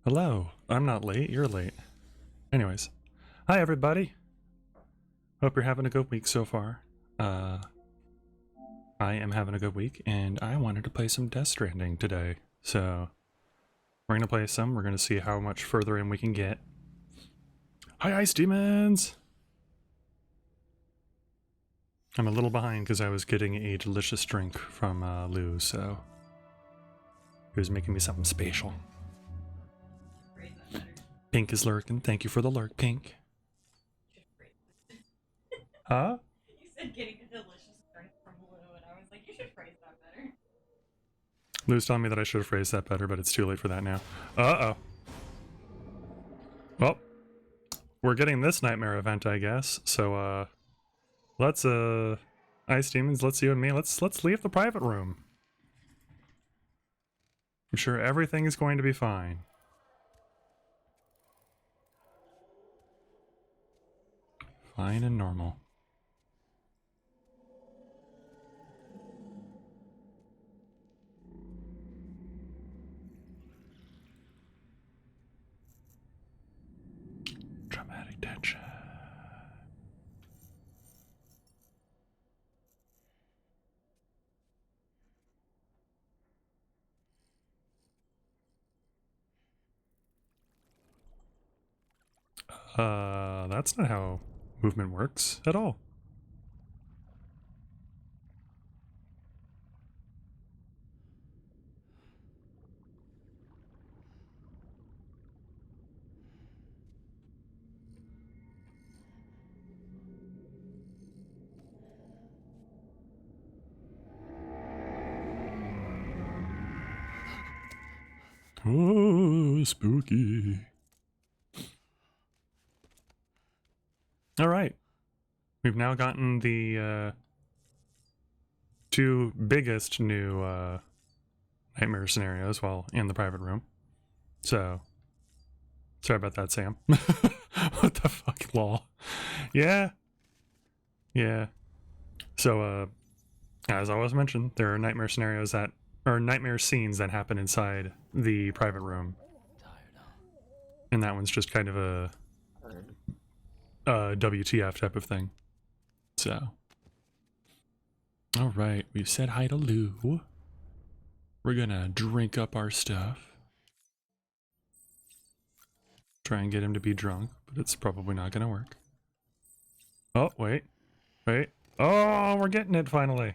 Hello. I'm not late. You're late. Anyways. Hi, everybody. Hope you're having a good week so far. I am having a good week, and I wanted to play some Death Stranding today. So, we're going to play some. We're going to see how much further in we can get. Hi, Ice Demons! I'm a little behind because I was getting a delicious drink from Lou, so he was making me something special. Pink is lurking. Thank you for the lurk, Pink. Huh? You said getting a delicious drink from Lou, and I was like, you should phrase that better. Lou's telling me that I should have phrased that better, but it's too late for that now. Uh-oh. Well, we're getting this nightmare event, I guess. So, let's, Ice Demons, let's you and me, let's leave the private room. I'm sure everything is going to be fine. Fine and normal. Dramatic tension. That's not how movement works at all. Oh, spooky. All right. We've now gotten the two biggest new nightmare scenarios while in the private room. So, sorry about that, Sam. What the fuck, lol. Yeah. Yeah. So, as I was mentioned, there are nightmare scenarios that, or nightmare scenes that happen inside the private room. And that one's just kind of a WTF type of thing. So. Alright, we've said hi to Lou. We're gonna drink up our stuff. Try and get him to be drunk, but it's probably not gonna work. Oh, wait. Wait. Oh, we're getting it finally.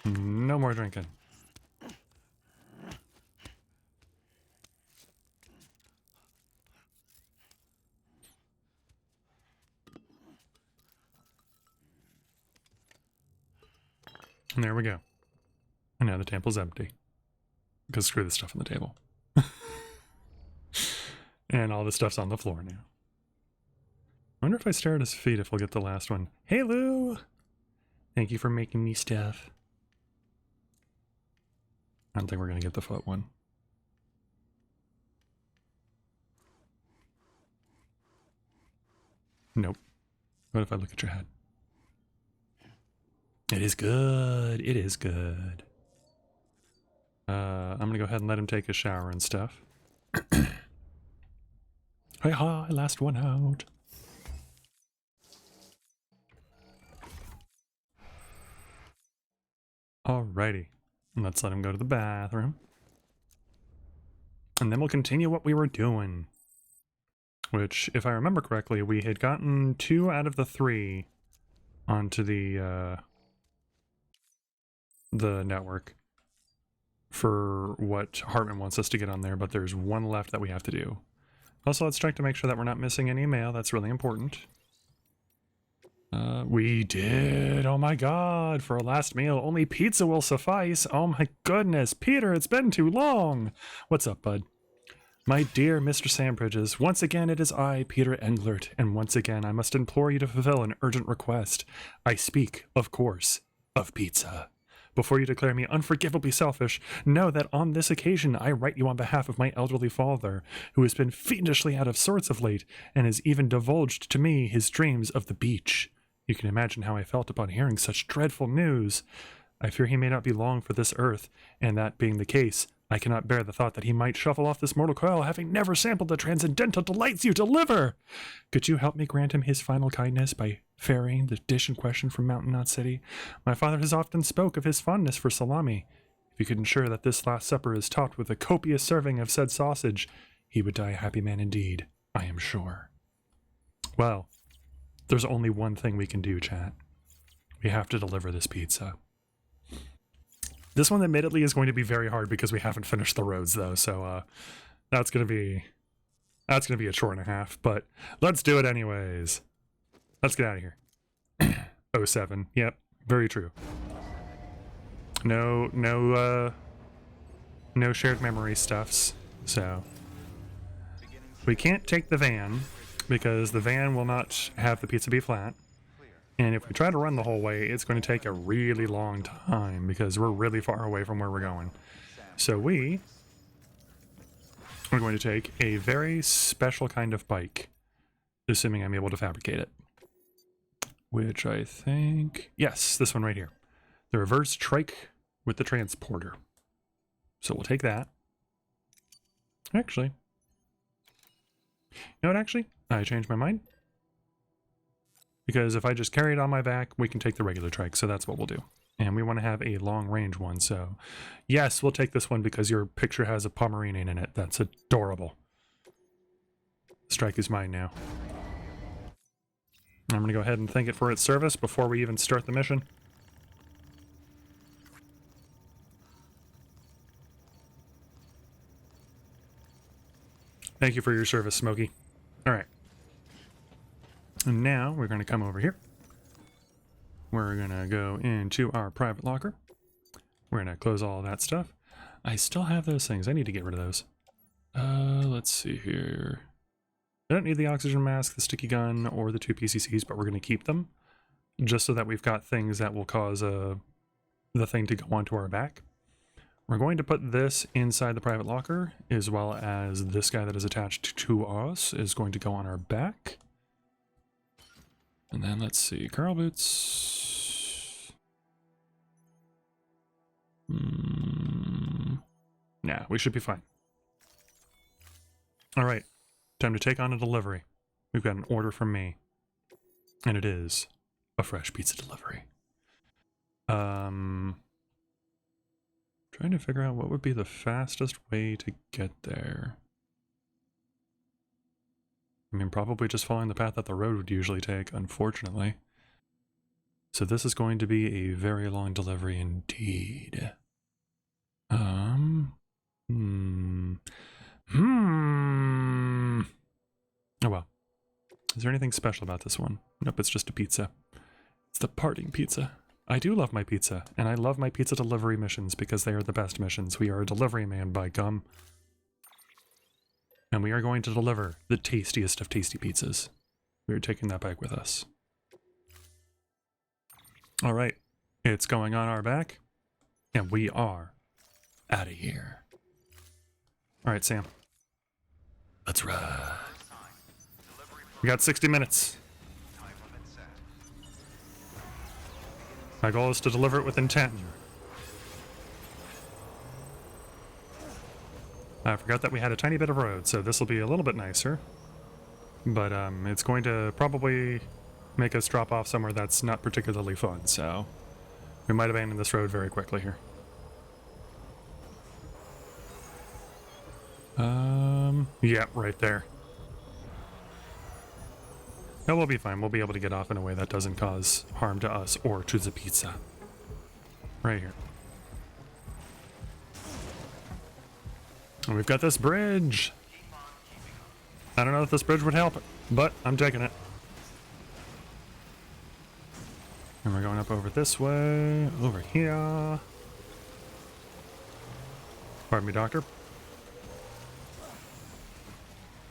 No more drinking. And there we go. And now the table's empty. Because screw the stuff on the table. And all the stuff's on the floor now. I wonder if I stare at his feet if we'll get the last one. Hey, Lou! Thank you for making me stuff. I don't think we're gonna get the foot one. Nope. What if I look at your head? It is good. It is good. I'm gonna go ahead and let him take a shower and stuff. Hi, last one out. Alrighty. Let's let him go to the bathroom. And then we'll continue what we were doing. Which, if I remember correctly, we had gotten 2 out of the 3 onto the network for what Hartman wants us to get on there, but there's 1 left that we have to do. Also, let's check to make sure that we're not missing any mail. That's really important. We did! Oh my god! For our last meal, only pizza will suffice! Oh my goodness! Peter, it's been too long! What's up, bud? My dear Mr. Sandbridges, once again it is I, Peter Englert, and once again I must implore you to fulfill an urgent request. I speak, of course, of pizza. Before you declare me unforgivably selfish, know that on this occasion I write you on behalf of my elderly father, who has been fiendishly out of sorts of late, and has even divulged to me his dreams of the beach. You can imagine how I felt upon hearing such dreadful news. I fear he may not be long for this earth, and that being the case, I cannot bear the thought that he might shuffle off this mortal coil, having never sampled the transcendental delights you deliver. Could you help me grant him his final kindness by ferrying the dish in question from Mountain Knot City? My father has often spoke of his fondness for salami. If you could ensure that this last supper is topped with a copious serving of said sausage, he would die a happy man indeed, I am sure. Well, there's only one thing we can do, chat. We have to deliver this pizza. This one admittedly is going to be very hard because we haven't finished the roads though, so that's gonna be a chore and a half, but let's do it anyways. Let's get out of here. 07. Yep, very true. No shared memory stuffs, so we can't take the van because the van will not have the pizza be flat. And if we try to run the whole way, it's going to take a really long time because we're really far away from where we're going. So we are going to take a very special kind of bike, assuming I'm able to fabricate it. Which I think... Yes, this one right here. The reverse trike with the transporter. So we'll take that. Actually... You know what, actually? I changed my mind. Because if I just carry it on my back, we can take the regular trike, so that's what we'll do. And we want to have a long-range one, so... Yes, we'll take this one because your picture has a Pomeranian in it. That's adorable. Strike is mine now. I'm going to go ahead and thank it for its service before we even start the mission. Thank you for your service, Smokey. Alright. And now we're going to come over here. We're going to go into our private locker. We're going to close all that stuff. I still have those things. I need to get rid of those. Let's see here. I don't need the oxygen mask, the sticky gun, or the 2 PCCs, but we're going to keep them. Just so that we've got things that will cause the thing to go onto our back. We're going to put this inside the private locker, as well as this guy that is attached to us is going to go on our back. And then let's see, Carl boots. Nah, we should be fine. All right, time to take on a delivery. We've got an order from me, and it is a fresh pizza delivery. Trying to figure out what would be the fastest way to get there. I mean, probably just following the path that the road would usually take, unfortunately. So this is going to be a very long delivery indeed. Oh well. Is there anything special about this one? Nope, it's just a pizza. It's the parting pizza. I do love my pizza, and I love my pizza delivery missions because they are the best missions. We are a delivery man by gum. And we are going to deliver the tastiest of tasty pizzas. We are taking that bike with us. Alright, it's going on our back, and we are out of here. Alright, Sam. Let's ride. We got 60 minutes. My goal is to deliver it within 10. I forgot that we had a tiny bit of road, so this will be a little bit nicer. But it's going to probably make us drop off somewhere that's not particularly fun, so we might abandon this road very quickly here. Yeah, right there. No, we'll be fine. We'll be able to get off in a way that doesn't cause harm to us or to the pizza. Right here. And we've got this bridge. I don't know if this bridge would help, but I'm taking it. And we're going up over this way, over here. Pardon me, doctor.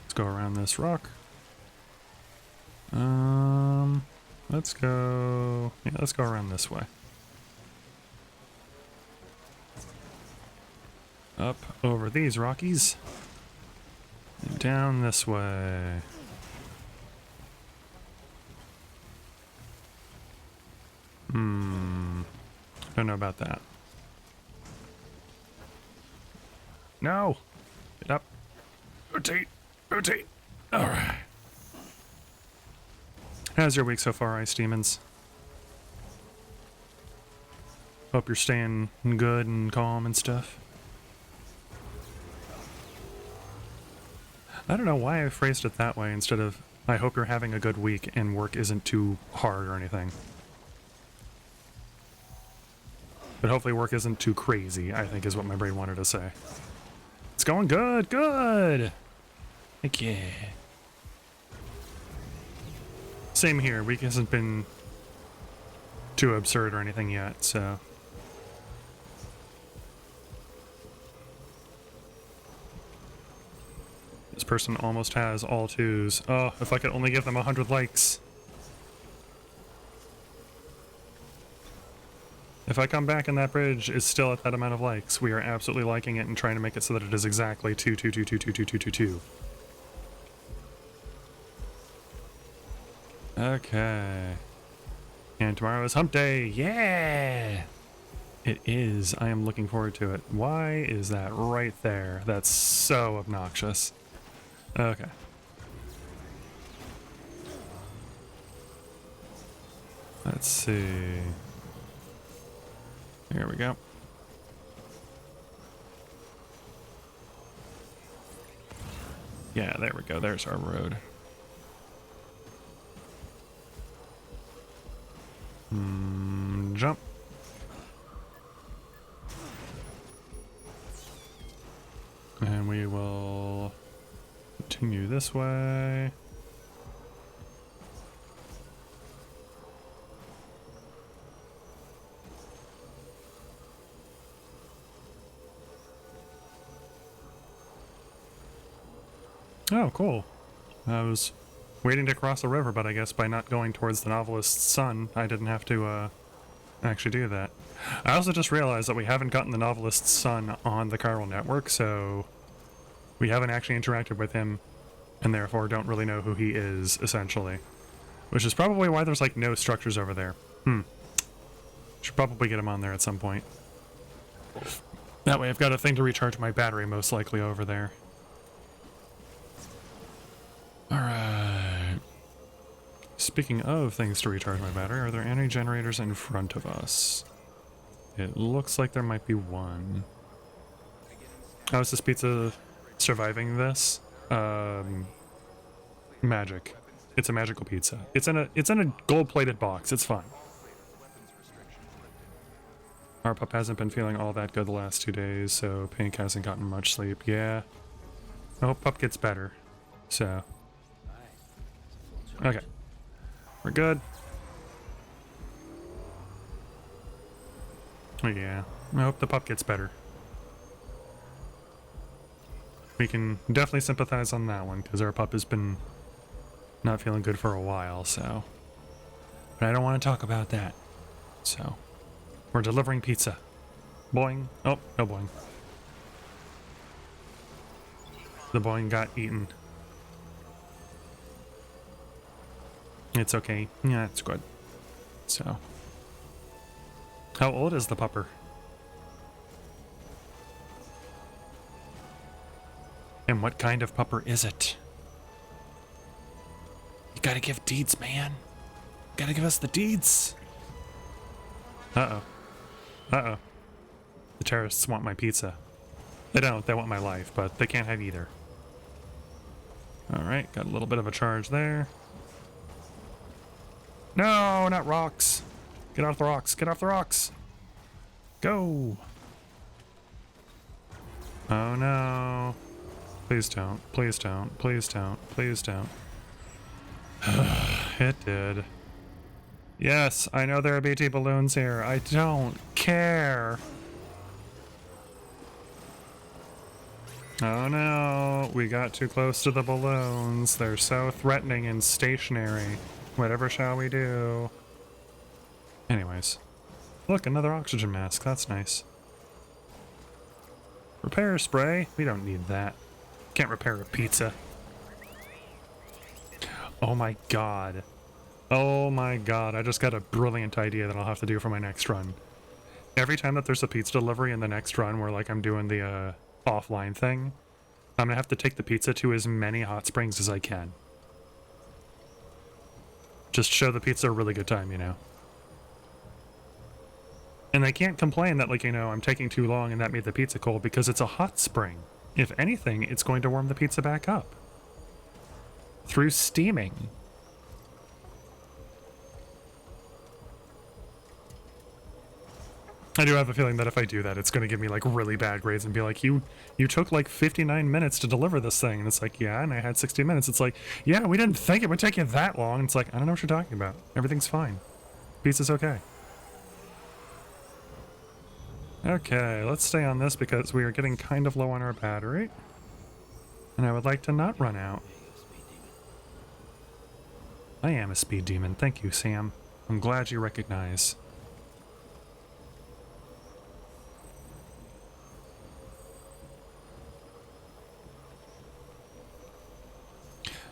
Let's go around this rock. Let's go... Yeah, let's go around this way. Up over these Rockies. And down this way. Don't know about that. No! Get up. Rotate. Rotate. Alright. How's your week so far, Ice Demons? Hope you're staying good and calm and stuff. I don't know why I phrased it that way instead of, I hope you're having a good week and work isn't too hard or anything. But hopefully work isn't too crazy, I think is what my brain wanted to say. It's going good, good! Heck yeah. Same here, week hasn't been too absurd or anything yet, so... This person almost has all 2s. Oh, if I could only give them 100 likes. If I come back and that bridge is still at that amount of likes, we are absolutely liking it and trying to make it so that it is exactly 2. Okay. And tomorrow is hump day. Yeah! It is. I am looking forward to it. Why is that right there? That's so obnoxious. Okay. Let's see. Here we go. Yeah, there we go. There's our road. Jump. And we will continue this way. Oh, cool. I was waiting to cross the river, but I guess by not going towards the novelist's son, I didn't have to actually do that. I also just realized that we haven't gotten the novelist's son on the Chiral network, so we haven't actually interacted with him, and therefore don't really know who he is, essentially. Which is probably why there's, like, no structures over there. Should probably get him on there at some point. That way I've got a thing to recharge my battery, most likely, over there. Alright. Speaking of things to recharge my battery, are there any generators in front of us? It looks like there might be one. How is this pizza surviving this? Magic. It's a magical pizza. It's in a gold-plated box. It's fine. Our pup hasn't been feeling all that good the last 2 days, so Pink hasn't gotten much sleep. Yeah. I hope pup gets better. So. Okay. We're good. Oh, yeah. I hope the pup gets better. We can definitely sympathize on that one, because our pup has been not feeling good for a while, so. But I don't want to talk about that. So. We're delivering pizza. Boing. Oh, no boing. The boing got eaten. It's okay. Yeah, it's good. So. How old is the pupper? And what kind of pupper is it? You gotta give deeds, man. You gotta give us the deeds. Uh-oh. Uh-oh. The terrorists want my pizza. They don't. They want my life, but they can't have either. Alright, got a little bit of a charge there. No, not rocks. Get off the rocks. Get off the rocks. Go. Oh no. Please don't. Please don't. Please don't. Please don't. It did. Yes, I know there are BT balloons here. I don't care. Oh no, we got too close to the balloons. They're so threatening and stationary. Whatever shall we do? Anyways. Look, another oxygen mask. That's nice. Repair spray? We don't need that. Can't repair a pizza. Oh my god. Oh my god, I just got a brilliant idea that I'll have to do for my next run. Every time that there's a pizza delivery in the next run where like I'm doing the offline thing, I'm gonna have to take the pizza to as many hot springs as I can. Just show the pizza a really good time, you know. And they can't complain that, like, you know, I'm taking too long and that made the pizza cold because it's a hot spring. If anything, it's going to warm the pizza back up. Through steaming. I do have a feeling that if I do that, it's going to give me, like, really bad grades and be like, you took, like, 59 minutes to deliver this thing. And it's like, yeah, and I had 60 minutes. It's like, yeah, we didn't think it would take you that long. And it's like, I don't know what you're talking about. Everything's fine. Pizza's okay. Okay, let's stay on this because we are getting kind of low on our battery. And I would like to not run out. I am a speed demon. Thank you, Sam. I'm glad you recognize.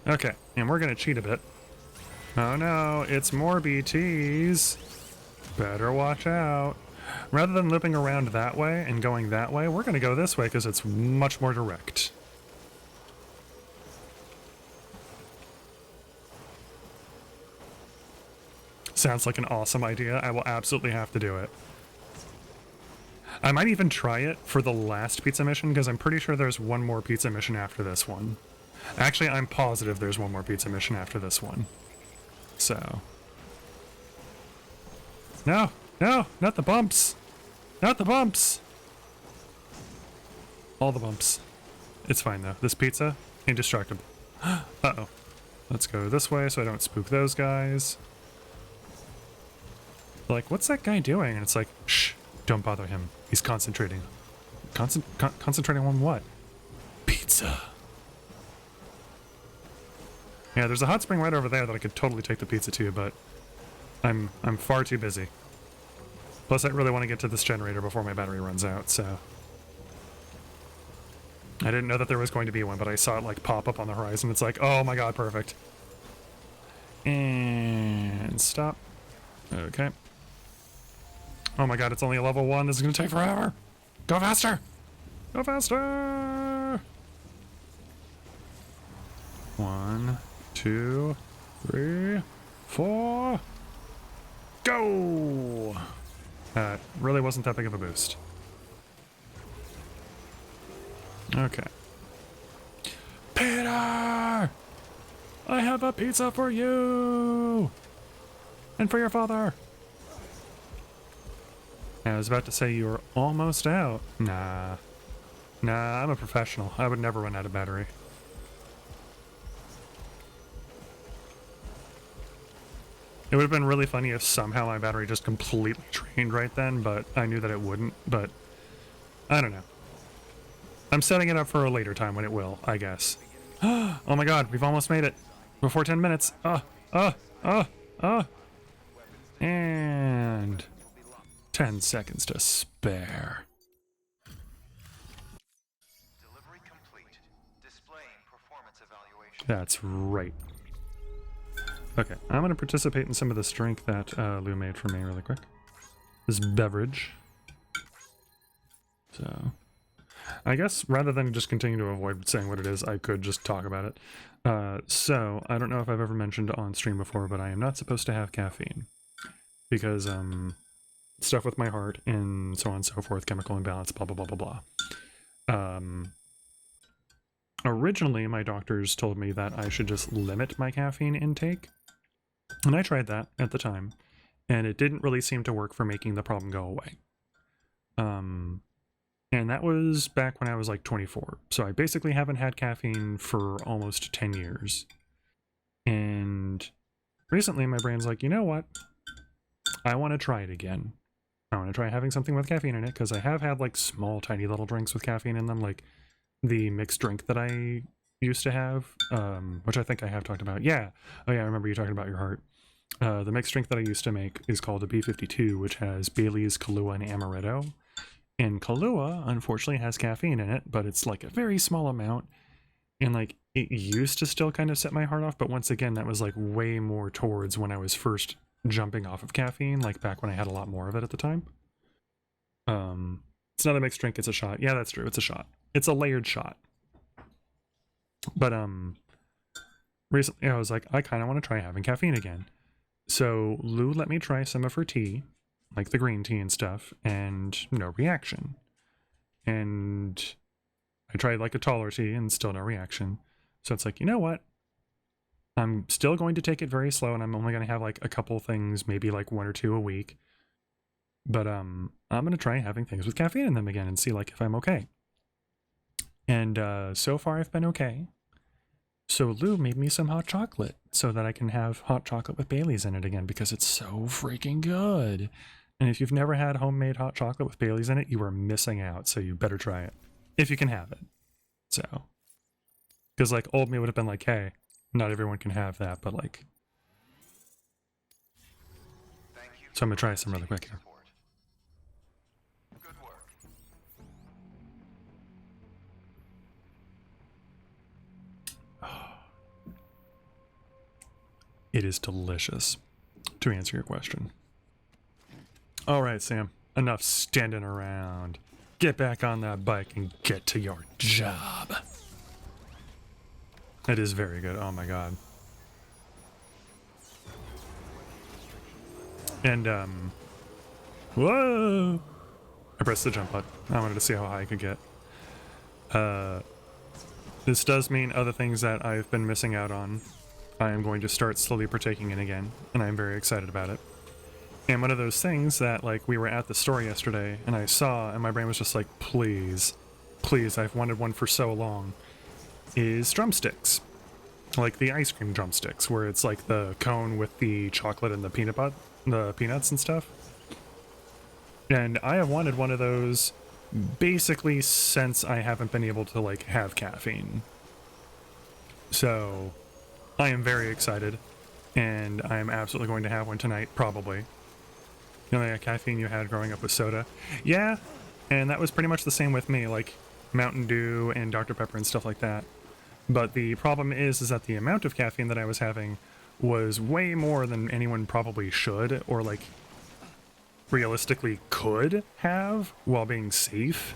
Okay, and we're gonna cheat a bit. Oh no, it's more BTs. Better watch out. Rather than looping around that way and going that way, we're gonna go this way because it's much more direct. Sounds like an awesome idea. I will absolutely have to do it. I might even try it for the last pizza mission because I'm pretty sure there's one more pizza mission after this one. Actually, I'm positive there's one more pizza mission after this one. So. No, no, not the bumps. Not the bumps. All the bumps. It's fine though. This pizza, indestructible. Uh-oh. Let's go this way so I don't spook those guys. Like, what's that guy doing? And it's like, shh, don't bother him. He's concentrating. Concentrating on what? Pizza. Yeah, there's a hot spring right over there that I could totally take the pizza to, but I'm far too busy. Plus, I really want to get to this generator before my battery runs out, so... I didn't know that there was going to be one, but I saw it, like, pop up on the horizon. It's like, oh my god, perfect. And stop. Okay. Oh my god, it's only a level 1. This is going to take forever. Go faster! Go faster! 1, 2, 3, 4... Go! Really wasn't that big of a boost. Okay. Peter! I have a pizza for you! And for your father! I was about to say you were almost out. Nah. Nah, I'm a professional. I would never run out of battery. It would have been really funny if somehow my battery just completely drained right then, but I knew that it wouldn't, but I don't know. I'm setting it up for a later time when it will, I guess. Oh my god, we've almost made it. Before 10 minutes. And 10 seconds to spare. Delivery complete. Displaying performance evaluation. That's right. Okay, I'm going to participate in some of this drink that Lou made for me really quick. This beverage. So, I guess rather than just continue to avoid saying what it is, I could just talk about it. So, I don't know if I've ever mentioned on stream before, but I am not supposed to have caffeine. Because, stuff with my heart and so on and so forth, chemical imbalance, blah, blah, blah, blah, blah. Originally, my doctors told me that I should just limit my caffeine intake. And I tried that at the time, and it didn't really seem to work for making the problem go away. And that was back when I was like 24. So I basically haven't had caffeine for almost 10 years. And recently my brain's like, you know what? I want to try it again. I want to try having something with caffeine in it, because I have had like small, tiny little drinks with caffeine in them, like the mixed drink that I used to have, which I think I have talked about. Yeah. Oh yeah, I remember you talking about your heart. The mixed drink that I used to make is called a B52, which has Bailey's, Kahlua, and Amaretto. And Kahlua, unfortunately, has caffeine in it, but it's like a very small amount. And like, it used to still kind of set my heart off, but once again, that was like way more towards when I was first jumping off of caffeine, like back when I had a lot more of it at the time. It's not a mixed drink, it's a shot. Yeah, that's true. It's a shot. It's a layered shot. But recently I was like, I kind of want to try having caffeine again. So Lou let me try some of her tea, like the green tea and stuff, and no reaction. And I tried like a taller tea and still no reaction. So it's like, you know what? I'm still going to take it very slow, and I'm only going to have like a couple things, maybe like 1 or 2 a week. But I'm going to try having things with caffeine in them again and see like if I'm okay. And so far I've been okay. So Lou made me some hot chocolate so that I can have hot chocolate with Bailey's in it again because it's so freaking good. And if you've never had homemade hot chocolate with Bailey's in it, you are missing out. So you better try it if you can have it. So, because like old me would have been like, hey, not everyone can have that, but like. So I'm gonna try some really quick here. Good work. It is delicious, to answer your question. All right, Sam, enough standing around. Get back on that bike and get to your job. It is very good. Oh my god. And, whoa! I pressed the jump button. I wanted to see how high I could get. This does mean other things that I've been missing out on, I am going to start slowly partaking in again, and I'm very excited about it. And one of those things that, like, we were at the store yesterday, and I saw, and my brain was just like, please, please, I've wanted one for so long, is drumsticks. Like the ice cream drumsticks, where it's like the cone with the chocolate and the peanuts and stuff. And I have wanted one of those basically since I haven't been able to, like, have caffeine. So I am very excited, and I am absolutely going to have one tonight, probably. The only caffeine you had growing up was soda. Yeah, and that was pretty much the same with me, like Mountain Dew and Dr. Pepper and stuff like that. But the problem is that the amount of caffeine that I was having was way more than anyone probably should, or like realistically could have while being safe.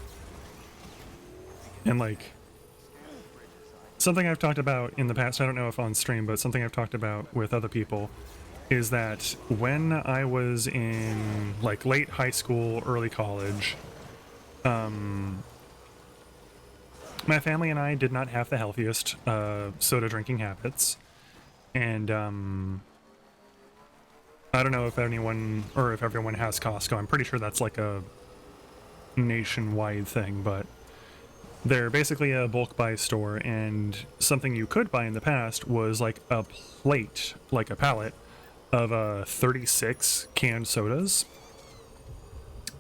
And like, something I've talked about in the past, I don't know if on stream, but something I've talked about with other people is that when I was in like late high school, early college, my family and I did not have the healthiest soda drinking habits. And I don't know if anyone or if everyone has Costco. I'm pretty sure that's like a nationwide thing, but they're basically a bulk buy store, and something you could buy in the past was like a plate, like a pallet of 36 canned sodas.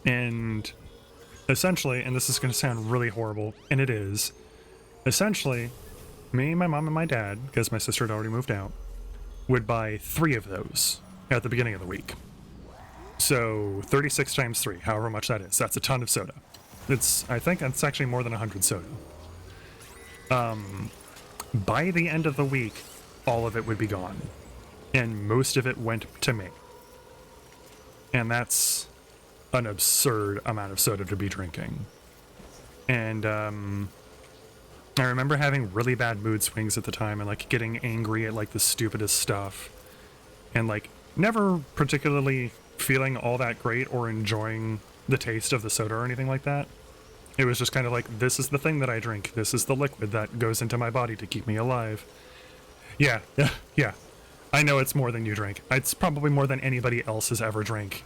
And essentially, and this is going to sound really horrible, and it is, essentially, me, my mom, and my dad, because my sister had already moved out, would buy 3 of those at the beginning of the week. So 36 times 3, however much that is, that's a ton of soda. I think that's actually more than 100 soda. By the end of the week, all of it would be gone. And most of it went to me. And that's an absurd amount of soda to be drinking. And I remember having really bad mood swings at the time and like getting angry at like the stupidest stuff. And like never particularly feeling all that great or enjoying the taste of the soda or anything like that. It was just kind of like, this is the thing that I drink. This is the liquid that goes into my body to keep me alive. Yeah. I know it's more than you drink. It's probably more than anybody else has ever drank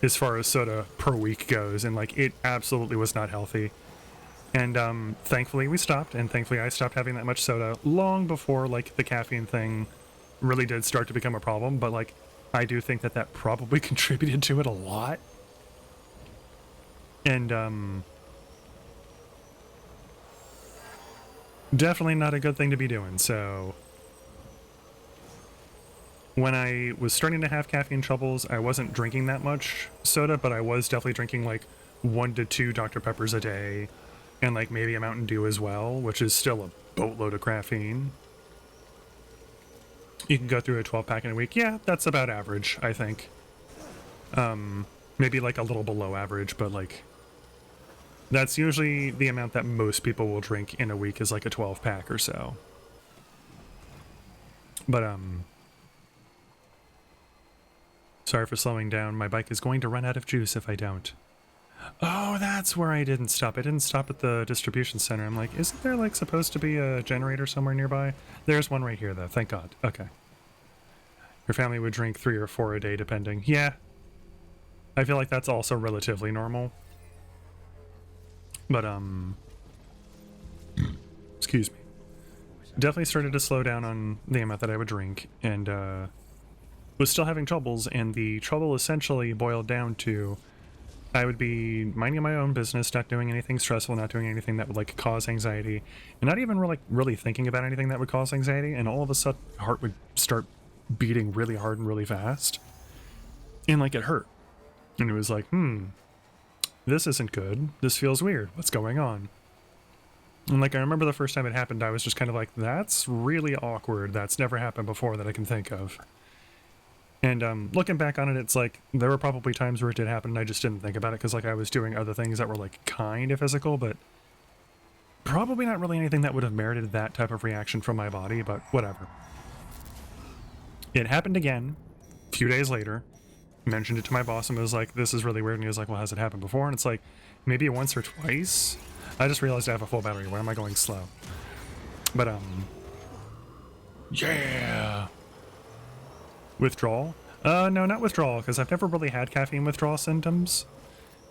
as far as soda per week goes. And like, it absolutely was not healthy. And thankfully we stopped, and thankfully I stopped having that much soda long before like the caffeine thing really did start to become a problem. But like, I do think that that probably contributed to it a lot. And definitely not a good thing to be doing. So when I was starting to have caffeine troubles, I wasn't drinking that much soda, but I was definitely drinking like 1 to 2 Dr. Peppers a day, and like maybe a Mountain Dew as well, which is still a boatload of caffeine. You can go through a 12-pack in a week. Yeah, that's about average, I think. maybe like a little below average, but like that's usually the amount that most people will drink in a week is like a 12 pack or so. But sorry for slowing down. My bike is going to run out of juice if I don't. Oh, that's where I didn't stop. I didn't stop at the distribution center. I'm like, isn't there like supposed to be a generator somewhere nearby? There's one right here though, thank God. Okay. Your family would drink 3 or 4 a day depending. Yeah. I feel like that's also relatively normal. But excuse me. Definitely started to slow down on the amount that I would drink, and was still having troubles, and the trouble essentially boiled down to I would be minding my own business, not doing anything stressful, not doing anything that would like cause anxiety, and not even really thinking about anything that would cause anxiety, and all of a sudden heart would start beating really hard and really fast, and like it hurt, and it was like, this isn't good, this feels weird, what's going on? And like I remember the first time it happened, I was just kind of like, that's really awkward, that's never happened before that I can think of. And looking back on it, it's like there were probably times where it did happen and I just didn't think about it because like I was doing other things that were like kind of physical, but probably not really anything that would have merited that type of reaction from my body, but whatever. It happened again a few days later. Mentioned it to my boss and was like, this is really weird, and he was like, well, has it happened before? And it's like, maybe once or twice. I just realized I have a full battery. Why am I going slow? But yeah. Withdrawal? No, not withdrawal, because I've never really had caffeine withdrawal symptoms.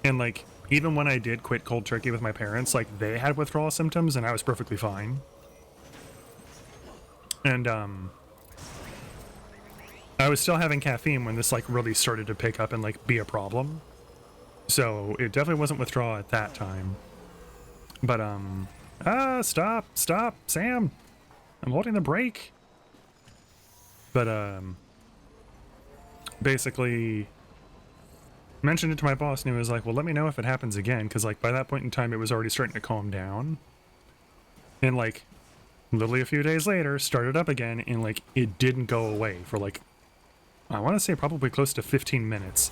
And like, even when I did quit cold turkey with my parents, like they had withdrawal symptoms and I was perfectly fine. And I was still having caffeine when this like really started to pick up and like be a problem. So it definitely wasn't withdrawal at that time. But stop, Sam. I'm holding the brake. But basically mentioned it to my boss and he was like, well, let me know if it happens again, because like by that point in time it was already starting to calm down. And like literally a few days later started up again, and like it didn't go away for like, I want to say probably close to 15 minutes.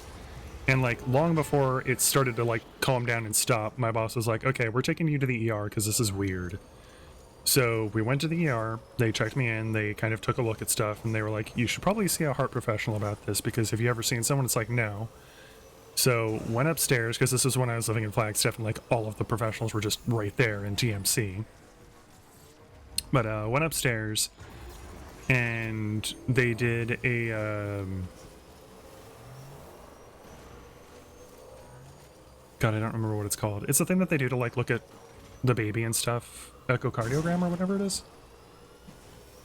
And like long before it started to like calm down and stop, my boss was like, okay, we're taking you to the ER because this is weird. So we went to the ER, they checked me in, they kind of took a look at stuff, and they were like, you should probably see a heart professional about this, because have you ever seen someone? It's like, no. So went upstairs, because this is when I was living in Flagstaff, and like all of the professionals were just right there in TMC. But went upstairs, and they did a God, I don't remember what it's called. It's the thing that they do to like look at the baby and stuff. Echocardiogram or whatever it is.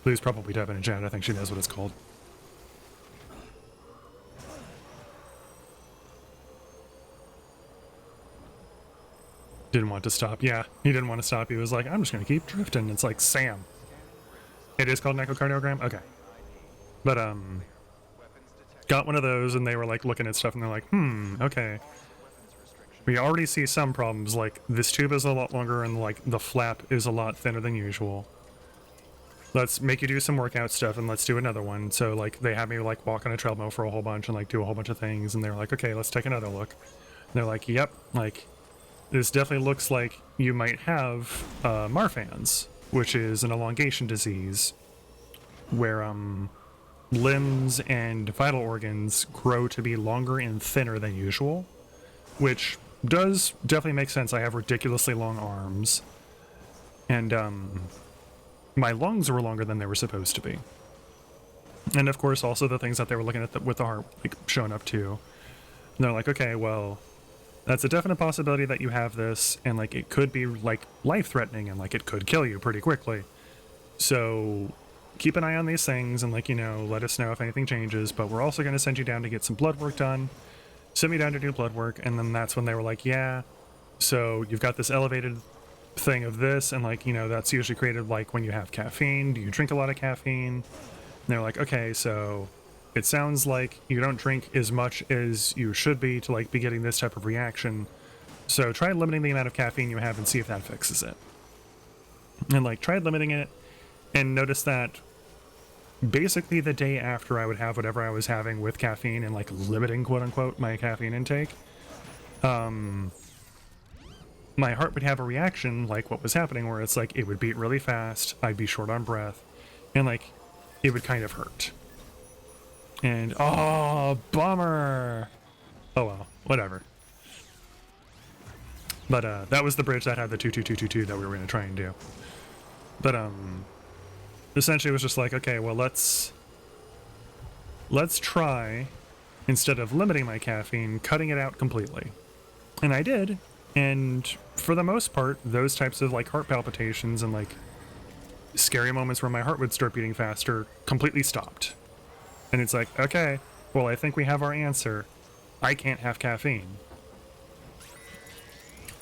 Please probably type in chat. I think she knows what it's called. Didn't want to stop. Yeah, he didn't want to stop. He was like, I'm just going to keep drifting. It's like, Sam. It is called an echocardiogram? Okay. But, got one of those and they were like looking at stuff and they're like, okay. We already see some problems, like this tube is a lot longer and like the flap is a lot thinner than usual. Let's make you do some workout stuff and let's do another one. So like they had me like walk on a treadmill for a whole bunch and like do a whole bunch of things, and they're like, okay, let's take another look. And they're like, yep, like this definitely looks like you might have Marfan's, which is an elongation disease where limbs and vital organs grow to be longer and thinner than usual, which does definitely make sense. I have ridiculously long arms, and my lungs were longer than they were supposed to be. And of course also the things that they were looking at with the heart like showing up too. And they're like, okay, well, that's a definite possibility that you have this, and like it could be like life-threatening and like it could kill you pretty quickly. So keep an eye on these things and like, you know, let us know if anything changes, but we're also going to send you down to get some blood work done. Sent me down to do blood work, and then that's when they were like, yeah, so you've got this elevated thing of this, and like, you know, that's usually created like when you have caffeine. Do you drink a lot of caffeine? And they're like, okay, so it sounds like you don't drink as much as you should be to like be getting this type of reaction, so try limiting the amount of caffeine you have and see if that fixes it. And like tried limiting it and noticed that basically the day after I would have whatever I was having with caffeine and like limiting quote unquote my caffeine intake, my heart would have a reaction like what was happening, where it's like it would beat really fast, I'd be short on breath, and like it would kind of hurt. And oh, bummer. Oh well, whatever. But that was the bridge that had the 22222 that we were going to try and do. But essentially it was just like, okay, well let's try, instead of limiting my caffeine, cutting it out completely. And I did, and for the most part, those types of like heart palpitations and like scary moments where my heart would start beating faster completely stopped. And it's like, okay, well, I think we have our answer. I can't have caffeine.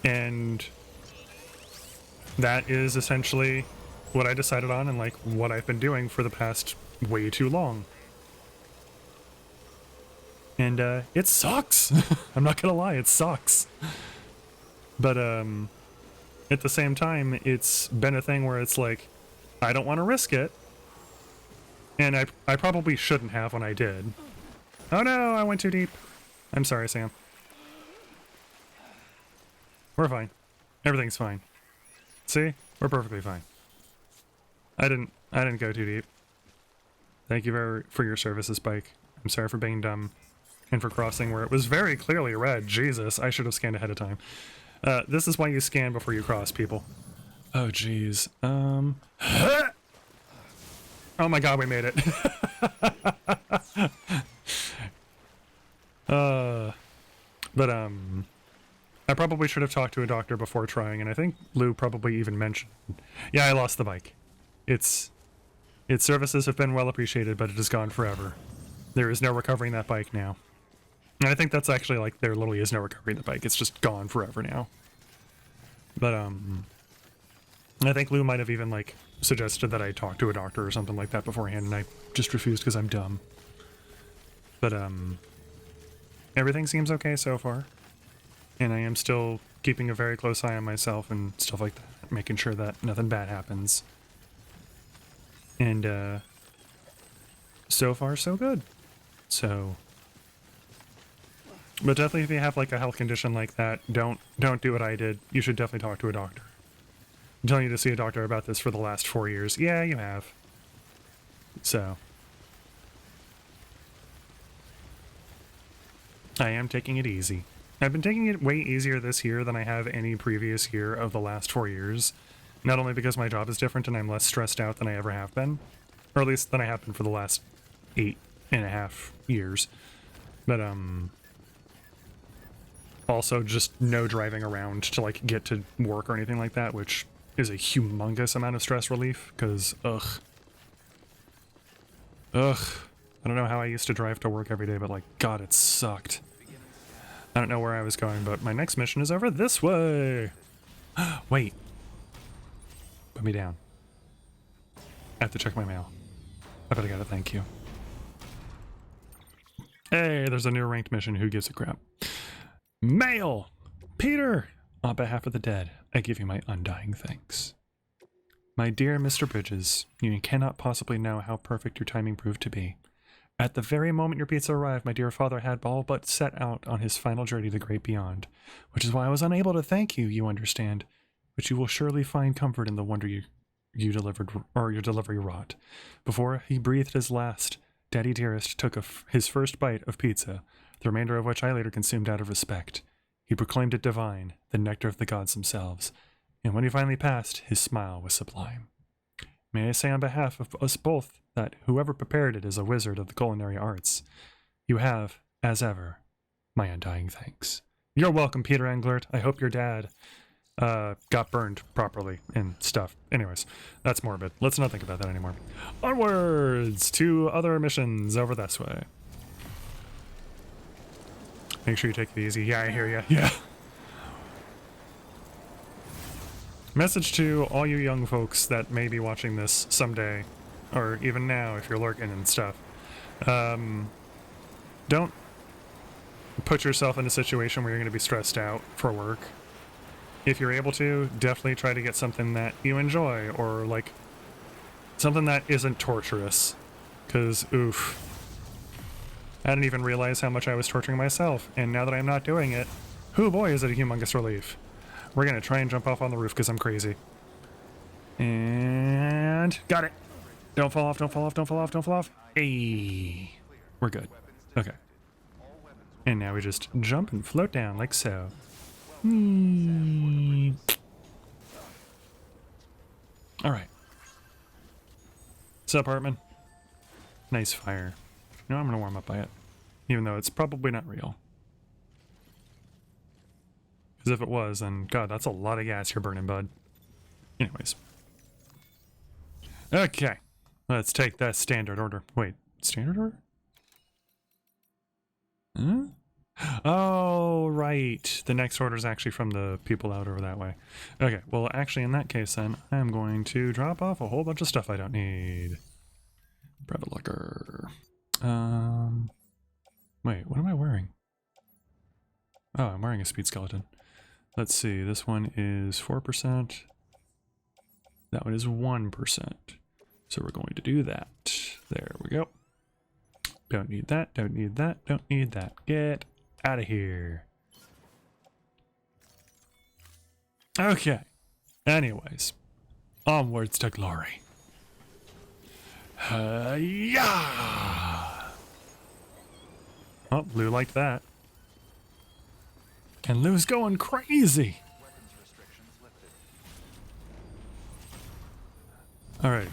And that is essentially what I decided on, and like what I've been doing for the past way too long. And it sucks. I'm not gonna lie, it sucks. But at the same time, it's been a thing where it's like, I don't want to risk it. And I probably shouldn't have when I did. Oh no, I went too deep. I'm sorry, Sam. We're fine. Everything's fine. See? We're perfectly fine. I didn't go too deep. Thank you for your services, Bike. I'm sorry for being dumb. And for crossing where it was very clearly red. Jesus, I should have scanned ahead of time. This is why you scan before you cross, people. Oh, jeez. Oh my god, we made it. But I probably should have talked to a doctor before trying, and I think Lou probably even mentioned, yeah, I lost the bike. Its services have been well appreciated, but it is gone forever. There is no recovering that bike now. And I think that's actually like, there literally is no recovering the bike. It's just gone forever now. But I think Lou might have even like suggested that I talk to a doctor or something like that beforehand, and I just refused because I'm dumb. But everything seems okay so far, and I am still keeping a very close eye on myself and stuff like that, making sure that nothing bad happens. And so far so good. So, but definitely if you have like a health condition like that, don't do what I did. You should definitely talk to a doctor. I'm telling you to see a doctor about this for the last 4 years. Yeah, you have. So, I am taking it easy. I've been taking it way easier this year than I have any previous year of the last 4 years. Not only because my job is different and I'm less stressed out than I ever have been, or at least than I have been for the last 8.5 years, but also just no driving around to like get to work or anything like that, which is a humongous amount of stress relief, because ugh. I don't know how I used to drive to work every day, but like, God, it sucked. I don't know where I was going, but my next mission is over this way. Wait. Put me down. I have to check my mail. I better get it, thank you. Hey, there's a new ranked mission. Who gives a crap? Mail! Peter! On behalf of the dead, I give you my undying thanks. My dear Mr. Bridges, you cannot possibly know how perfect your timing proved to be. At the very moment your pizza arrived, my dear father had all but set out on his final journey to the great beyond, which is why I was unable to thank you, you understand. But you will surely find comfort in the wonder you delivered, or your delivery wrought. Before he breathed his last, Daddy Dearest took his first bite of pizza, the remainder of which I later consumed out of respect. He proclaimed it divine, the nectar of the gods themselves, and when he finally passed, his smile was sublime. May I say on behalf of us both that whoever prepared it is a wizard of the culinary arts. You have, as ever, my undying thanks. You're welcome, Peter Englert. I hope your dad got burned properly and stuff. Anyways, that's morbid. Let's not think about that anymore. Onwards to other missions over this way. Make sure you take it easy. Yeah, I hear you. Yeah. Message to all you young folks that may be watching this someday, or even now if you're lurking and stuff. Don't put yourself in a situation where you're going to be stressed out for work. If you're able to, definitely try to get something that you enjoy, or like something that isn't torturous. Because, oof. I didn't even realize how much I was torturing myself, and now that I'm not doing it, oh boy, is it a humongous relief. We're gonna try and jump off on the roof because I'm crazy. And got it. Don't fall off, don't fall off, don't fall off, don't fall off. Hey, we're good. Okay. And now we just jump and float down like so. All right. What's up, Hartman? Nice fire. You know, I'm gonna warm up by it, even though it's probably not real. Because if it was, then God, that's a lot of gas you're burning, bud. Anyways. Okay. Let's take that standard order. Wait, standard order? Huh? Oh, right. The next order is actually from the people out over that way. Okay, well, actually, in that case, then, I'm going to drop off a whole bunch of stuff I don't need. Prevalicker. Wait, what am I wearing? Oh, I'm wearing a speed skeleton. Let's see, this one is 4%. That one is 1%. So we're going to do that. There we go. Don't need that, don't need that, don't need that. Get out of here. Okay. Anyways. Onwards to glory. Yeah. Oh, Lou liked that. And Lou's going crazy. All right.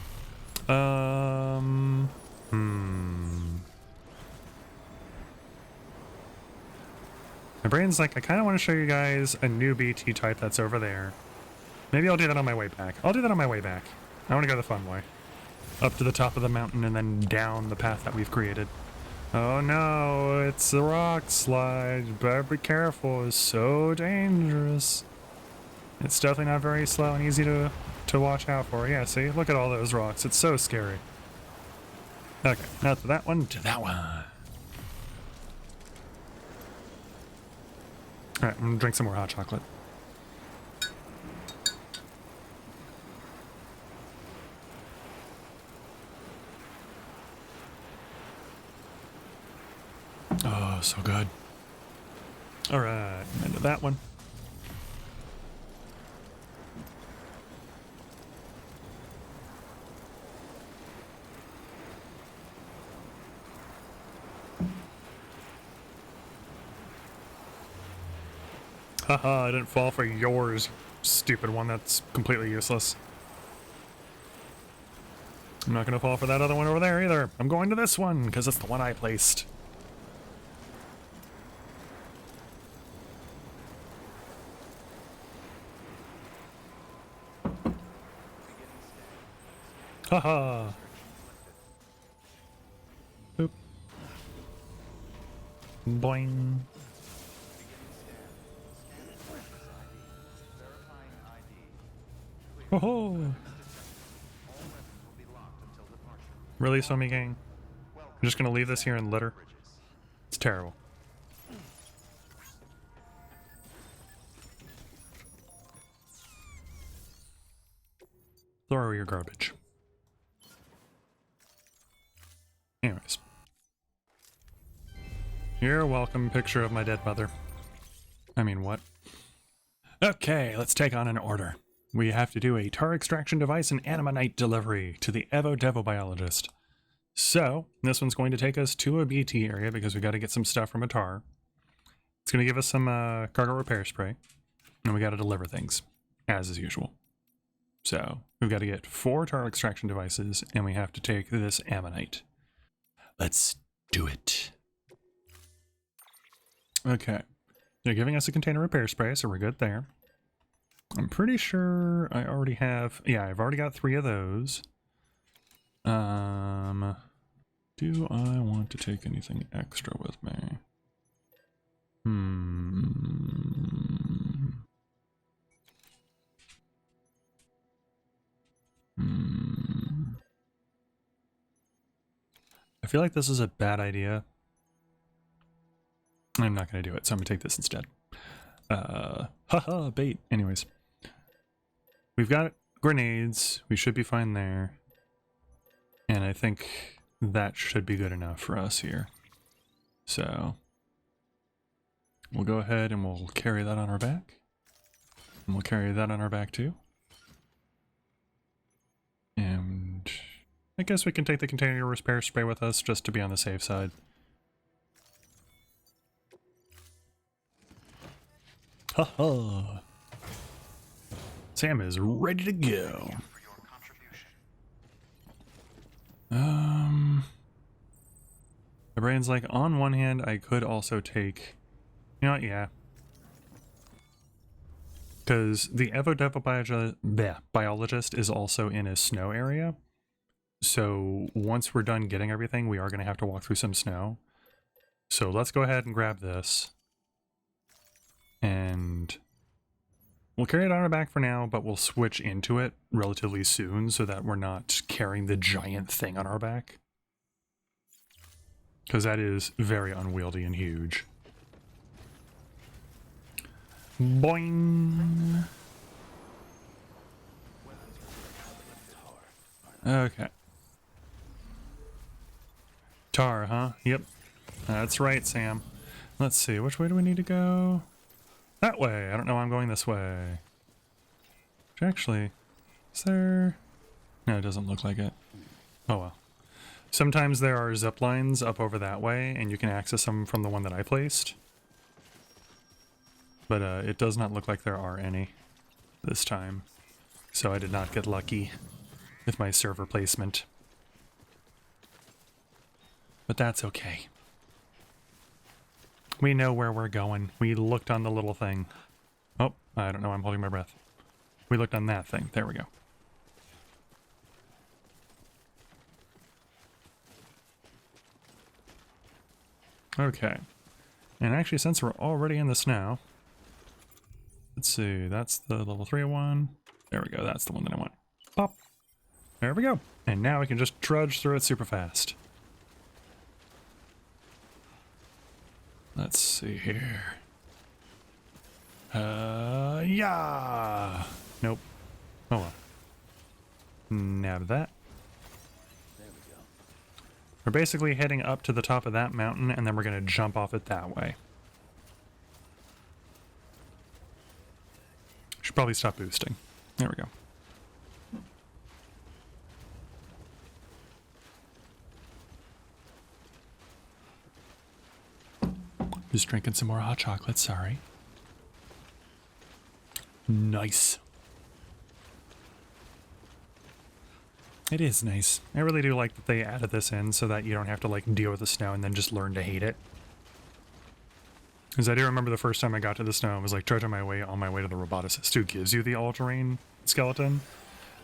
My brain's like, I kind of want to show you guys a new BT type that's over there. Maybe I'll do that on my way back. I'll do that on my way back. I want to go the fun way. Up to the top of the mountain and then down the path that we've created. Oh no, it's a rock slide. Better be careful. It's so dangerous. It's definitely not very slow and easy to watch out for. Yeah, see? Look at all those rocks. It's so scary. Okay, now to that one, to that one. Alright, I'm gonna drink some more hot chocolate. Oh, so good. Alright, into that one. Haha, I didn't fall for yours, stupid one that's completely useless. I'm not gonna fall for that other one over there either. I'm going to this one, because it's the one I placed. Haha. Boop. Boing. Oh, release on me, gang. I'm just gonna leave this here and litter. It's terrible. Throw away your garbage. Anyways. You're welcome, picture of my dead mother. I mean, what? Okay, let's take on an order. We have to do a tar extraction device and animanite delivery to the Evo Devo biologist. So, this one's going to take us to a BT area because we got to get some stuff from a tar. It's going to give us some cargo repair spray. And we got to deliver things, as is usual. So, we've got to get 4 tar extraction devices, and we have to take this ammonite. Let's do it. Okay. They're giving us a container repair spray, so we're good there. I'm pretty sure I already have... Yeah, I've already got 3 of those. Do I want to take anything extra with me? I feel like this is a bad idea. I'm not going to do it, so I'm going to take this instead. Haha, bait. Anyways. We've got grenades. We should be fine there. And I think that should be good enough for us here. So we'll go ahead and we'll carry that on our back. And we'll carry that on our back too. And I guess we can take the container repair spray with us just to be on the safe side. Haha. Sam is ready to go. For your contribution. My brain's like, on one hand, I could also take, you know what, yeah. Because the biologist is also in a snow area. So once we're done getting everything, we are going to have to walk through some snow. So let's go ahead and grab this. And we'll carry it on our back for now, but we'll switch into it relatively soon so that we're not carrying the giant thing on our back. Because that is very unwieldy and huge. Boing! Okay. Tar, huh? Yep. That's right, Sam. Let's see, which way do we need to go? That way! I don't know why I'm going this way. Which actually, is there... No, it doesn't look like it. Oh well. Sometimes there are zip lines up over that way, and you can access them from the one that I placed. But it does not look like there are any this time. So I did not get lucky with my server placement. But that's okay. We know where we're going. We looked on the little thing. Oh, I don't know, I'm holding my breath. We looked on that thing. There we go. Okay. And actually, since we're already in the snow, let's see, that's the level 3 one. There we go, that's the one that I want. Pop. There we go. And now we can just trudge through it super fast. Let's see here. Yeah. Nope. Oh well. Nab that. We're basically heading up to the top of that mountain, and then we're going to jump off it that way. Should probably stop boosting. There we go. Just drinking some more hot chocolate, sorry. Nice. It is nice. I really do like that they added this in so that you don't have to like deal with the snow and then just learn to hate it. Because I do remember the first time I got to the snow, I was like trudging my way on my way to the roboticist who gives you the all-terrain skeleton.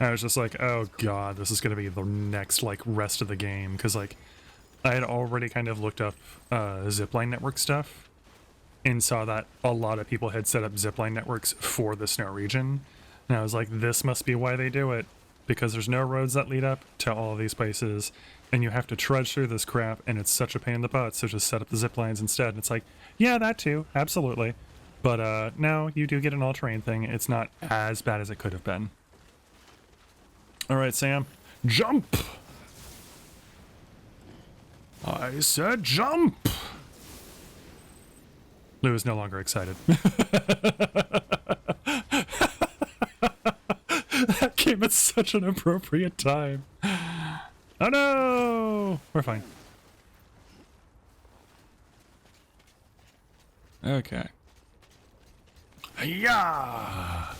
And I was just like, oh god, this is going to be the next like rest of the game. Because like I had already kind of looked up zipline network stuff and saw that a lot of people had set up zipline networks for the snow region. And I was like, this must be why they do it. Because there's no roads that lead up to all of these places, and you have to trudge through this crap, and it's such a pain in the butt, so just set up the zip lines instead. And it's like, yeah, that too, absolutely. But no, you do get an all-terrain thing. It's not as bad as it could have been. Alright, Sam. Jump! I said jump! Lou is no longer excited. That came at such an appropriate time. Oh no! We're fine. Okay. Yeah.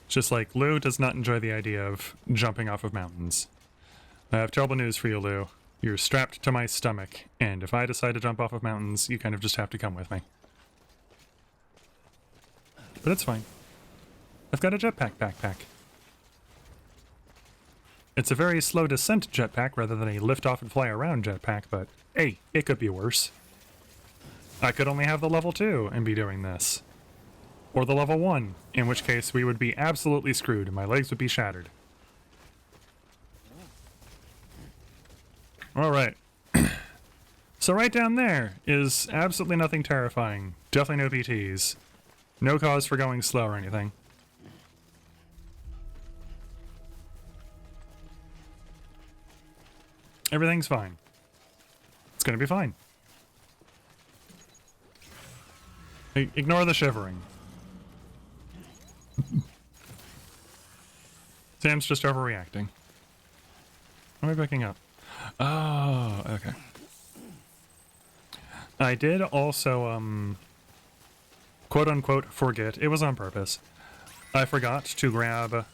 Just like Lou does not enjoy the idea of jumping off of mountains. I have terrible news for you, Lou. You're strapped to my stomach, and if I decide to jump off of mountains, you kind of just have to come with me. But it's fine. I've got a jetpack backpack. It's a very slow descent jetpack rather than a lift off and fly around jetpack, but hey, it could be worse. I could only have the level 2 and be doing this. Or the level 1, in which case we would be absolutely screwed and my legs would be shattered. Alright. So right down there is absolutely nothing terrifying. Definitely no PTs. No cause for going slow or anything. Everything's fine. It's gonna be fine. Ignore the shivering. Sam's just overreacting. How am I backing up? Oh, okay. I did also, quote unquote, forget. It was on purpose. I forgot to grab,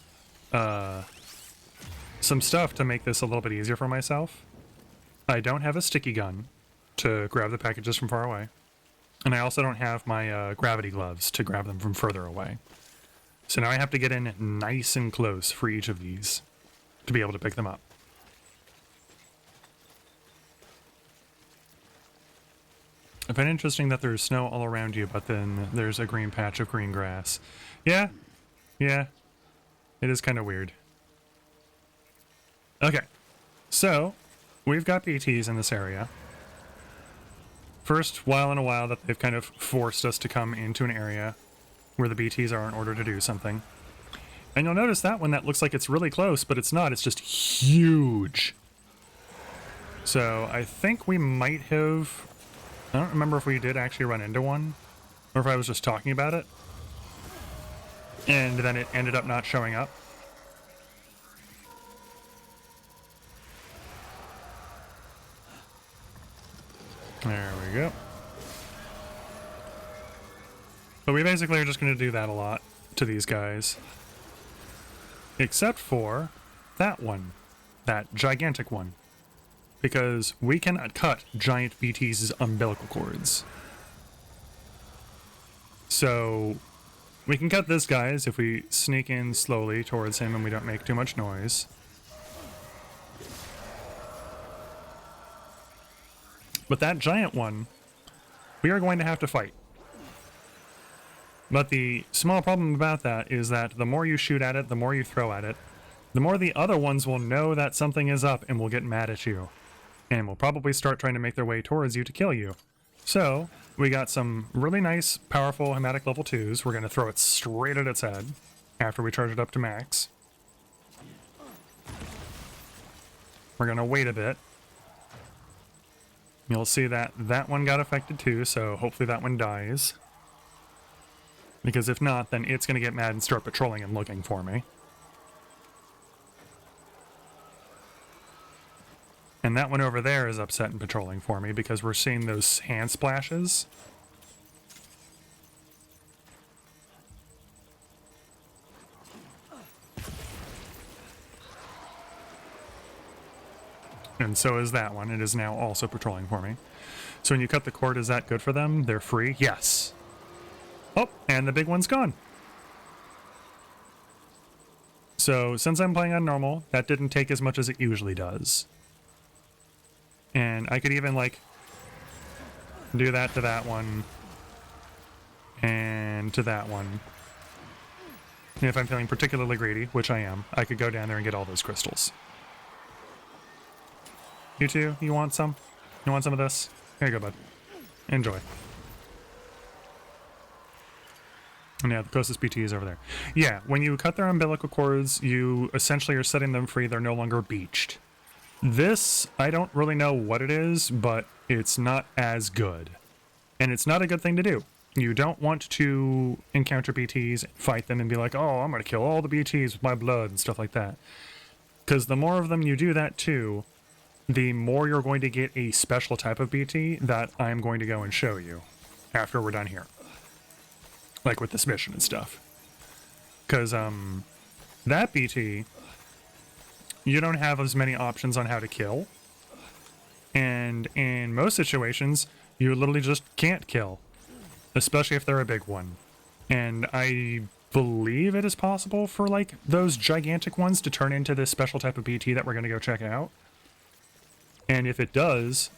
some stuff to make this a little bit easier for myself. I don't have a sticky gun to grab the packages from far away. And I also don't have my, gravity gloves to grab them from further away. So now I have to get in nice and close for each of these to be able to pick them up. I find it interesting that there's snow all around you, but then there's a green patch of green grass. Yeah. Yeah. It is kind of weird. Okay. So, we've got BTs in this area. First while in a while that they've kind of forced us to come into an area where the BTs are in order to do something. And you'll notice that one that looks like it's really close, but it's not. It's just huge. So, I think we might have... I don't remember if we did actually run into one, or if I was just talking about it, and then it ended up not showing up. There we go. But we basically are just going to do that a lot to these guys. Except for that one. That gigantic one. Because we cannot cut giant BT's umbilical cords. So we can cut this guy's if we sneak in slowly towards him and we don't make too much noise. But that giant one, we are going to have to fight. But the small problem about that is that the more you shoot at it, the more you throw at it, the more the other ones will know that something is up and will get mad at you. And will probably start trying to make their way towards you to kill you. So, we got some really nice, powerful Hematic level 2s. We're going to throw it straight at its head after we charge it up to max. We're going to wait a bit. You'll see that that one got affected too, so hopefully that one dies. Because if not, then it's going to get mad and start patrolling and looking for me. And that one over there is upset and patrolling for me because we're seeing those hand splashes. And so is that one. It is now also patrolling for me. So when you cut the cord, is that good for them? They're free? Yes. Oh, and the big one's gone. So since I'm playing on normal, that didn't take as much as it usually does. And I could even, like, do that to that one. And to that one. And if I'm feeling particularly greedy, which I am, I could go down there and get all those crystals. You too? You want some? You want some of this? Here you go, bud. Enjoy. And yeah, the closest BT is over there. Yeah, when you cut their umbilical cords, you essentially are setting them free. They're no longer beached. This, I don't really know what it is, but it's not as good. And it's not a good thing to do. You don't want to encounter BTs, fight them, and be like, oh, I'm going to kill all the BTs with my blood and stuff like that. Because the more of them you do that to, the more you're going to get a special type of BT that I'm going to go and show you after we're done here. Like with this mission and stuff. Because, that BT... you don't have as many options on how to kill. And in most situations, you literally just can't kill. Especially if they're a big one. And I believe it is possible for, like, those gigantic ones to turn into this special type of BT that we're going to go check out. And if it does,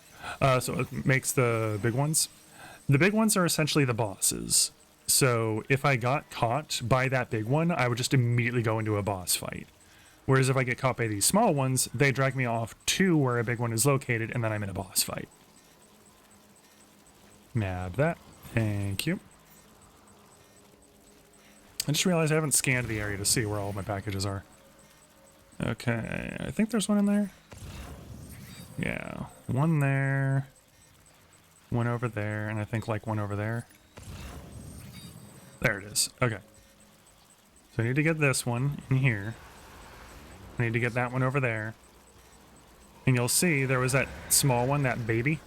so it makes the big ones. The big ones are essentially the bosses. So if I got caught by that big one, I would just immediately go into a boss fight. Whereas if I get caught by these small ones, they drag me off to where a big one is located, and then I'm in a boss fight. Nab that. Thank you. I just realized I haven't scanned the area to see where all my packages are. Okay, I think there's one in there. Yeah, one there, one over there, and I think like one over there. There it is. Okay. So I need to get this one in here. I need to get that one over there. And you'll see there was that small one, that baby.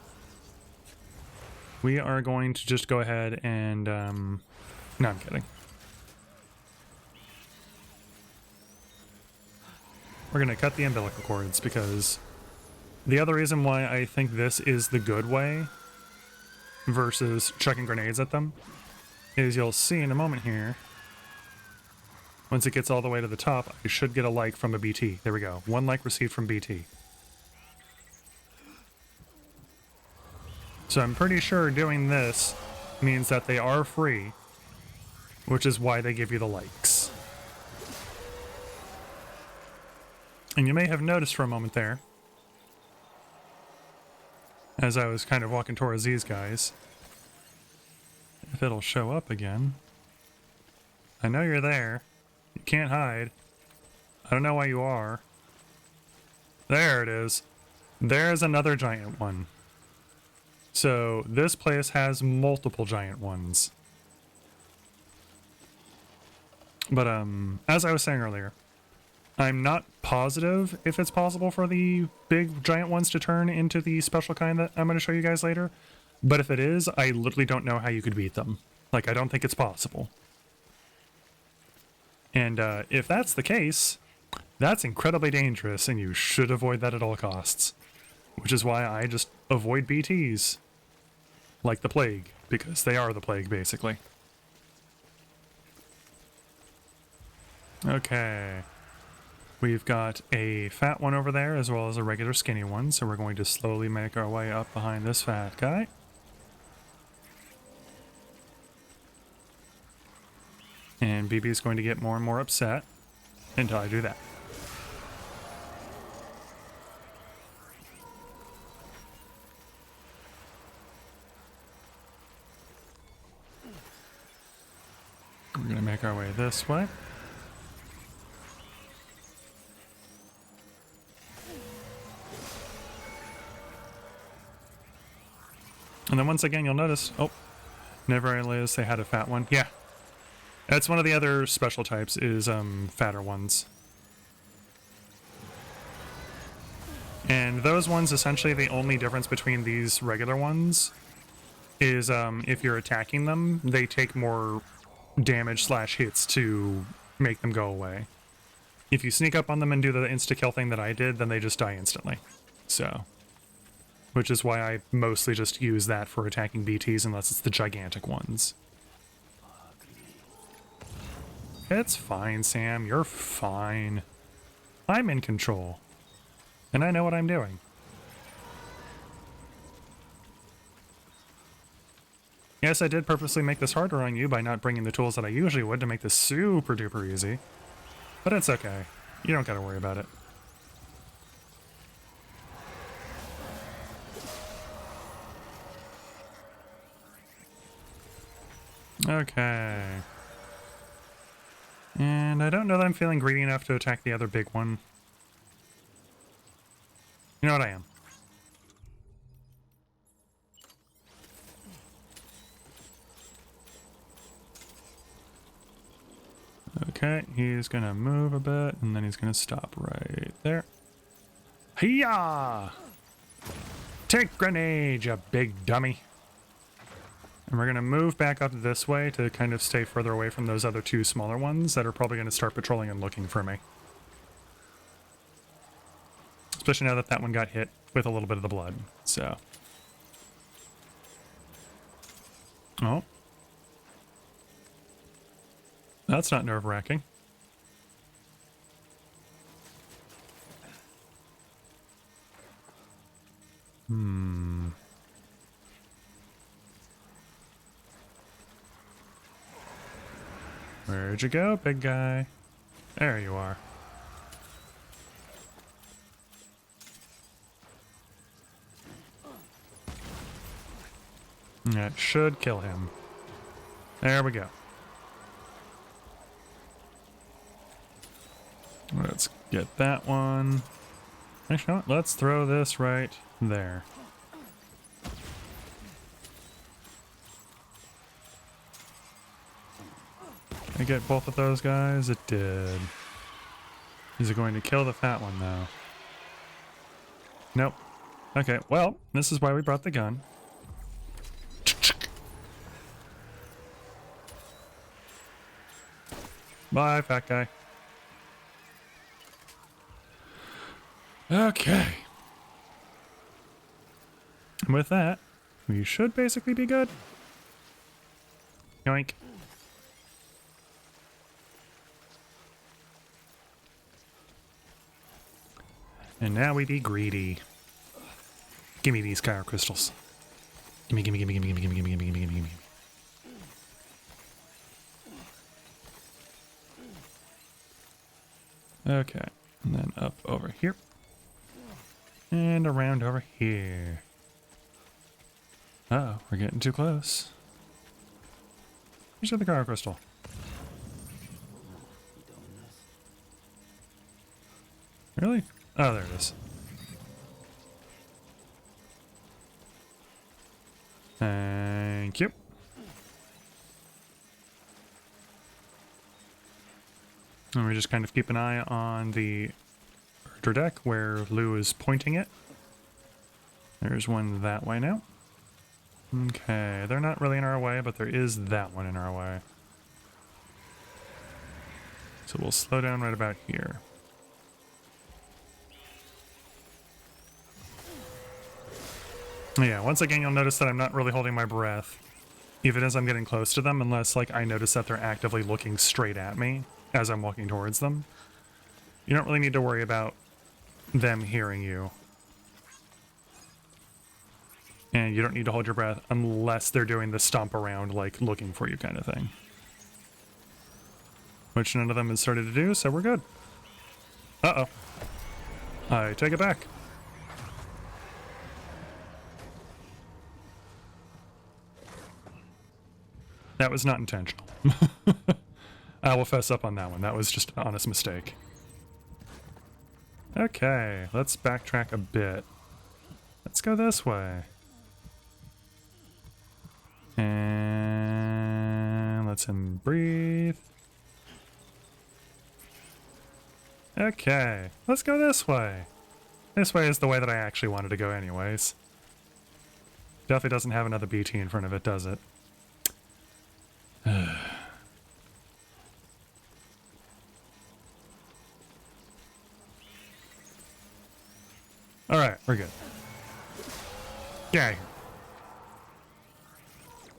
We are going to just go ahead and, no, I'm kidding. We're going to cut the umbilical cords because the other reason why I think this is the good way versus chucking grenades at them is you'll see in a moment here, once it gets all the way to the top, I should get a like from a BT. There we go. 1 like received from BT. So I'm pretty sure doing this means that they are free, which is why they give you the likes. And you may have noticed for a moment there, as I was kind of walking towards these guys, if it'll show up again. I know you're there. You can't hide. I don't know why you are. There it is. There's another giant one. So this place has multiple giant ones. But as I was saying earlier, I'm not positive if it's possible for the big giant ones to turn into the special kind that I'm going to show you guys later. But if it is, I literally don't know how you could beat them. Like, I don't think it's possible. And if that's the case, that's incredibly dangerous, and you should avoid that at all costs. Which is why I just avoid BTs. Like the plague, because they are the plague, basically. Okay. We've got a fat one over there, as well as a regular skinny one, so we're going to slowly make our way up behind this fat guy. And BB is going to get more and more upset until I do that. We're going to make our way this way. And then once again, you'll notice, oh, never realized they had a fat one. Yeah. That's one of the other special types is fatter ones. And those ones, essentially the only difference between these regular ones is if you're attacking them, they take more damage / hits to make them go away. If you sneak up on them and do the insta-kill thing that I did, then they just die instantly. So, which is why I mostly just use that for attacking BTs unless it's the gigantic ones. It's fine, Sam. You're fine. I'm in control. And I know what I'm doing. Yes, I did purposely make this harder on you by not bringing the tools that I usually would to make this super duper easy. But it's okay. You don't gotta worry about it. Okay. And I don't know that I'm feeling greedy enough to attack the other big one. You know what I am. Okay, he's gonna move a bit, and then he's gonna stop right there. Hiya! Take grenade, you big dummy! And we're gonna move back up this way to kind of stay further away from those other two smaller ones that are probably gonna start patrolling and looking for me. Especially now that that one got hit with a little bit of the blood, so. Oh. That's not nerve-wracking. Where'd you go, big guy? There you are. That should kill him. There we go. Let's get that one. Actually, you know what? Let's throw this right there. Did I get both of those guys? It did. Is it going to kill the fat one, though? Nope. Okay, well, this is why we brought the gun. Bye, fat guy. Okay. And with that, we should basically be good. Yoink. And now we be greedy. Give me these kyro crystals. Gimme, gimme, gimme, gimme, gimme, gimme, gimme, gimme, gimme, gimme. Okay, and then up over here. And around over here. Uh-oh, we're getting too close. Where's the other kyro crystal? Really? Oh, there it is. Thank you. And we just kind of keep an eye on the herder deck where Lou is pointing it. There's one that way now. Okay, they're not really in our way, but there is that one in our way. So we'll slow down right about here. Yeah, once again, you'll notice that I'm not really holding my breath, even as I'm getting close to them, unless, like, I notice that they're actively looking straight at me as I'm walking towards them. You don't really need to worry about them hearing you. And you don't need to hold your breath unless they're doing the stomp around, like, looking for you kind of thing. Which none of them has started to do, so we're good. Uh-oh. I take it back. That was not intentional. I will fess up on that one. That was just an honest mistake. Okay, let's backtrack a bit. Let's go this way. And let's him breathe. Okay, let's go this way. This way is the way that I actually wanted to go anyways. Definitely doesn't have another BT in front of it, does it? Alright, we're good. Get out of here.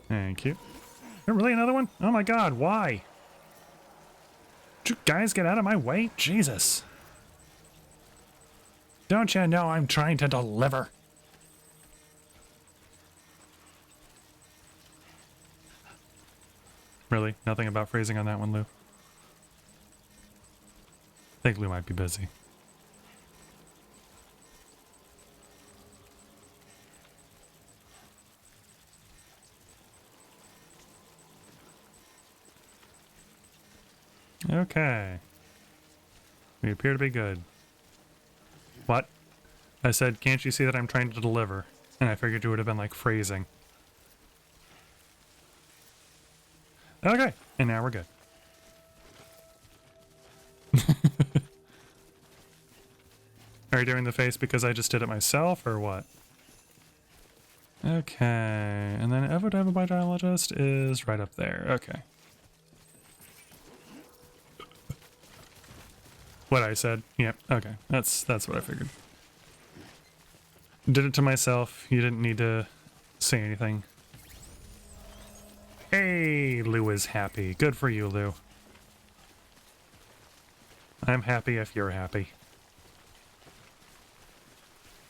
Thank you. There really another one? Oh my god, why? Did you guys get out of my way? Jesus. Don't you know I'm trying to deliver? Really? Nothing about phrasing on that one, Lou? I think Lou might be busy. Okay. We appear to be good. What? I said, can't you see that I'm trying to deliver? And I figured you would have been like phrasing. Okay, and now we're good. Are you doing the face because I just did it myself, or what? Okay, and then evobiologist is right up there. Okay. What I said. Yep, okay. That's what I figured. Did it to myself. You didn't need to say anything. Hey, Lou is happy. Good for you, Lou. I'm happy if you're happy.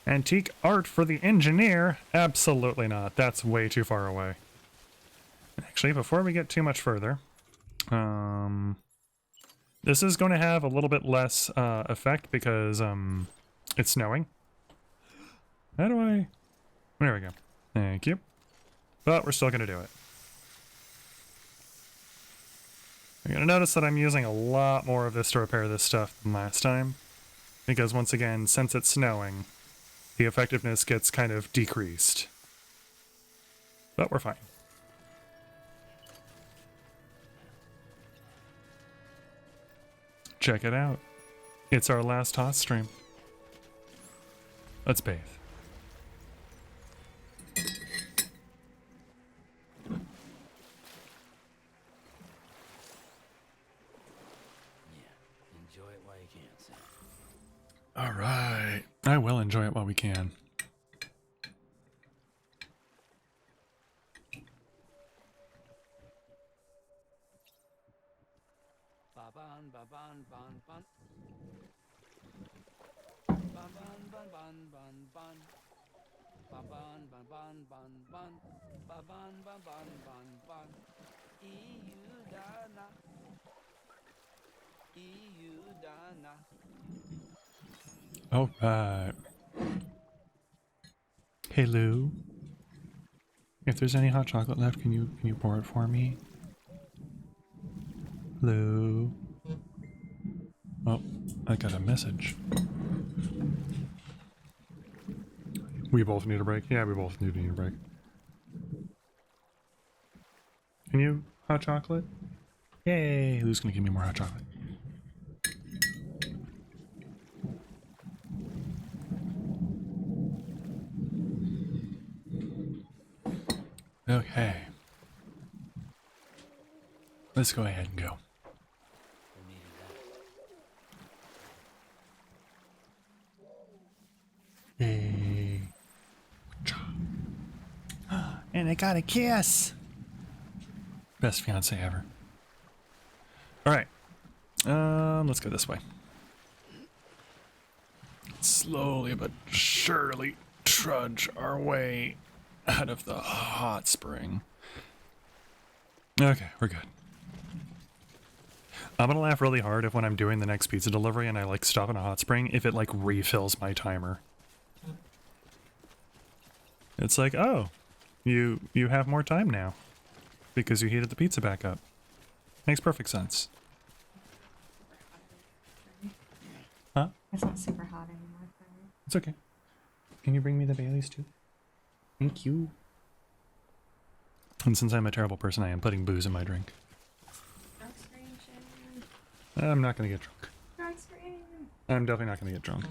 Antique art for the engineer? Absolutely not. That's way too far away. Actually, before we get too much further, this is going to have a little bit less effect because it's snowing. How do I... There we go. Thank you. But we're still going to do it. You're going to notice that I'm using a lot more of this to repair this stuff than last time. Because once again, since it's snowing, the effectiveness gets kind of decreased. But we're fine. Check it out. It's our last hot stream. Let's bathe. Enjoy it while you can, Sam. All right. I will enjoy it while we can. Ba-ban, ba-ban, ban, ban. Ba-ban, ban, ban, ban, ban. Ba-ban, ban, ban, ban, ban. Ba-ban, ban, ban, ban, ban. Iudana. Iudana. All right. Hey Lou, if there's any hot chocolate left, can you pour it for me? Lou. Oh, I got a message. We both need a break. Yeah, we both need a break. Can you hot chocolate? Yay! Who's gonna give me more hot chocolate? Okay. Let's go ahead and go. We needed that. Yay. And I got a kiss! Best fiance ever. Alright. Let's go this way. Slowly but surely trudge our way out of the hot spring. Okay, we're good. I'm gonna laugh really hard if when I'm doing the next pizza delivery and I like stop in a hot spring, if it like refills my timer. It's like, oh, you have more time now because you heated the pizza back up. Makes perfect sense. Huh? It's not super hot anymore for me. It's okay. Can you bring me the Baileys too? Thank you. And since I'm a terrible person, I am putting booze in my drink. Drunk screen, Shannon. I'm not gonna get drunk. Drunk screen. I'm definitely not gonna get drunk.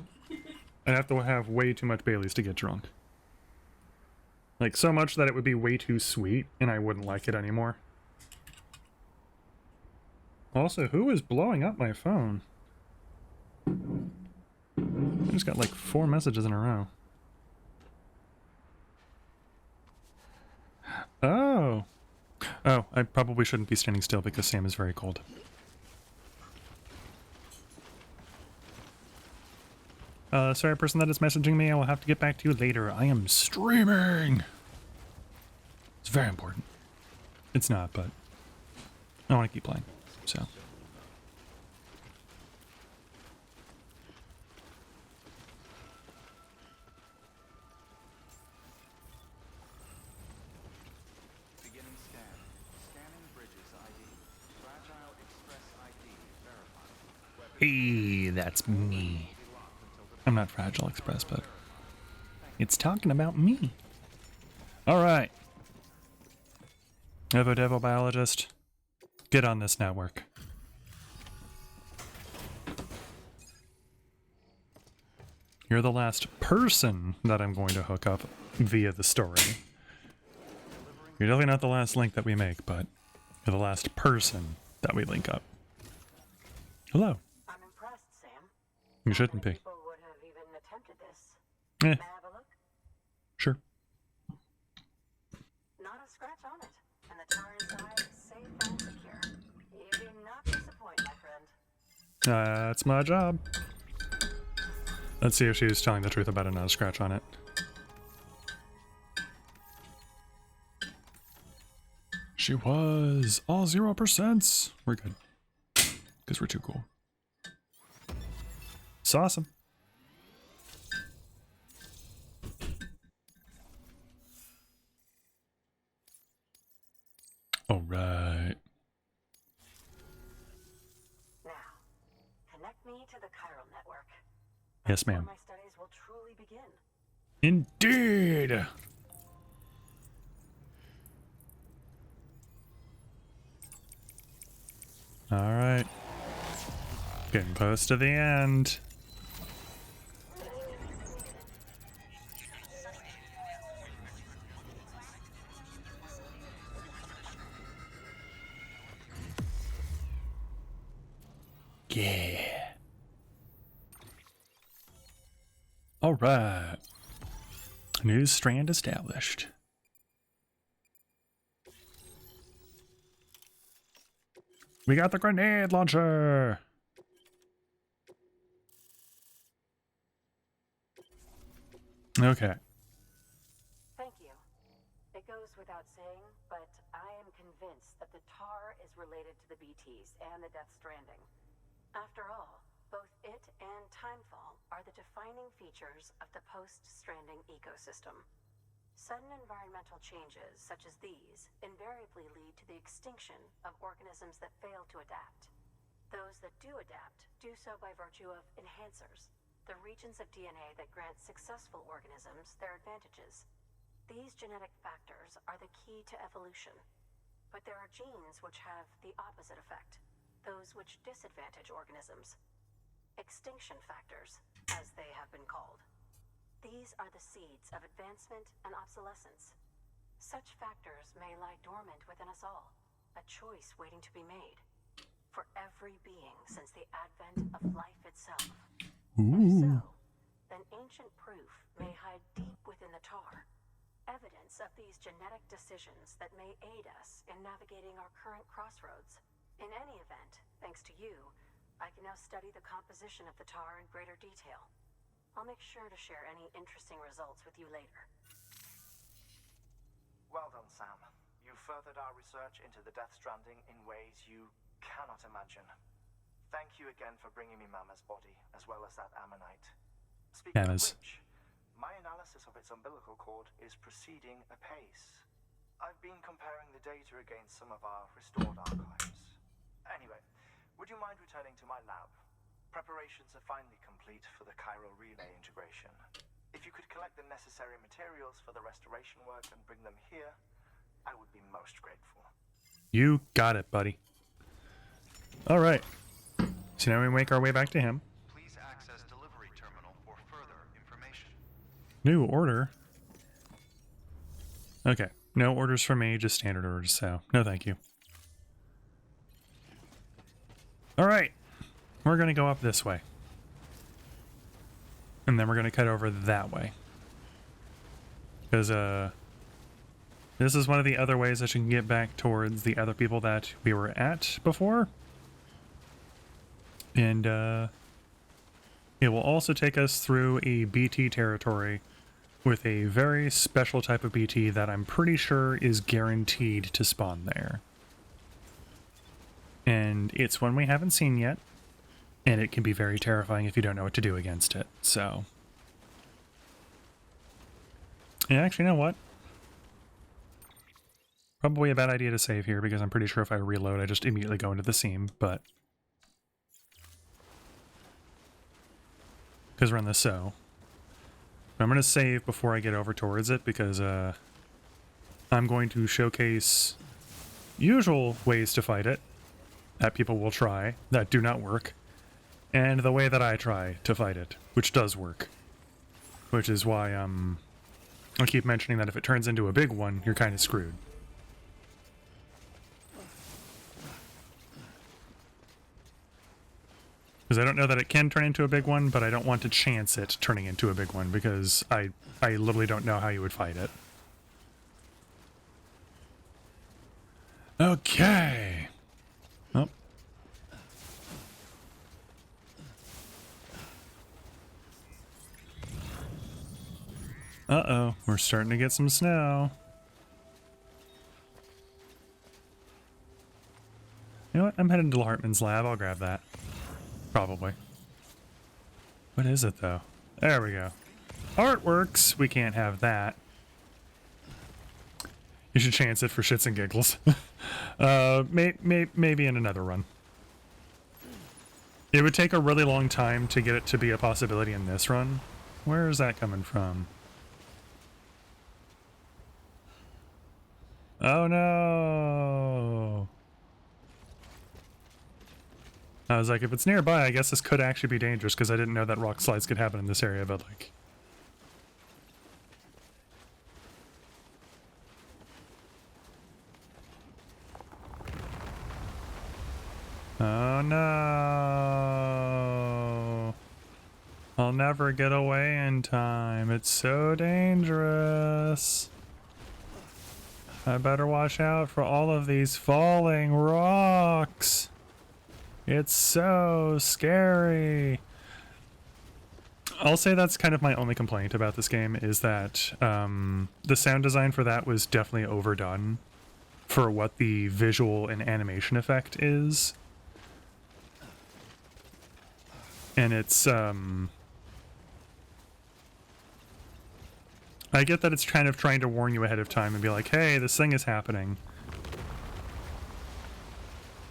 I'd have to have way too much Baileys to get drunk. Like, so much that it would be way too sweet, and I wouldn't like it anymore. Also, who is blowing up my phone? I just got like 4 messages in a row. Oh. Oh, I probably shouldn't be standing still because Sam is very cold. Sorry, person that is messaging me, I will have to get back to you later. I am streaming! It's very important. It's not, but I want to keep playing, so. Beginning scan. Scanning bridges ID. Fragile Express ID verified. Hey, that's me. I'm not Fragile Express, but it's talking about me. Alright. Evo Devo Biologist, get on this network. You're the last person that I'm going to hook up via the story. You're definitely not the last link that we make, but you're the last person that we link up. Hello. I'm impressed, Sam. You shouldn't be. People would have even attempted this. Eh, May I have a look? sure. Not a scratch on it. And the tar inside is safe and secure. You do not disappoint, my friend. That's my job. Let's see if she was telling the truth about it, not a scratch on it. She was all 0%. We're good. Because we're too cool. It's awesome. All right. Now, connect me to the chiral network. Yes, before ma'am. my studies will truly begin. Indeed. All right. Getting close to the end. Yeah. All right. New strand established. We got the grenade launcher. Okay. Thank you. It goes without saying, but I am convinced that the tar is related to the BTs and the Death Stranding. After all, both it and Timefall are the defining features of the post-Stranding ecosystem. Sudden environmental changes such as these invariably lead to the extinction of organisms that fail to adapt. Those that do adapt do so by virtue of enhancers, the regions of DNA that grant successful organisms their advantages. These genetic factors are the key to evolution. But there are genes which have the opposite effect, those which disadvantage organisms. Extinction factors, as they have been called. These are the seeds of advancement and obsolescence. Such factors may lie dormant within us all, a choice waiting to be made. For every being since the advent of life itself. If so, then ancient proof may hide deep within the tar. Evidence of these genetic decisions that may aid us in navigating our current crossroads. In any event, thanks to you, I can now study the composition of the tar in greater detail. I'll make sure to share any interesting results with you later. Well done, Sam. You furthered our research into the Death Stranding in ways you cannot imagine. Thank you again for bringing me Mama's body, as well as that ammonite. Speaking of which, my analysis of its umbilical cord is proceeding apace. I've been comparing the data against some of our restored archives. Anyway, would you mind returning to my lab? Preparations are finally complete for the chiral relay integration. If you could collect the necessary materials for the restoration work and bring them here, I would be most grateful. You got it, buddy. All right. So now we make our way back to him. Please access delivery terminal for further information. New order. Okay. No orders for me, just standard orders, so no thank you. All right. We're going to go up this way. And then we're going to cut over that way. Because, this is one of the other ways that you can get back towards the other people that we were at before. And, it will also take us through a BT territory with a very special type of BT that I'm pretty sure is guaranteed to spawn there. And it's one we haven't seen yet, and it can be very terrifying if you don't know what to do against it, so... Yeah, actually, you know what? Probably a bad idea to save here, because I'm pretty sure if I reload, I just immediately go into the seam, but... Because we're on the so. I'm going to save before I get over towards it, because I'm going to showcase usual ways to fight it that people will try, that do not work, and the way that I try to fight it, which does work. Which is why I keep mentioning that if it turns into a big one, you're kind of screwed. Because I don't know that it can turn into a big one, but I don't want to chance it turning into a big one, because I literally don't know how you would fight it. Okay. Oh. Uh-oh, we're starting to get some snow. You know what? I'm heading to Hartman's lab. I'll grab that. Probably. What is it, though? There we go. Artworks! We can't have that. You should chance it for shits and giggles. Maybe in another run. It would take a really long time to get it to be a possibility in this run. Where is that coming from? Oh no! I was like, if it's nearby, I guess this could actually be dangerous because I didn't know that rock slides could happen in this area, but like... Oh no! I'll never get away in time. It's so dangerous. I better watch out for all of these falling rocks. It's so scary. I'll say that's kind of my only complaint about this game is that the sound design for that was definitely overdone for what the visual and animation effect is. And it's, I get that it's kind of trying to warn you ahead of time and be like, hey, this thing is happening.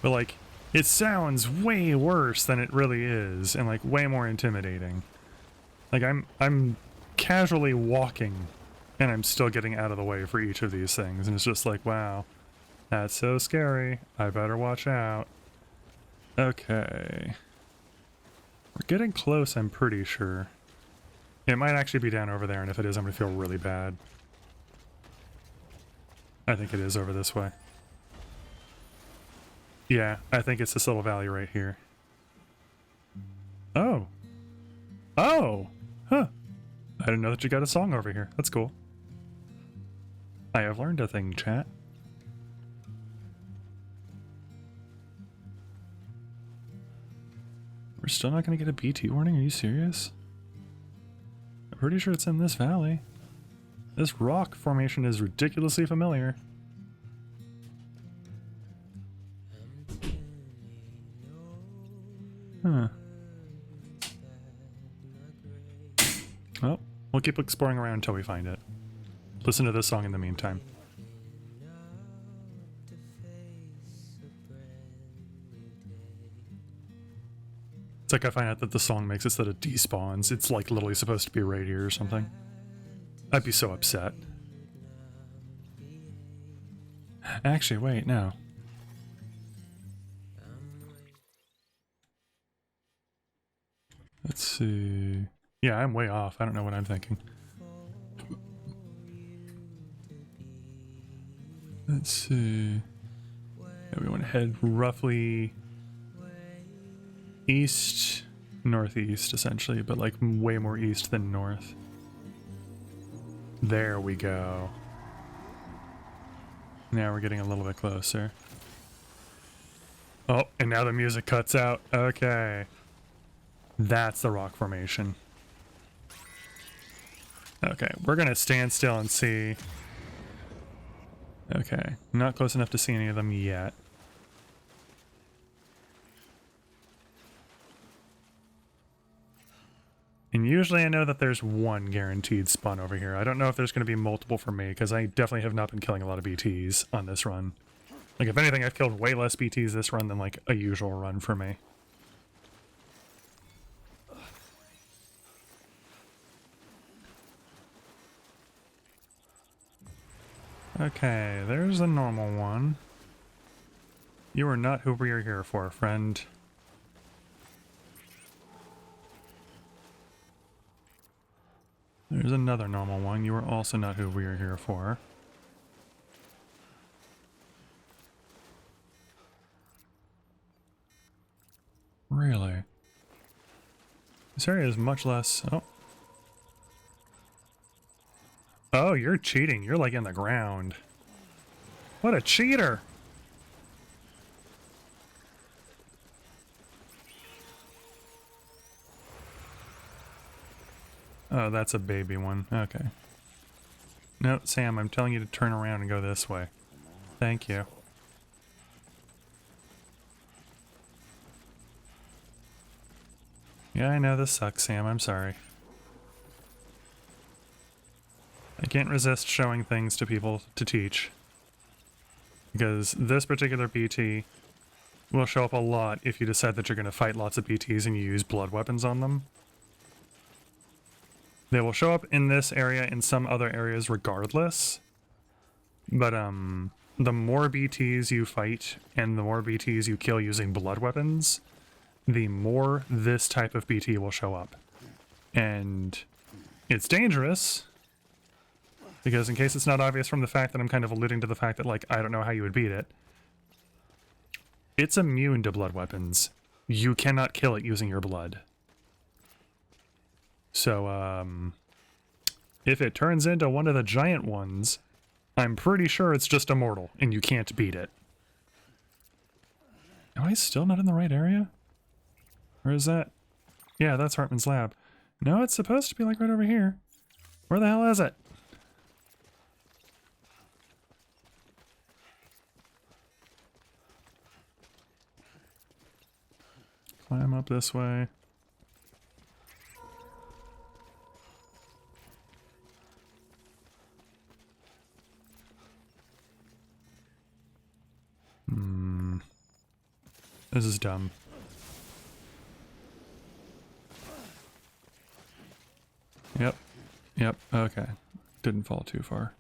But like, it sounds way worse than it really is, and like way more intimidating. Like I'm casually walking, and I'm still getting out of the way for each of these things, and it's just like, wow, that's so scary. I better watch out. Okay. We're getting close, I'm pretty sure. It might actually be down over there, and if it is, I'm gonna feel really bad. I think it is over this way. Yeah, I think it's this little valley right here. Oh. Oh! Huh. I didn't know that you got a song over here. That's cool. I have learned a thing, chat. We're still not gonna get a BT warning? Are you serious? I'm pretty sure it's in this valley. This rock formation is ridiculously familiar. Huh. Well, we'll keep exploring around until we find it. Listen to this song in the meantime. It's like I find out that the song makes it so that it despawns. It's like literally supposed to be right here or something. I'd be so upset. Actually, wait, no. Let's see. Yeah, I'm way off. I don't know what I'm thinking. Let's see. Yeah, we want to head roughly east, northeast, essentially, but like way more east than north. There we go. Now we're getting a little bit closer. Oh, and now the music cuts out. Okay. That's the rock formation. Okay, we're gonna stand still and see. Okay, not close enough to see any of them yet. And usually I know that there's one guaranteed spawn over here. I don't know if there's going to be multiple for me, because I definitely have not been killing a lot of BTs on this run. Like, if anything, I've killed way less BTs this run than, like, a usual run for me. Okay, there's a normal one. You are not who we are here for, friend. There's another normal one. You are also not who we are here for. Really? This area is much less... Oh. Oh, you're cheating. You're like in the ground. What a cheater! Oh, that's a baby one. Okay. No, Sam, I'm telling you to turn around and go this way. Thank you. Yeah, I know this sucks, Sam. I'm sorry. I can't resist showing things to people to teach. Because this particular BT will show up a lot if you decide that you're going to fight lots of BTs and you use blood weapons on them. They will show up in this area, in some other areas regardless. But, the more BTs you fight and the more BTs you kill using blood weapons, the more this type of BT will show up. And it's dangerous, because in case it's not obvious from the fact that I'm kind of alluding to the fact that, like, I don't know how you would beat it, it's immune to blood weapons. You cannot kill it using your blood. So, if it turns into one of the giant ones, I'm pretty sure it's just immortal, and you can't beat it. Am I still not in the right area? Or is that... Yeah, that's Hartman's lab. No, it's supposed to be, like, right over here. Where the hell is it? Climb up this way. This is dumb. Yep. Yep. Okay. Didn't fall too far.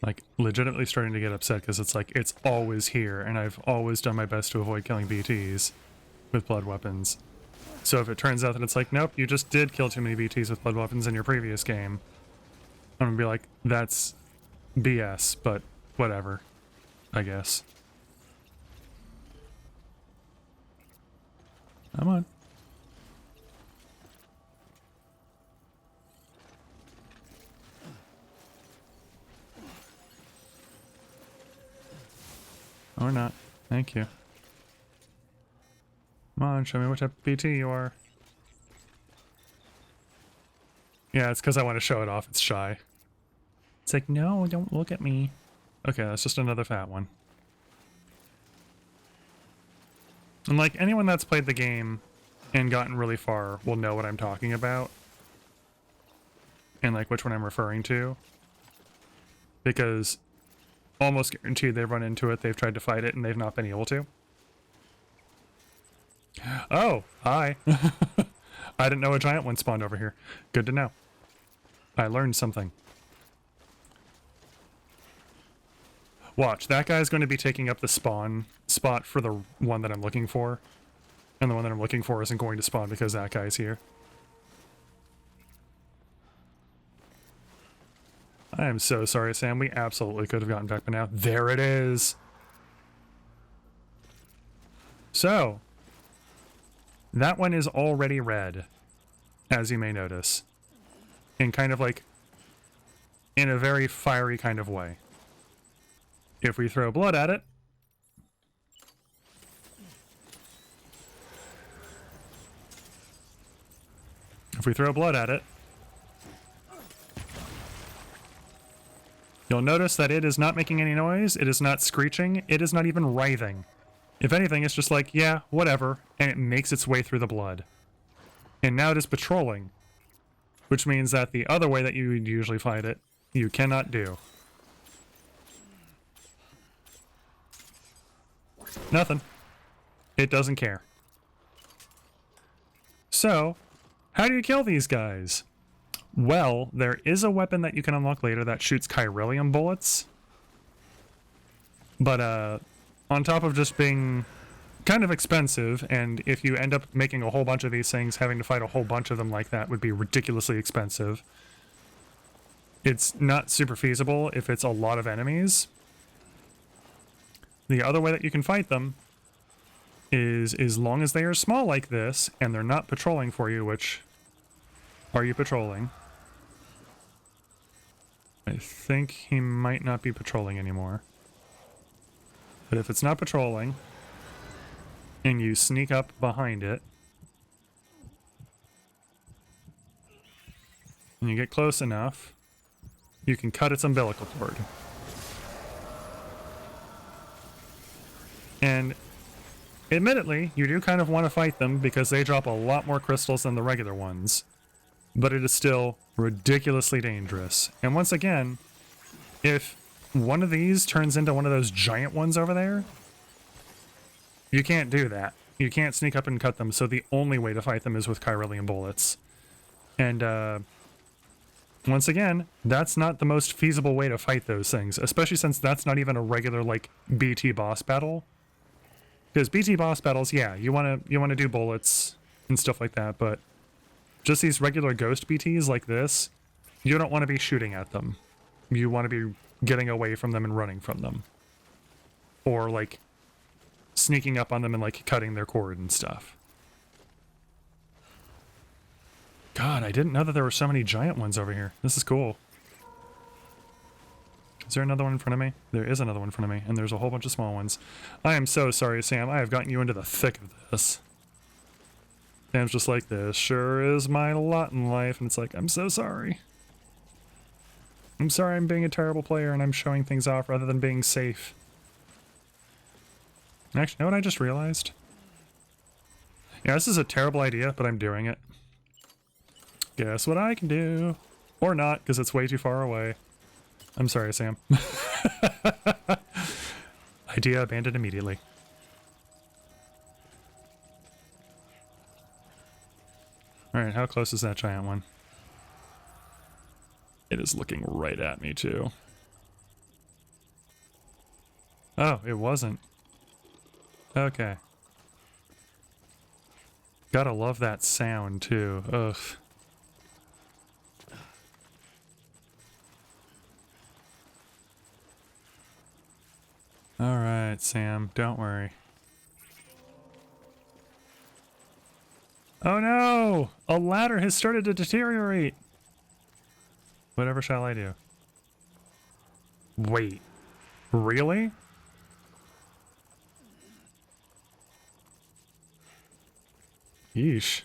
Like, legitimately starting to get upset because it's like, it's always here, and I've always done my best to avoid killing BTs with blood weapons. So if it turns out that it's like, nope, you just did kill too many BTs with blood weapons in your previous game, I'm gonna be like, that's BS, but whatever, I guess. Come on. Or not. Thank you. Come on, show me what type of BT you are. Yeah, it's because I want to show it off. It's shy. It's like, no, don't look at me. Okay, that's just another fat one. And like, anyone that's played the game and gotten really far will know what I'm talking about. And like, which one I'm referring to. Because almost guaranteed they've run into it, they've tried to fight it, and they've not been able to. Oh, hi. I didn't know a giant one spawned over here. Good to know. I learned something. Watch, that guy's going to be taking up the spawn spot for the one that I'm looking for. And the one that I'm looking for isn't going to spawn because that guy's here. I am so sorry, Sam. We absolutely could have gotten back by now. There it is! So, that one is already red, as you may notice. In kind of like, in a very fiery kind of way. If we throw blood at it, you'll notice that it is not making any noise, it is not screeching, it is not even writhing. If anything, it's just like, yeah, whatever, and it makes its way through the blood. And now it is patrolling, which means that the other way that you would usually fight it, you cannot do. Nothing. It doesn't care. So, how do you kill these guys? Well, there is a weapon that you can unlock later that shoots chiralium bullets. But, on top of just being kind of expensive, and if you end up making a whole bunch of these things, having to fight a whole bunch of them like that would be ridiculously expensive. It's not super feasible if it's a lot of enemies. The other way that you can fight them is, as long as they are small like this, and they're not patrolling for you, which... Are you patrolling? I think he might not be patrolling anymore. But if it's not patrolling, and you sneak up behind it, and you get close enough, you can cut its umbilical cord. admittedly, you do kind of want to fight them because they drop a lot more crystals than the regular ones. But it is still ridiculously dangerous. And once again, if one of these turns into one of those giant ones over there, you can't do that. You can't sneak up and cut them, so the only way to fight them is with Chiralian bullets. And, once again, that's not the most feasible way to fight those things, especially since that's not even a regular, like, BT boss battle. Because BT boss battles, yeah, you wanna do bullets and stuff like that, but just these regular ghost BTs like this, you don't want to be shooting at them. You want to be getting away from them and running from them. Or, like, sneaking up on them and, like, cutting their cord and stuff. God, I didn't know that there were so many giant ones over here. This is cool. Is there another one in front of me? There is another one in front of me, and there's a whole bunch of small ones. I am so sorry, Sam. I have gotten you into the thick of this. Sam's just like, this sure is my lot in life, and it's like, I'm so sorry. I'm sorry I'm being a terrible player and I'm showing things off rather than being safe. Actually, you know what I just realized? Yeah, this is a terrible idea, but I'm doing it. Guess what I can do? Or not, because it's way too far away. I'm sorry, Sam. Idea abandoned immediately. Alright, how close is that giant one? It is looking right at me, too. Oh, it wasn't. Okay. Gotta love that sound, too. Ugh. Alright, Sam, don't worry. Oh no! A ladder has started to deteriorate! Whatever shall I do? Wait. Really? Yeesh.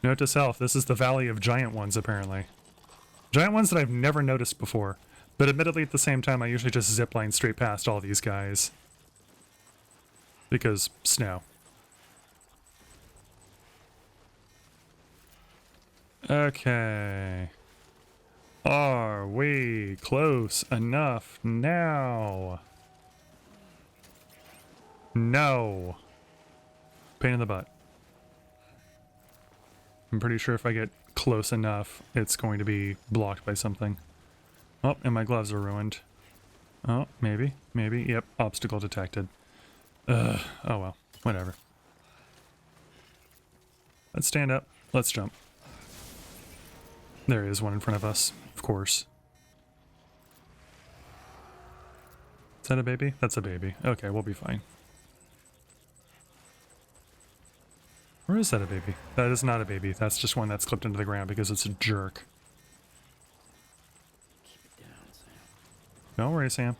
Note to self, this is the Valley of Giant Ones, apparently. Giant ones that I've never noticed before. But admittedly, at the same time, I usually just zipline straight past all these guys. Because snow. Okay. Are we close enough now? No. Pain in the butt. I'm pretty sure if I get close enough, it's going to be blocked by something. Oh, and my gloves are ruined. Oh, maybe. Yep, obstacle detected. Oh well, whatever. Let's stand up. Let's jump. There is one in front of us, of course. Is that a baby? That's a baby. Okay, we'll be fine. Or is that a baby? That is not a baby. That's just one that's clipped into the ground because it's a jerk. Keep it down, Sam. Don't worry, Sam.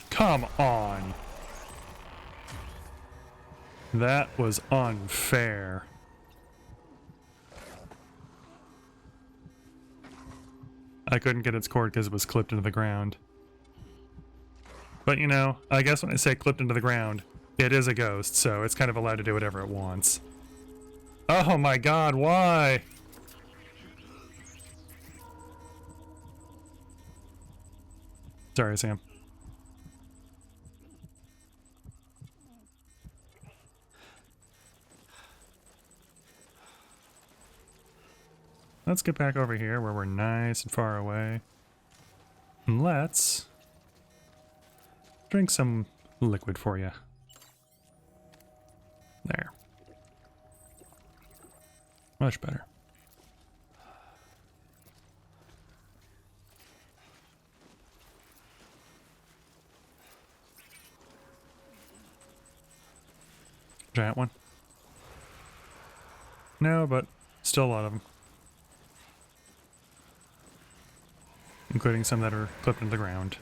Come on! That was unfair. I couldn't get its cord because it was clipped into the ground. But you know, I guess when I say clipped into the ground, it is a ghost, so it's kind of allowed to do whatever it wants. Oh my god, why? Sorry, Sam. Let's get back over here where we're nice and far away. And let's drink some liquid for you. There. Much better. Giant one? No, but still a lot of them. Including some that are clipped into the ground.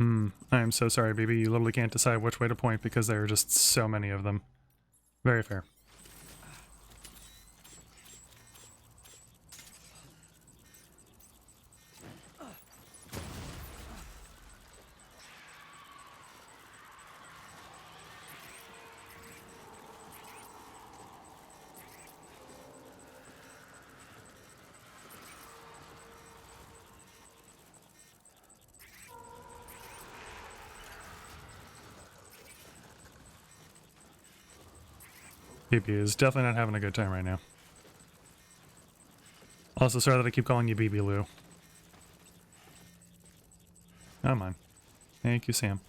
I am so sorry, baby. You literally can't decide which way to point because there are just so many of them. Very fair. BB is definitely not having a good time right now. Also, sorry that I keep calling you BB Lou. Come on. Thank you, Sam.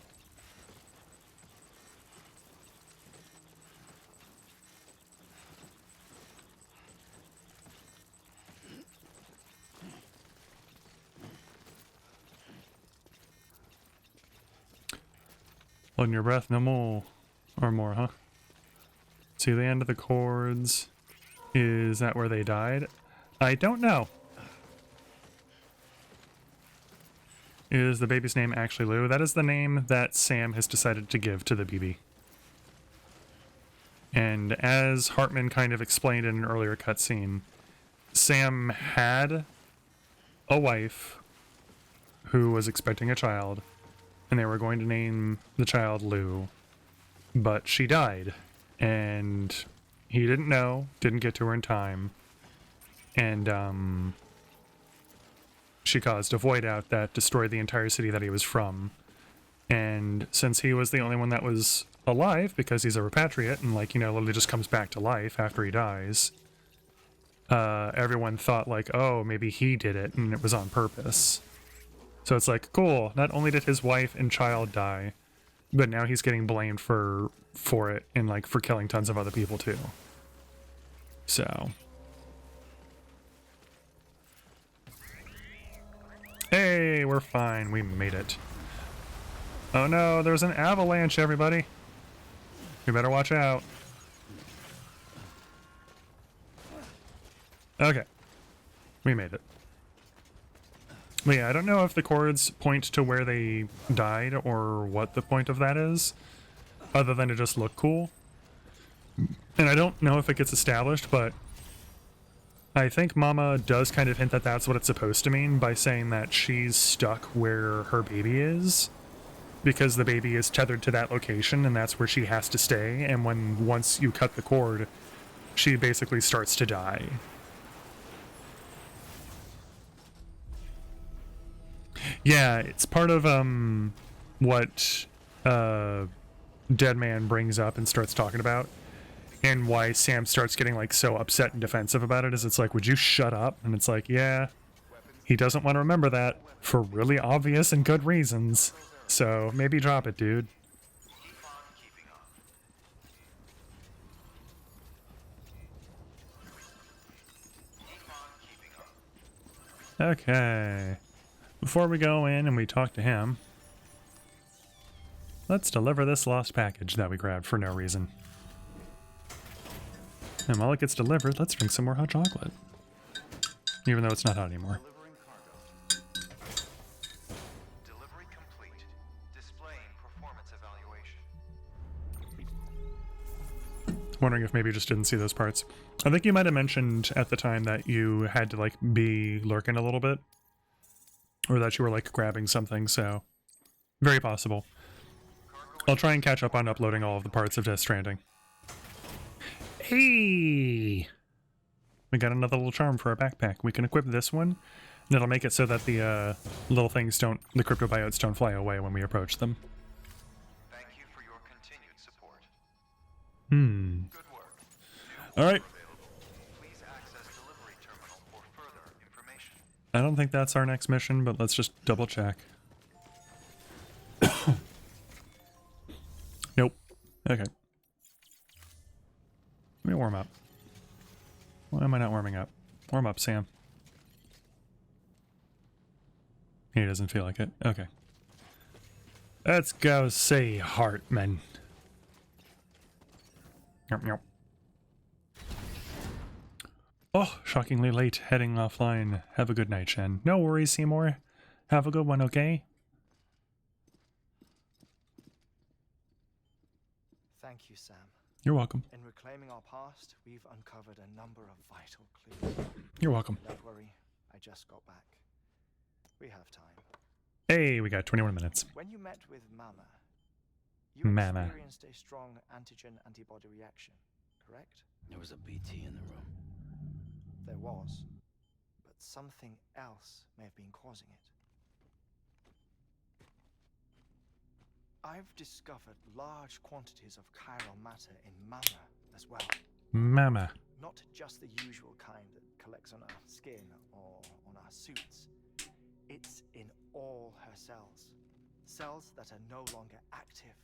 Holding your breath, no more. Or more, huh? See the end of the cords. Is that where they died? I don't know. Is the baby's name actually Lou? That is the name that Sam has decided to give to the BB. And as Hartman kind of explained in an earlier cutscene, Sam had a wife who was expecting a child, and they were going to name the child Lou, but she died, and he didn't know, didn't get to her in time, and she caused a void out that destroyed the entire city that he was from. And since he was the only one that was alive, because he's a repatriate and, like, you know, literally just comes back to life after he dies, everyone thought, like, oh, maybe he did it and it was on purpose. So it's like, cool, not only did his wife and child die, but now he's getting blamed for it and, like, for killing tons of other people too. So hey, we're fine. We made it. Oh no, there's an avalanche, everybody. We better watch out. Okay. We made it. But yeah, I don't know if the cords point to where they died or what the point of that is, other than to just look cool. And I don't know if it gets established, but I think Mama does kind of hint that that's what it's supposed to mean by saying that she's stuck where her baby is, because the baby is tethered to that location and that's where she has to stay, and once you cut the cord, she basically starts to die. Yeah, it's part of what Dead Man brings up and starts talking about. And why Sam starts getting, like, so upset and defensive about it is it's like, would you shut up? And it's like, yeah, he doesn't want to remember that for really obvious and good reasons. So maybe drop it, dude. Okay. Before we go in and we talk to him, let's deliver this lost package that we grabbed for no reason. And while it gets delivered, let's drink some more hot chocolate. Even though it's not hot anymore. Delivering cargo. Delivery complete. Displaying performance evaluation. Wondering if maybe you just didn't see those parts. I think you might have mentioned at the time that you had to, like, be lurking a little bit. Or that you were, like, grabbing something, so very possible. I'll try and catch up on uploading all of the parts of Death Stranding. Hey! We got another little charm for our backpack. We can equip this one, and it'll make it so that the little things don't, the cryptobiotes don't fly away when we approach them. Thank you for your continued support. Good work. Alright. Please access delivery terminal for further information. I don't think that's our next mission, but let's just double check. Nope. Okay. Let me warm up. Why am I not warming up? Warm up, Sam. He doesn't feel like it. Okay. Let's go see Hartman. Yep, yep. Oh, shockingly late, heading offline. Have a good night, Shen. No worries, Seymour. Have a good one, okay? Thank you, Sam. You're welcome. In reclaiming our past, we've uncovered a number of vital clues. You're welcome. Don't worry, I just got back. We have time. Hey, we got 21 minutes. When you met with Mama, you Mama. experienced a strong antigen-antibody reaction, correct? There was a BT in the room. There was, but something else may have been causing it. I've discovered large quantities of chiral matter in Mama as well. Mama. Not just the usual kind that collects on our skin or on our suits. It's in all her cells. Cells that are no longer active.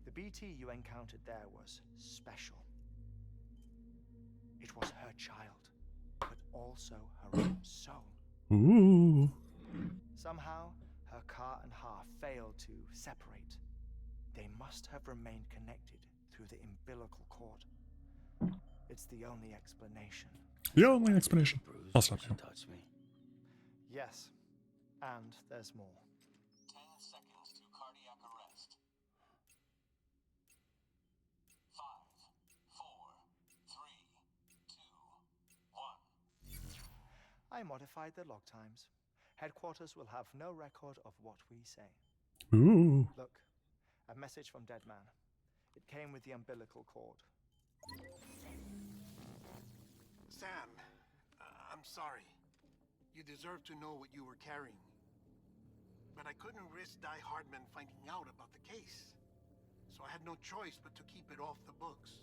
The BT you encountered there was special. It was her child, but also her own soul. Ooh. Somehow, her car and half failed to separate. They must have remained connected through the umbilical cord. It's the only explanation. The only explanation. Bruise I'll stop when you. she touched me. Yes, and there's more. 10 seconds to cardiac arrest. 5, 4, 3, 2, 1. I modified the log times. Headquarters will have no record of what we say. Ooh. Look, a message from Dead Man. It came with the umbilical cord. Sam, I'm sorry. You deserve to know what you were carrying. But I couldn't risk Di Hardman finding out about the case. So I had no choice but to keep it off the books.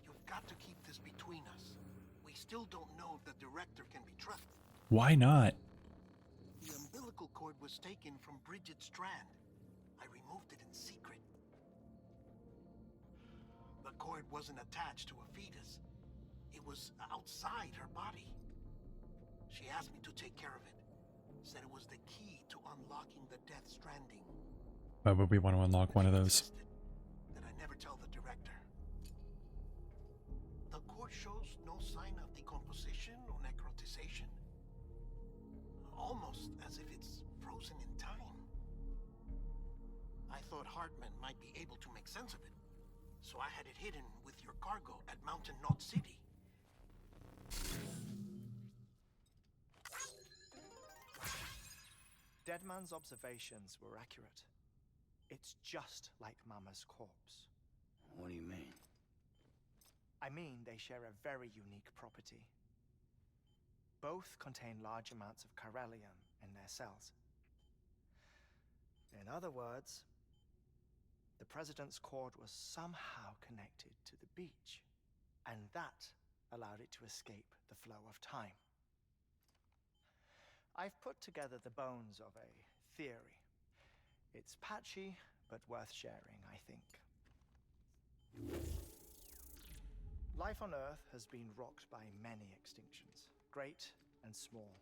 You've got to keep this between us. We still don't know if the director can be trusted. Why not? The umbilical cord was taken from Bridget Strand. I removed it in secret. The cord wasn't attached to a fetus. It was outside her body. She asked me to take care of it. Said it was the key to unlocking the Death Stranding. Why would we want to unlock one of those? That I never tell the director. The cord shows no sign of decomposition or necrotization. Almost as if it's frozen in time. I thought Hartman might be able to make sense of it. So I had it hidden with your cargo at Mountain Knot City. Deadman's observations were accurate. It's just like Mama's corpse. What do you mean? I mean, they share a very unique property. Both contain large amounts of chiralium in their cells. In other words, the president's cord was somehow connected to the beach, and that allowed it to escape the flow of time. I've put together the bones of a theory. It's patchy, but worth sharing, I think. Life on Earth has been rocked by many extinctions, great and small,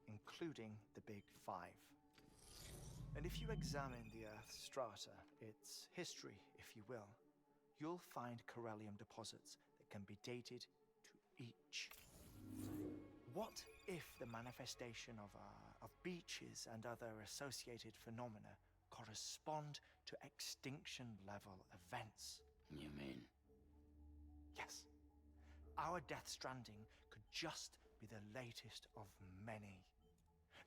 including the Big Five. And if you examine the Earth's strata, its history, if you will, you'll find chiralium deposits that can be dated to each. What if the manifestation of beaches and other associated phenomena correspond to extinction-level events? You mean? Yes. Our Death Stranding could just be the latest of many.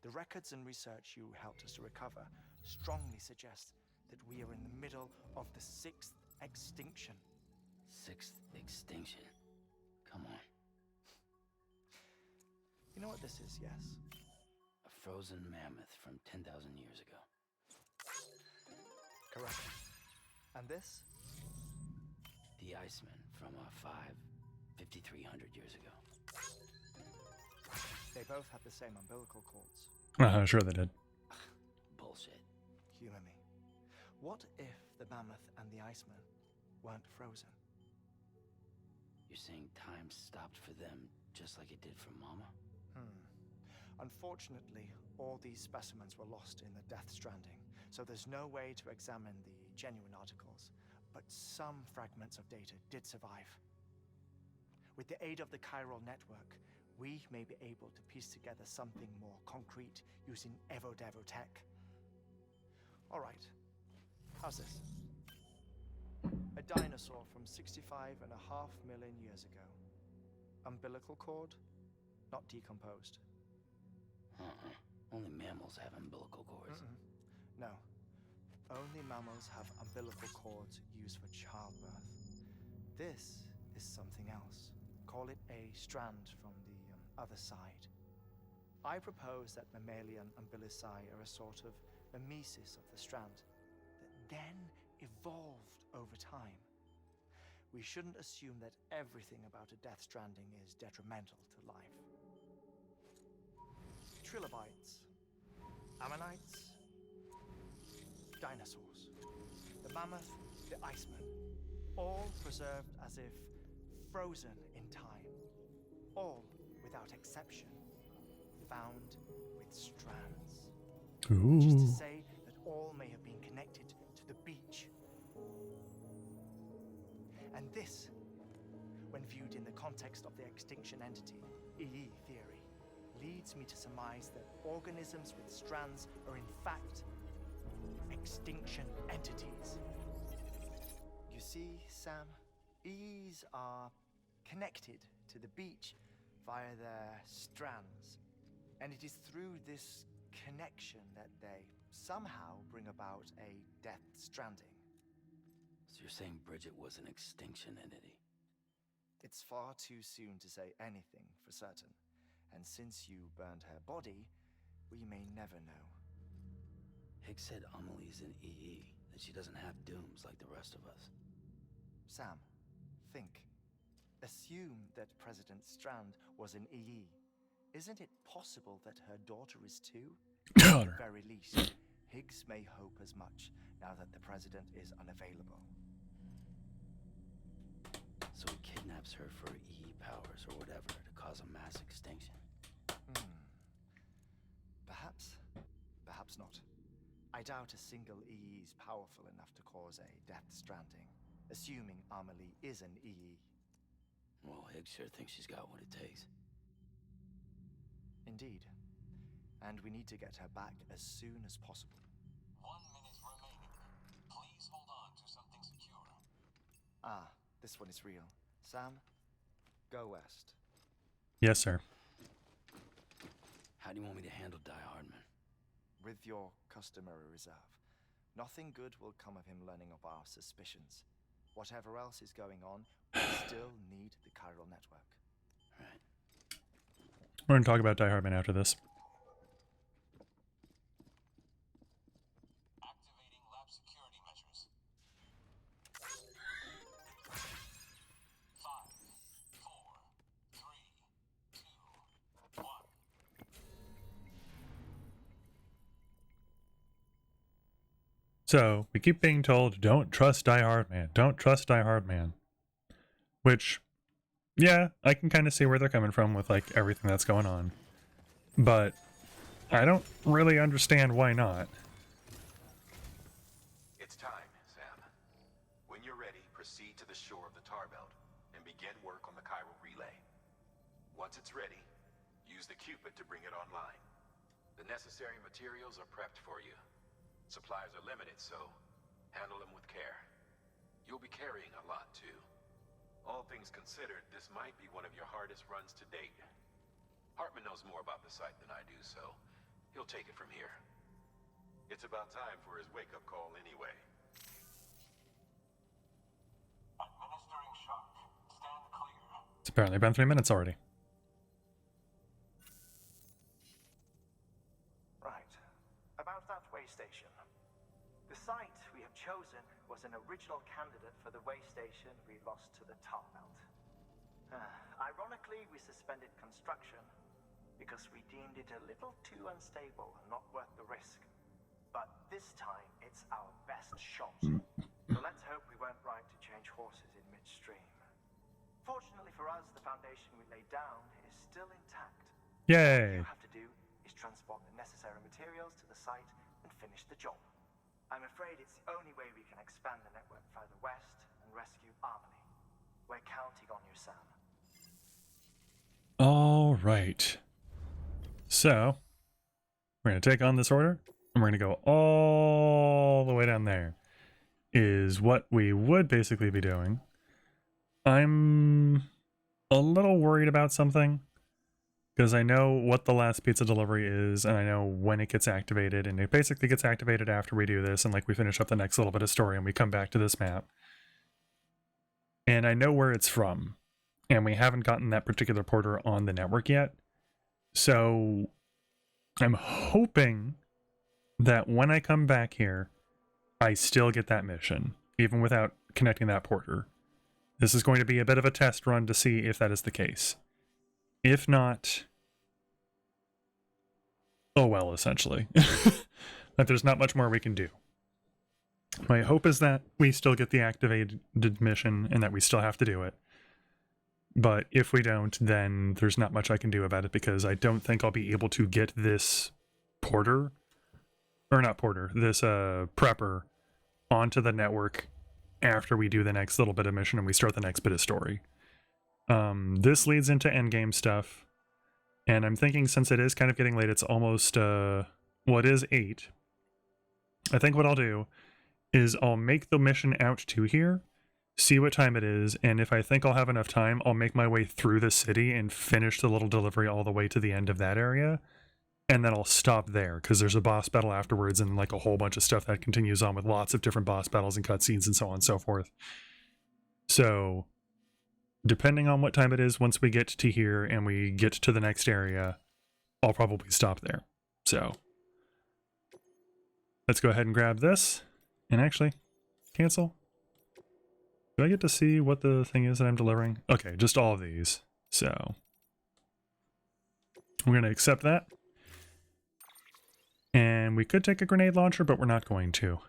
The records and research you helped us to recover strongly suggest that we are in the middle of the 6th extinction. 6th extinction? Come on. You know what this is, yes? A frozen mammoth from 10,000 years ago. Correct. And this? The Iceman from 5,300 years ago. They both have the same umbilical cords. Sure they did. Bullshit. Humor me. What if the mammoth and the Iceman weren't frozen? You're saying time stopped for them just like it did for Mama? Unfortunately, all these specimens were lost in the Death Stranding, so there's no way to examine the genuine articles, but some fragments of data did survive. With the aid of the chiral network, we may be able to piece together something more concrete using Evo-Devo tech. All right, how's this? A dinosaur from 65.5 million years ago. Umbilical cord, not decomposed. Only mammals have umbilical cords. No. Only mammals have umbilical cords used for childbirth. This is something else. Call it a strand from the other side. I propose that mammalian umbilici are a sort of mimesis of the strand that then evolved over time. We shouldn't assume that everything about a death stranding is detrimental to life. Trilobites, ammonites, dinosaurs, the mammoth, the iceman, all preserved as if frozen in time, all without exception found with strands. Which is to Ooh. say that all may have been connected to the beach. And this, when viewed in the context of the extinction entity, EE theory, leads me to surmise that organisms with strands are in fact extinction entities. You see, Sam, EEs are connected to the beach via their strands. And it is through this connection that they somehow bring about a death stranding. So you're saying Bridget was an extinction entity? It's far too soon to say anything for certain. And since you burned her body, we may never know. Higgs said Amelie's an EE, that she doesn't have dooms like the rest of us. Sam, think. Assume that President Strand was an EE. Isn't it possible that her daughter is too? At the very least, Higgs may hope as much now that the president is unavailable. So he kidnaps her for EE powers or whatever to cause a mass extinction. Perhaps. Perhaps not. I doubt a single EE is powerful enough to cause a death stranding, assuming Amelie is an EE. Well, Higgs sure thinks she's got what it takes. Indeed. And we need to get her back as soon as possible. 1 minute remaining. Please hold on to something secure. Ah, this one is real. Sam, go west. Yes, sir. How do you want me to handle Die Hardman? With your customary reserve. Nothing good will come of him learning of our suspicions. Whatever else is going on, we still need the chiral network. Right. We're going to talk about Die Hardman after this. Activating lab security measures. 5, 4, 3, 2, 1. So, we keep being told, don't trust Die Hardman. Don't trust Die Hardman. Which, yeah, I can kind of see where they're coming from with, like, everything that's going on. But I don't really understand why not. It's time, Sam. When you're ready, proceed to the shore of the tar belt and begin work on the chiral relay. Once it's ready, use the Cupid to bring it online. The necessary materials are prepped for you. Supplies are limited, so handle them with care. You'll be carrying a lot, too. All things considered, this might be one of your hardest runs to date. Hartman knows more about the site than I do, so he'll take it from here. It's about time for his wake-up call anyway. Administering shock. Stand clear. It's apparently been 3 minutes already. Right. About that way station. The site we have chosen was an original candidate for the way station we lost to the tar belt. Ironically, we suspended construction because we deemed it a little too unstable and not worth the risk. But this time, it's our best shot. So let's hope we weren't right to change horses in midstream. Fortunately for us, the foundation we laid down is still intact. All Yay! you have to do is transport the necessary materials to the site and finish the job. I'm afraid it's the only way we can expand the network further west and rescue Amelie. We're counting on you, Sam. All right. So, we're going to take on this order, and we're going to go all the way down there. is what we would basically be doing. I'm a little worried about something, because I know what the last pizza delivery is, and I know when it gets activated, and it basically gets activated after we do this, and like we finish up the next little bit of story and we come back to this map. And I know where it's from, and we haven't gotten that particular porter on the network yet. So I'm hoping that when I come back here, I still get that mission, even without connecting that porter. This is going to be a bit of a test run to see if that is the case. If not, oh well, essentially. Like, there's not much more we can do. My hope is that we still get the activated mission and that we still have to do it. But if we don't, then there's not much I can do about it, because I don't think I'll be able to get this porter, or not porter, this prepper onto the network after we do the next little bit of mission and we start the next bit of story. This leads into endgame stuff, and I'm thinking, since it is kind of getting late, it's almost, well, it is 8. I think what I'll do is I'll make the mission out to here, see what time it is, and if I think I'll have enough time, I'll make my way through the city and finish the little delivery all the way to the end of that area, and then I'll stop there, because there's a boss battle afterwards and like a whole bunch of stuff that continues on with lots of different boss battles and cutscenes and so on and so forth. So, depending on what time it is, once we get to here and we get to the next area, I'll probably stop there. So, let's go ahead and grab this, and actually, cancel. Do I get to see what the thing is that I'm delivering? Okay, just all of these. So, we're going to accept that. And we could take a grenade launcher, but we're not going to.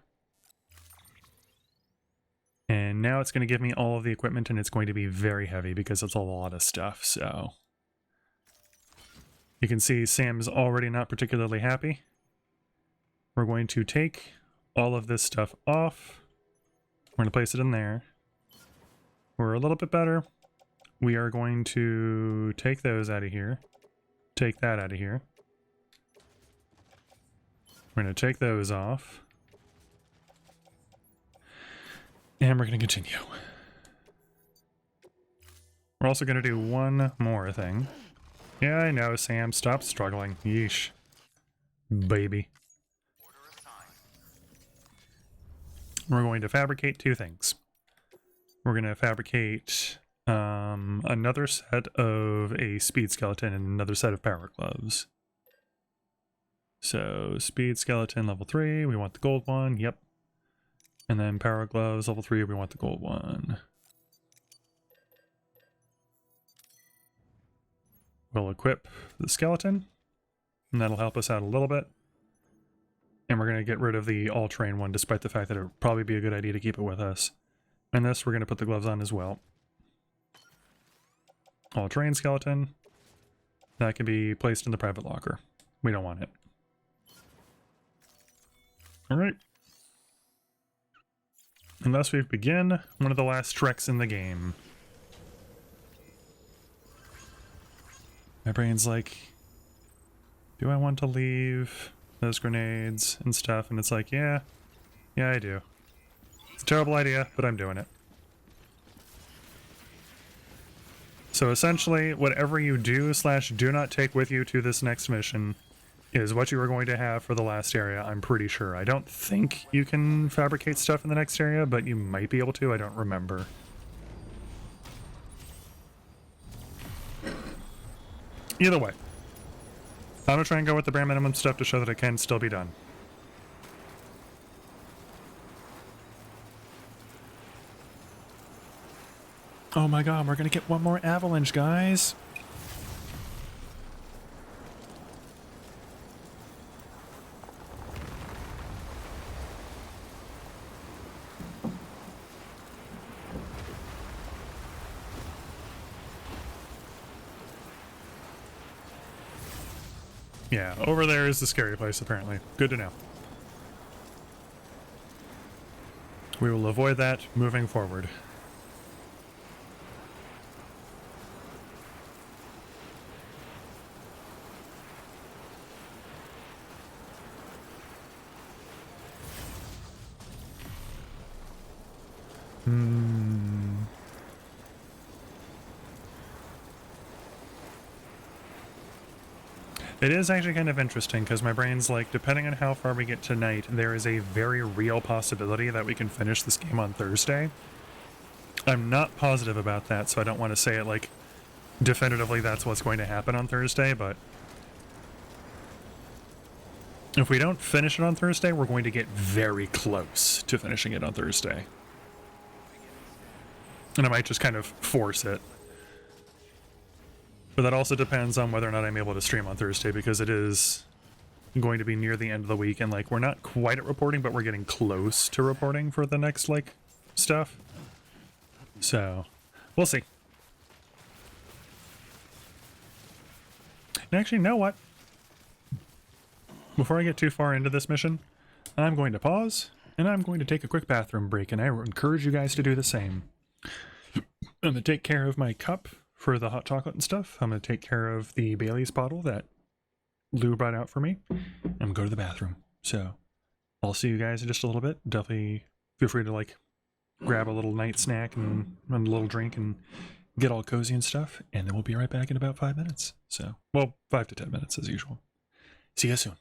And now it's going to give me all of the equipment, and it's going to be very heavy because it's a lot of stuff, so. You can see Sam's already not particularly happy. We're going to take all of this stuff off. We're going to place it in there. We're a little bit better. We are going to take those out of here. Take that out of here. We're going to take those off. And we're going to continue. We're also going to do one more thing. Yeah, I know, Sam. Stop struggling. Yeesh. Baby. We're going to fabricate 2 things. We're going to fabricate another set of a speed skeleton and another set of power gloves. So, speed skeleton level 3, we want the gold one, yep. And then power gloves level 3, we want the gold one. We'll equip the skeleton, and that'll help us out a little bit. And we're going to get rid of the all-terrain one, despite the fact that it would probably be a good idea to keep it with us. And this, we're going to put the gloves on as well. All-terrain skeleton. That can be placed in the private locker. We don't want it. Alright. And thus we begin one of the last treks in the game. My brain's like, do I want to leave those grenades and stuff? And it's like, yeah, I do. It's a terrible idea, but I'm doing it. So essentially, whatever you do / do not take with you to this next mission is what you are going to have for the last area, I'm pretty sure. I don't think you can fabricate stuff in the next area, but you might be able to, I don't remember. Either way, I'm gonna try and go with the bare minimum stuff to show that it can still be done. Oh my god, we're gonna get one more avalanche, guys! Yeah, over there is the scary place, apparently. Good to know. We will avoid that moving forward. Hmm. It is actually kind of interesting because my brain's like, depending on how far we get tonight, there is a very real possibility that we can finish this game on Thursday. I'm not positive about that, so I don't want to say it like definitively that's what's going to happen on Thursday, but if we don't finish it on Thursday, we're going to get very close to finishing it on Thursday. And I might just kind of force it. But that also depends on whether or not I'm able to stream on Thursday, because it is going to be near the end of the week, and like we're not quite at reporting, but we're getting close to reporting for the next like stuff. So we'll see. And actually, you know what? Before I get too far into this mission, I'm going to pause and I'm going to take a quick bathroom break, and I encourage you guys to do the same. I'm going to take care of my cup for the hot chocolate and stuff. I'm going to take care of the Bailey's bottle that Lou brought out for me. I'm going to go to the bathroom. So I'll see you guys in just a little bit. Definitely feel free to like grab a little night snack and a little drink and get all cozy and stuff. And then we'll be right back in about 5 minutes. So, well, 5 to 10 minutes as usual. See you soon.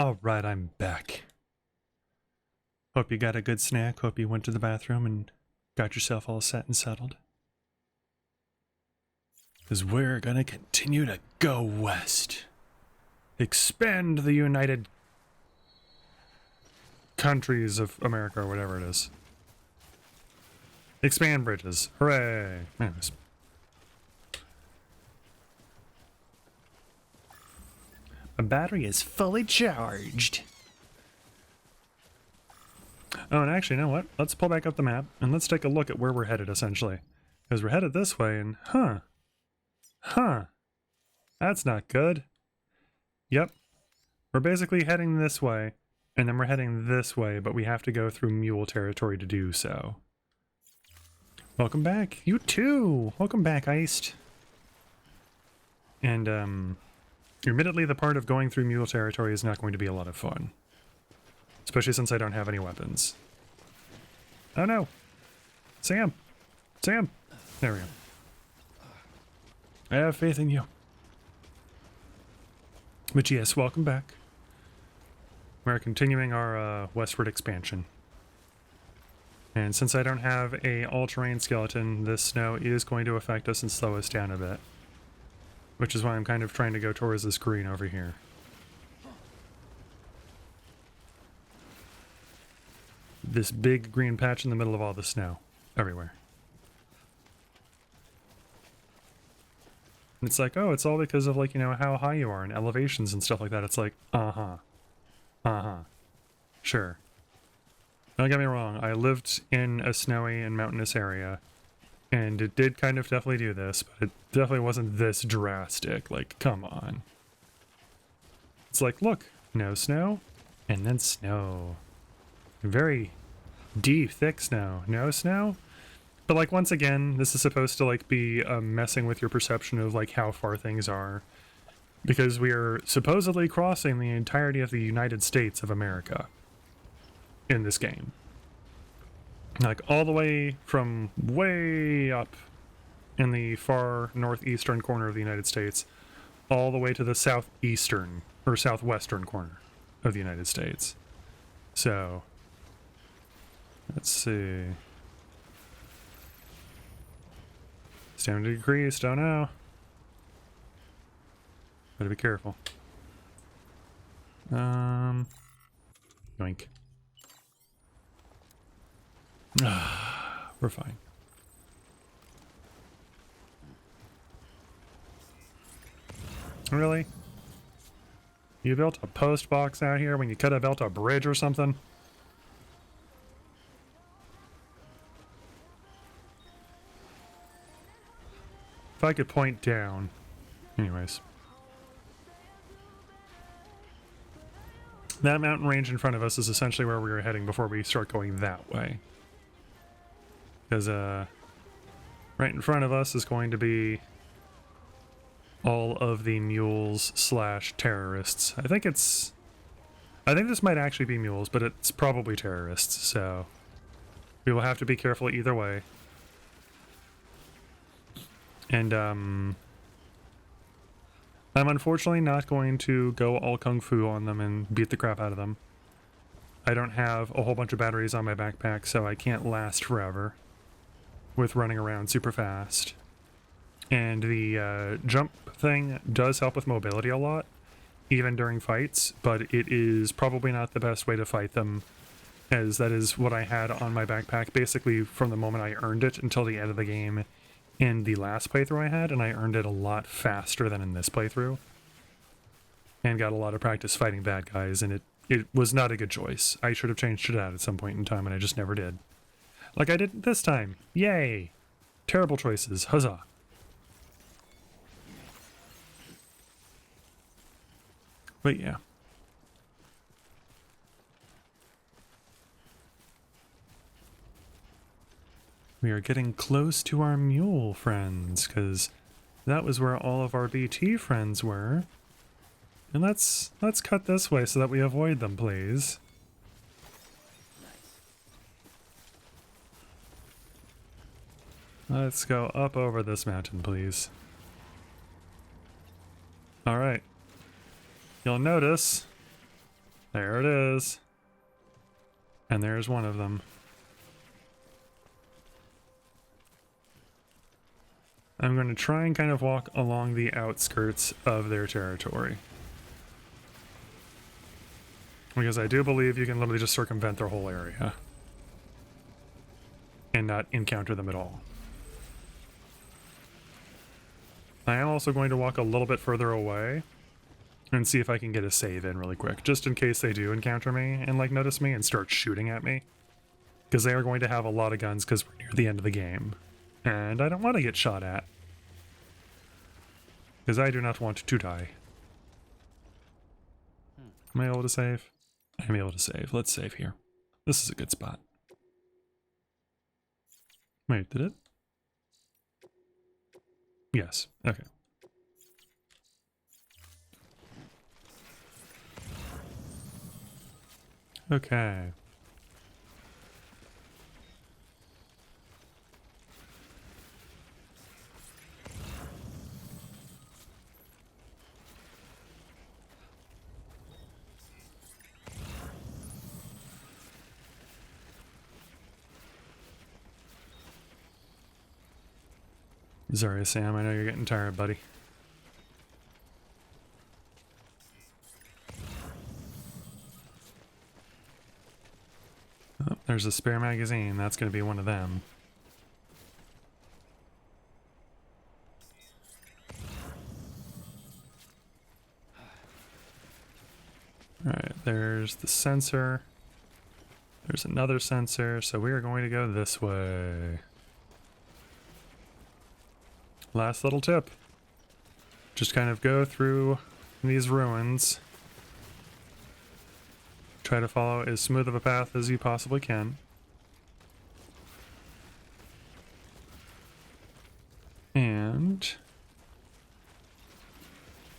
Alright, I'm back. Hope you got a good snack. Hope you went to the bathroom and got yourself all set and settled. Because we're gonna continue to go west. Expand the United Countries of America, or whatever it is. Expand bridges. Hooray! Anyways. My battery is fully charged. Oh, and actually, you know what? Let's pull back up the map and let's take a look at where we're headed, essentially. Because we're headed this way, and huh. That's not good. Yep. We're basically heading this way, and then we're heading this way, but we have to go through mule territory to do so. Welcome back. You too! Welcome back, Iced. And, admittedly, the part of going through mule territory is not going to be a lot of fun. Especially since I don't have any weapons. Oh no! Sam! Sam! There we go. I have faith in you. But yes, welcome back. We're continuing our westward expansion. And since I don't have a all-terrain skeleton, this snow is going to affect us and slow us down a bit. Which is why I'm kind of trying to go towards this green over here. This big green patch in the middle of all the snow. Everywhere. And it's like, oh, it's all because of, like, you know, how high you are and elevations and stuff like that. It's like, sure. Don't get me wrong, I lived in a snowy and mountainous area, and it did kind of definitely do this, but it definitely wasn't this drastic. Like, come on. It's like, look, no snow, and then snow. Very deep, thick snow. No snow? But, like, once again, this is supposed to, like, be messing with your perception of, like, how far things are. Because we are supposedly crossing the entirety of the United States of America in this game. Like, all the way from way up in the far northeastern corner of the United States, all the way to the southeastern, or southwestern corner of the United States. So, let's see. Stamina decreased, oh no. Better be careful. Yoink. We're fine. Really? You built a post box out here when you could have built a bridge or something? If I could point down. Anyways. That mountain range in front of us is essentially where we were heading before we start going that way. Because, right in front of us is going to be all of the mules / terrorists. I think this might actually be mules, but it's probably terrorists, so we will have to be careful either way. And, I'm unfortunately not going to go all kung fu on them and beat the crap out of them. I don't have a whole bunch of batteries on my backpack, so I can't last forever with running around super fast. And the jump thing does help with mobility a lot, even during fights, but it is probably not the best way to fight them, as that is what I had on my backpack basically from the moment I earned it until the end of the game in the last playthrough I had, and I earned it a lot faster than in this playthrough. And got a lot of practice fighting bad guys, and it was not a good choice. I should have changed it out at some point in time, and I just never did. Like I did this time. Yay! Terrible choices. Huzzah. But yeah. We are getting close to our mule friends, because that was where all of our BT friends were. And let's cut this way so that we avoid them, please. Let's go up over this mountain, please. Alright. You'll notice There it is. And there's one of them. I'm going to try and kind of walk along the outskirts of their territory. Because I do believe you can literally just circumvent their whole area. And not encounter them at all. I am also going to walk a little bit further away and see if I can get a save in really quick, just in case they do encounter me and like notice me and start shooting at me. Because they are going to have a lot of guns because we're near the end of the game. And I don't want to get shot at. Because I do not want to die. Am I able to save? I'm able to save. Let's save here. This is a good spot. Wait, did it? Yes. Okay. Okay. Sorry, Sam, I know you're getting tired, buddy. Oh, there's a spare magazine. That's going to be one of them. Alright, there's the sensor. There's another sensor, so we are going to go this way. Last little tip. Just kind of go through these ruins. Try to follow as smooth of a path as you possibly can. And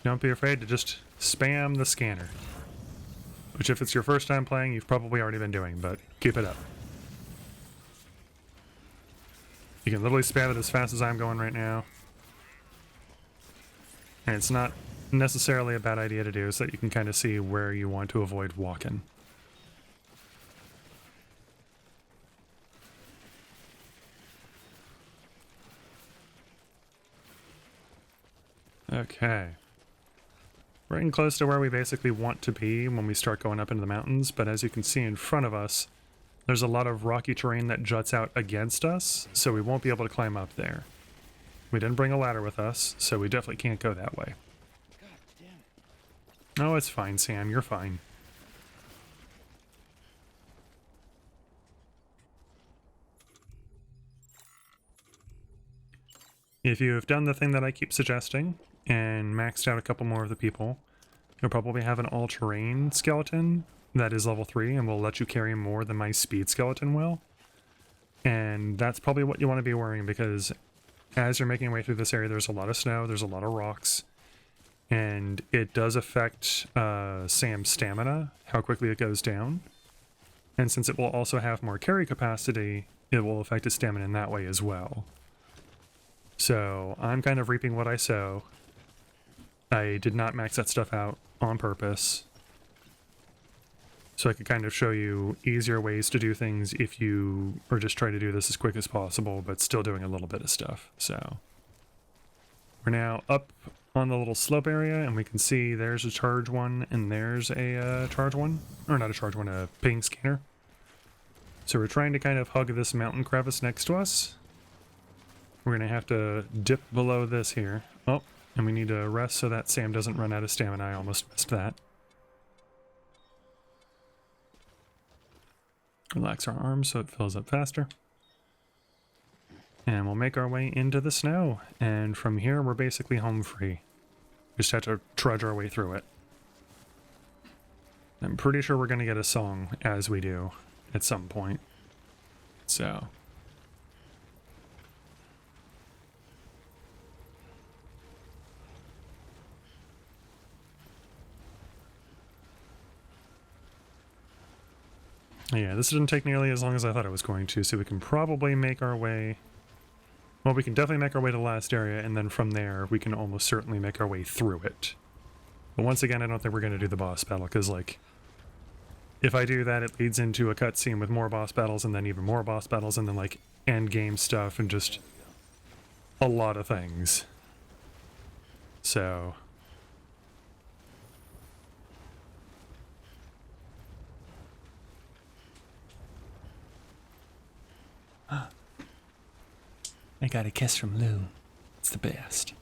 don't be afraid to just spam the scanner. Which if it's your first time playing, you've probably already been doing, but keep it up. You can literally spam it as fast as I'm going right now. And it's not necessarily a bad idea to do so that you can kind of see where you want to avoid walking. Okay. We're getting close to where we basically want to be when we start going up into the mountains, but as you can see in front of us, there's a lot of rocky terrain that juts out against us, so we won't be able to climb up there. We didn't bring a ladder with us, so we definitely can't go that way. God damn it. Oh, it's fine, Sam. You're fine. If you have done the thing that I keep suggesting, and maxed out a couple more of the people, you'll probably have an all-terrain skeleton that is level 3 and will let you carry more than my speed skeleton will. And that's probably what you want to be wearing, because as you're making your way through this area, there's a lot of snow, there's a lot of rocks, and it does affect Sam's stamina, how quickly it goes down. And since it will also have more carry capacity, it will affect his stamina in that way as well. So I'm kind of reaping what I sow. I did not max that stuff out on purpose, so I could kind of show you easier ways to do things if you are just trying to do this as quick as possible, but still doing a little bit of stuff. So we're now up on the little slope area, and we can see there's a charge one, and there's a charge one. Or not a charge one, a ping scanner. So we're trying to kind of hug this mountain crevice next to us. We're going to have to dip below this here. Oh, and we need to rest so that Sam doesn't run out of stamina. I almost missed that. Relax our arms so it fills up faster. And we'll make our way into the snow. And from here, we're basically home free. We just have to trudge our way through it. I'm pretty sure we're going to get a song as we do at some point. So yeah, this didn't take nearly as long as I thought it was going to, so we can probably make our way... Well, we can definitely make our way to the last area, and then from there, we can almost certainly make our way through it. But once again, I don't think we're going to do the boss battle, because, like, if I do that, it leads into a cutscene with more boss battles and then even more boss battles and then like end game stuff and just a lot of things. So I got a kiss from Lou. It's the best.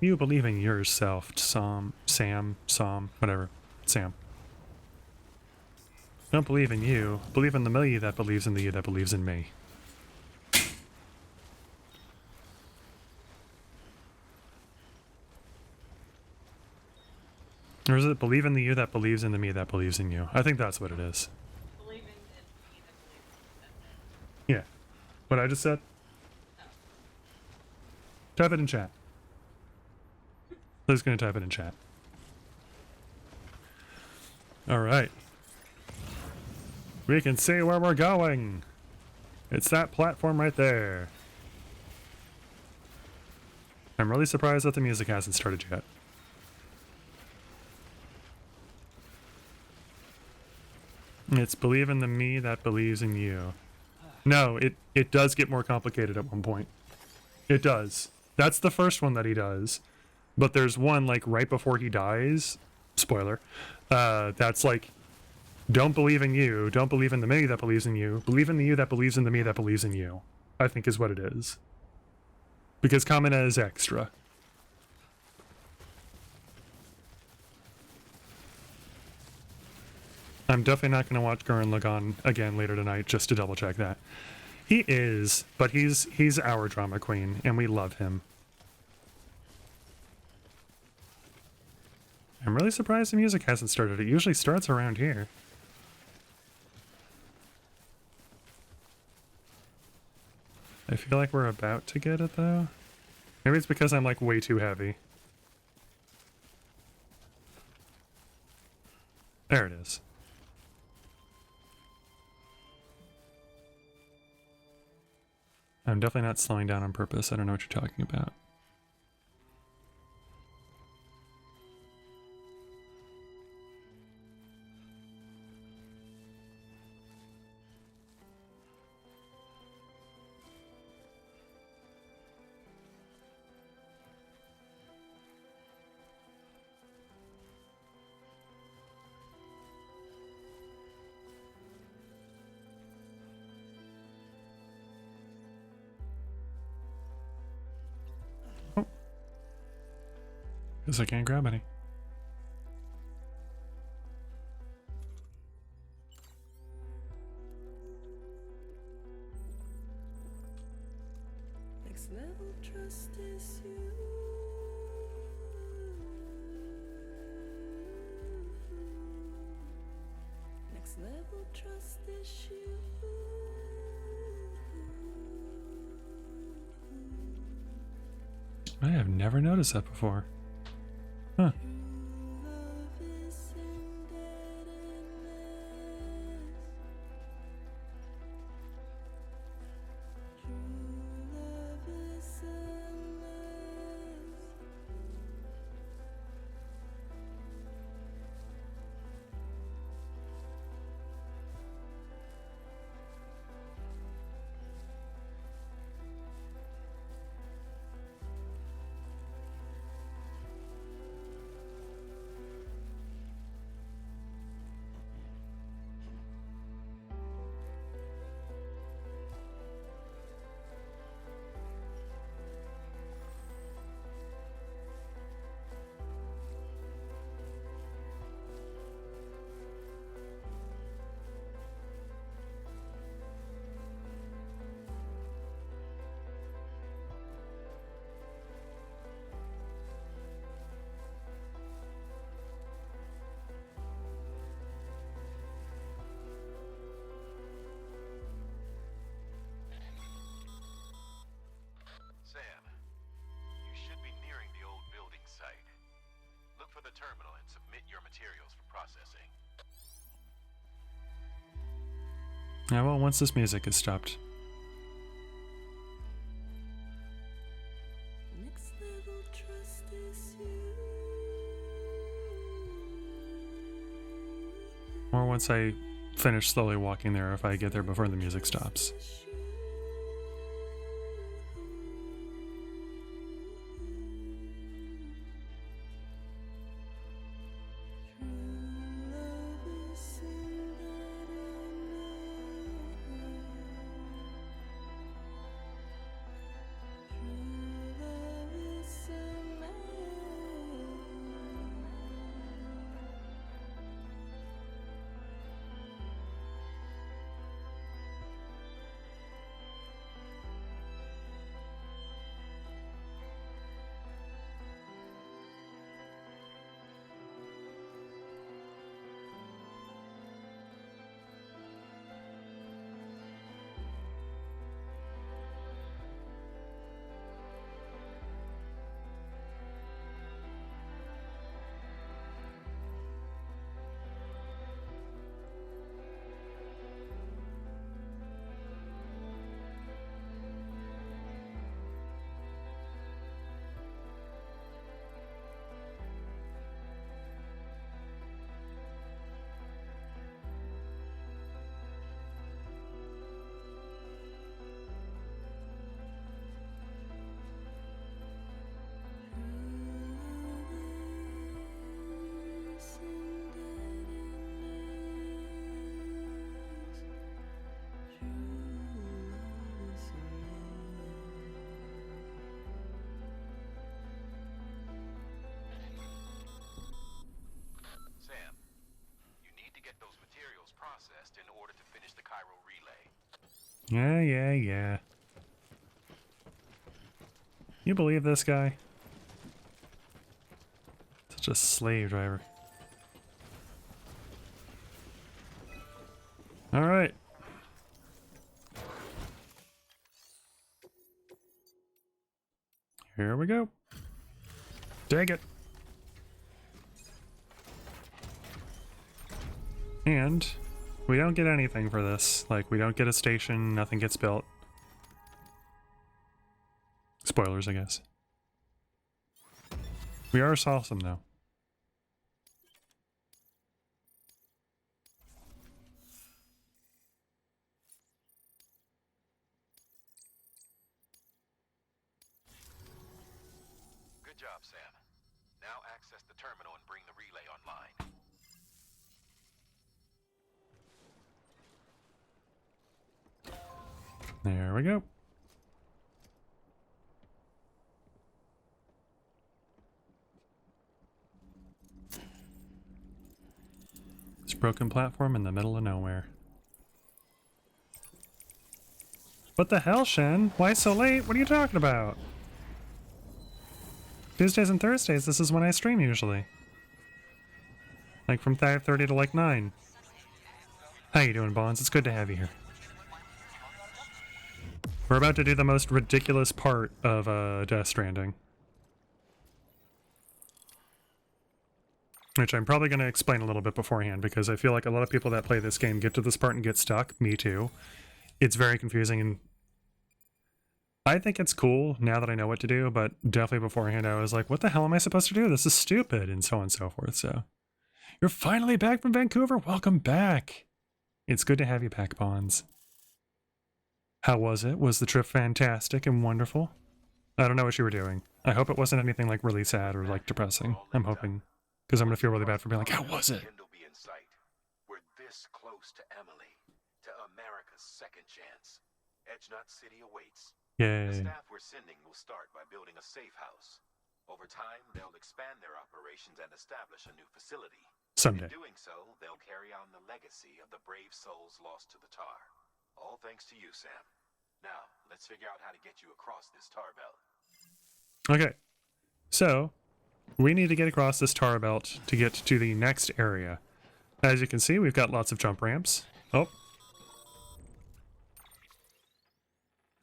You believe in yourself, Sam, whatever. Sam. Don't believe in you. Believe in the me that believes in the you that believes in me. Or is it believe in the you that believes in the me that believes in you? I think that's what it is. Believe in me that believes in Yeah. What I just said? Type it in chat. Liz gonna type it in chat. Alright. We can see where we're going. It's that platform right there. I'm really surprised that the music hasn't started yet. It's believe in the me that believes in you. No, it does get more complicated at one point. It does. That's the first one that he does. But there's one, like, right before he dies, spoiler, that's like, don't believe in you, don't believe in the me that believes in you, believe in the you that believes in the me that believes in you, I think is what it is. Because Kamina is extra. I'm definitely not going to watch Gurren Lagann again later tonight just to double check that. He is, but he's our drama queen, and we love him. I'm really surprised the music hasn't started. It usually starts around here. I feel like we're about to get it, though. Maybe it's because I'm, like, way too heavy. There it is. I'm definitely not slowing down on purpose. I don't know what you're talking about. Guess I can't grab any. Next level trust is you. Next level trust is you. I have never noticed that before. Huh. Sam, you should be nearing the old building site. Look for the terminal and submit your materials for processing. Yeah, well, once this music is stopped. Next level trust is you. once I finish slowly walking there if I get there before the music stops. Sam, you need to get those materials processed in order to finish the Cairo relay. Yeah. You believe this guy? Such a slave driver. Alright. Here we go. Dang it. And we don't get anything for this. Like, we don't get a station, nothing gets built. Spoilers, I guess. We are awesome, though. Good job, Sam. Now access the terminal and bring the relay online. There we go. This broken platform in the middle of nowhere. What the hell, Shen? Why so late? What are you talking about? Tuesdays and Thursdays, this is when I stream usually. Like from 5:30 to like 9. How you doing, Bonds? It's good to have you here. We're about to do the most ridiculous part of Death Stranding. Which I'm probably going to explain a little bit beforehand, because I feel like a lot of people that play this game get to this part and get stuck. Me too. It's very confusing, and I think it's cool now that I know what to do, but definitely beforehand I was like, what the hell am I supposed to do? This is stupid, and so on and so forth. So, you're finally back from Vancouver? Welcome back! It's good to have you back, Bonds. How was it? Was the trip fantastic and wonderful? I don't know what you were doing. I hope it wasn't anything like really sad or like depressing. I'm hoping. Because I'm going to feel really bad for being like, how was it? We're this close to Emily, to America's second chance. Edgenut City awaits. Yay. The staff we're sending will start by building a safe house. Over time, they'll expand their operations and establish a new facility. Someday. In doing so, they'll carry on the legacy of the brave souls lost to the tar. All thanks to you, Sam. Now, let's figure out how to get you across this tar belt. Okay. So, we need to get across this tar belt to get to the next area. As you can see, we've got lots of jump ramps. Oh.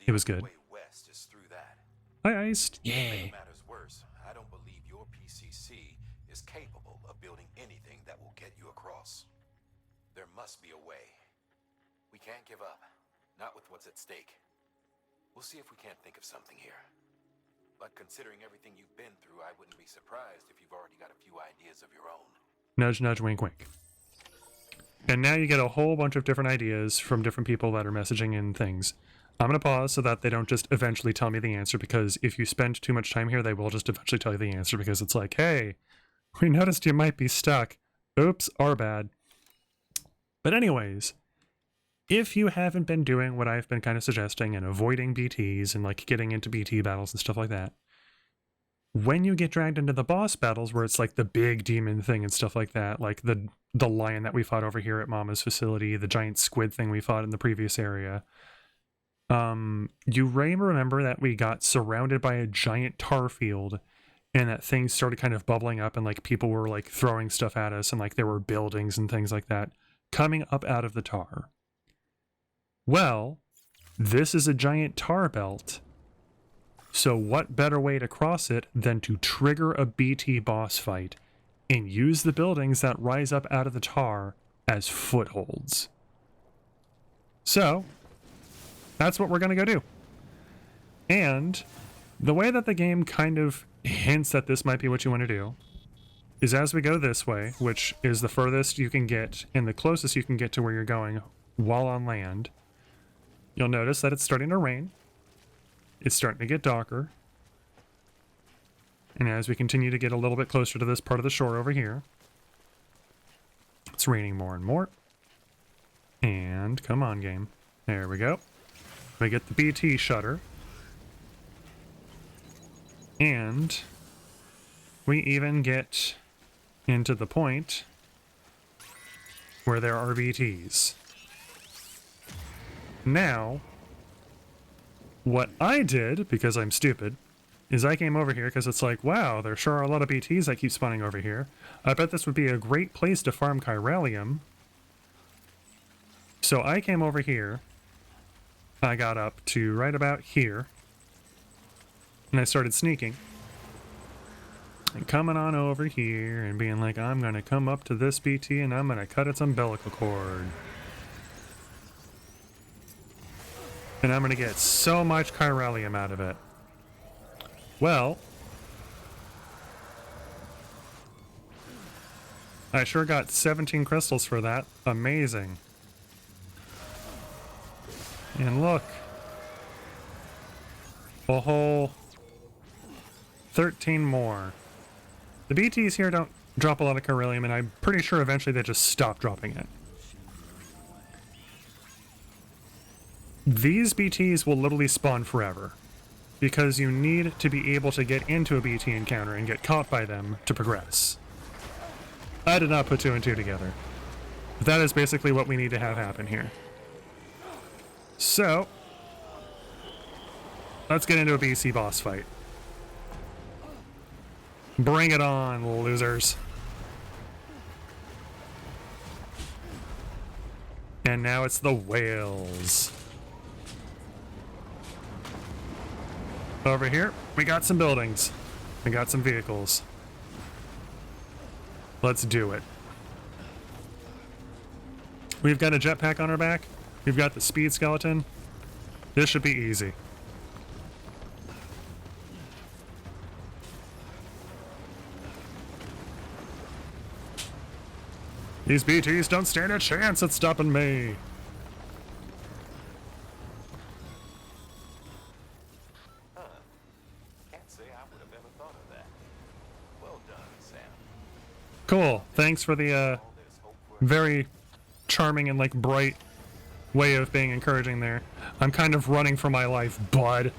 It was good. The way west is through that. Hi, Iced. To Yay. make matters worse, I don't believe your PCC is capable of building anything that will get you across. There must be a way. We can't give up. Not with what's at stake. We'll see if we can't think of something here. But considering everything you've been through, I wouldn't be surprised if you've already got a few ideas of your own. Nudge, nudge, wink, wink. And now you get a whole bunch of different ideas from different people that are messaging in things. I'm going to pause so that they don't just eventually tell me the answer, because if you spend too much time here, they will just eventually tell you the answer, because it's like, hey, we noticed you might be stuck. Oops, our bad. But anyways, if you haven't been doing what I've been kind of suggesting and avoiding BTs and like getting into BT battles and stuff like that, when you get dragged into the boss battles where it's like the big demon thing and stuff like that, like the lion that we fought over here at Mama's facility, the giant squid thing we fought in the previous area, you may remember that we got surrounded by a giant tar field and that things started kind of bubbling up and like people were like throwing stuff at us and like there were buildings and things like that coming up out of the tar. Well, this is a giant tar belt. So what better way to cross it than to trigger a BT boss fight and use the buildings that rise up out of the tar as footholds. So that's what we're going to go do. And the way that the game kind of hints that this might be what you want to do is as we go this way, which is the furthest you can get and the closest you can get to where you're going while on land, you'll notice that it's starting to rain. It's starting to get darker. And as we continue to get a little bit closer to this part of the shore over here, it's raining more and more. And come on, game. There we go. We get the BT shutter. And we even get into the point where there are BTs. Now, what I did, because I'm stupid, is I came over here because it's like, wow, there sure are a lot of BTs that keep spawning over here. I bet this would be a great place to farm chiralium. So I came over here. I got up to right about here. And I started sneaking. And coming on over here and being like, I'm going to come up to this BT and I'm going to cut its umbilical cord. And I'm going to get so much chiralium out of it. Well, I sure got 17 crystals for that. Amazing. And look. A whole 13 more. The BTs here don't drop a lot of chiralium, and I'm pretty sure eventually they just stop dropping it. These BTs will literally spawn forever, because you need to be able to get into a BT encounter and get caught by them to progress. I did not put two and two together. But that is basically what we need to have happen here. So, let's get into a BC boss fight. Bring it on, losers. And now it's the whales. Over here, we got some buildings. We got some vehicles. Let's do it. We've got a jetpack on our back. We've got the speed skeleton. This should be easy. These BTs don't stand a chance at stopping me. Can't say I would have ever thought of that. Well done, Sam. Cool. Thanks for the All this hope for very charming and like bright way of being encouraging there. I'm kind of running for my life, bud.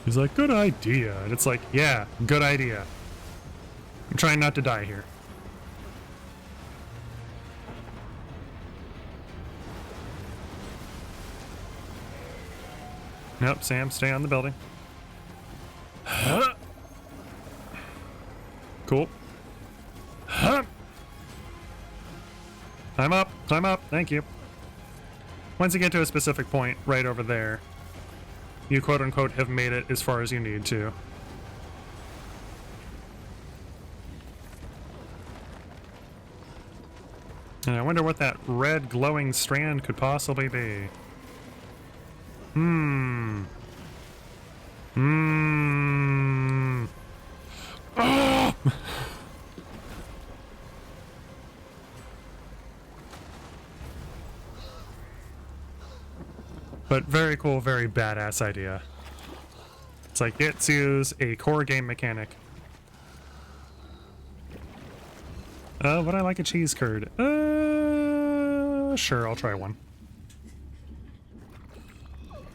He's like, good idea. And it's like, yeah, good idea. I'm trying not to die here. Nope, Sam, stay on the building. Cool. Climb up, thank you. Once you get to a specific point, right over there, you quote-unquote have made it as far as you need to. And I wonder what that red glowing strand could possibly be. Oh! But very cool, very badass idea. It's like, let's use a core game mechanic. Would I like a cheese curd? Sure, I'll try one.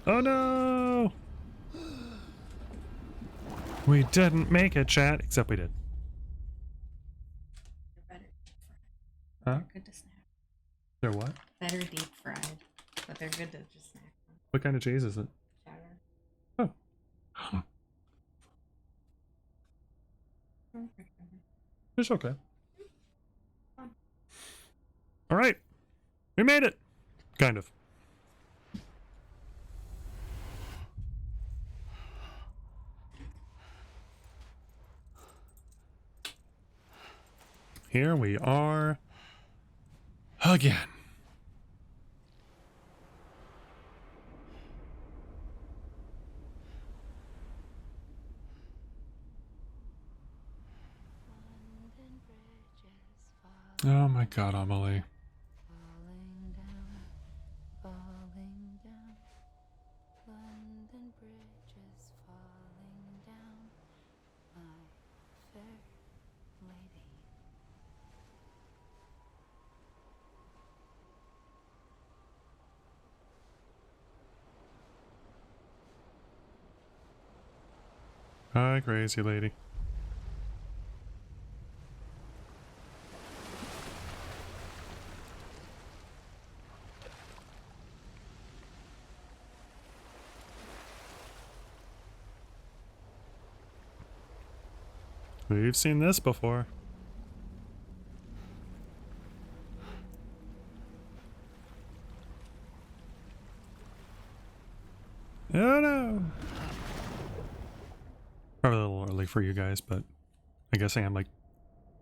Oh no! We didn't make it, chat. Except we did. They're better deep fried. Huh? They're good to snack. They're what? Better deep fried, but they're good to just snack on. What kind of cheese is it? Cheddar. Oh. It's okay. Alright. We made it! Kind of. Here we are again. London bridges falling, Oh my god, Amelie. falling down, falling down. London bridges falling down, my fair lady. Hi, crazy lady. We've seen this before. Oh no! Probably a little early for you guys, but I guess I am like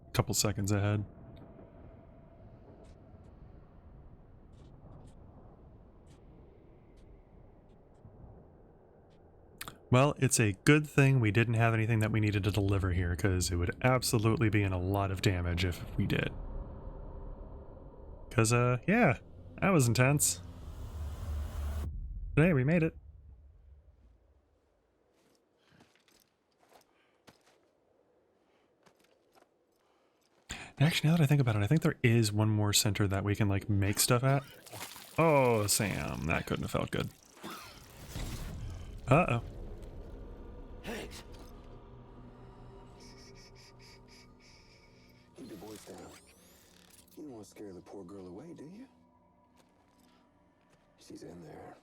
a couple seconds ahead. Well, it's a good thing we didn't have anything that we needed to deliver here, because it would absolutely be in a lot of damage if we did. Because, yeah, that was intense. But hey, we made it. Actually, now that I think about it, I think there is one more center that we can, like, make stuff at. Oh, Sam, that couldn't have felt good. Uh-oh. Keep your voice down. You don't want to scare the poor girl away, do you? She's in there.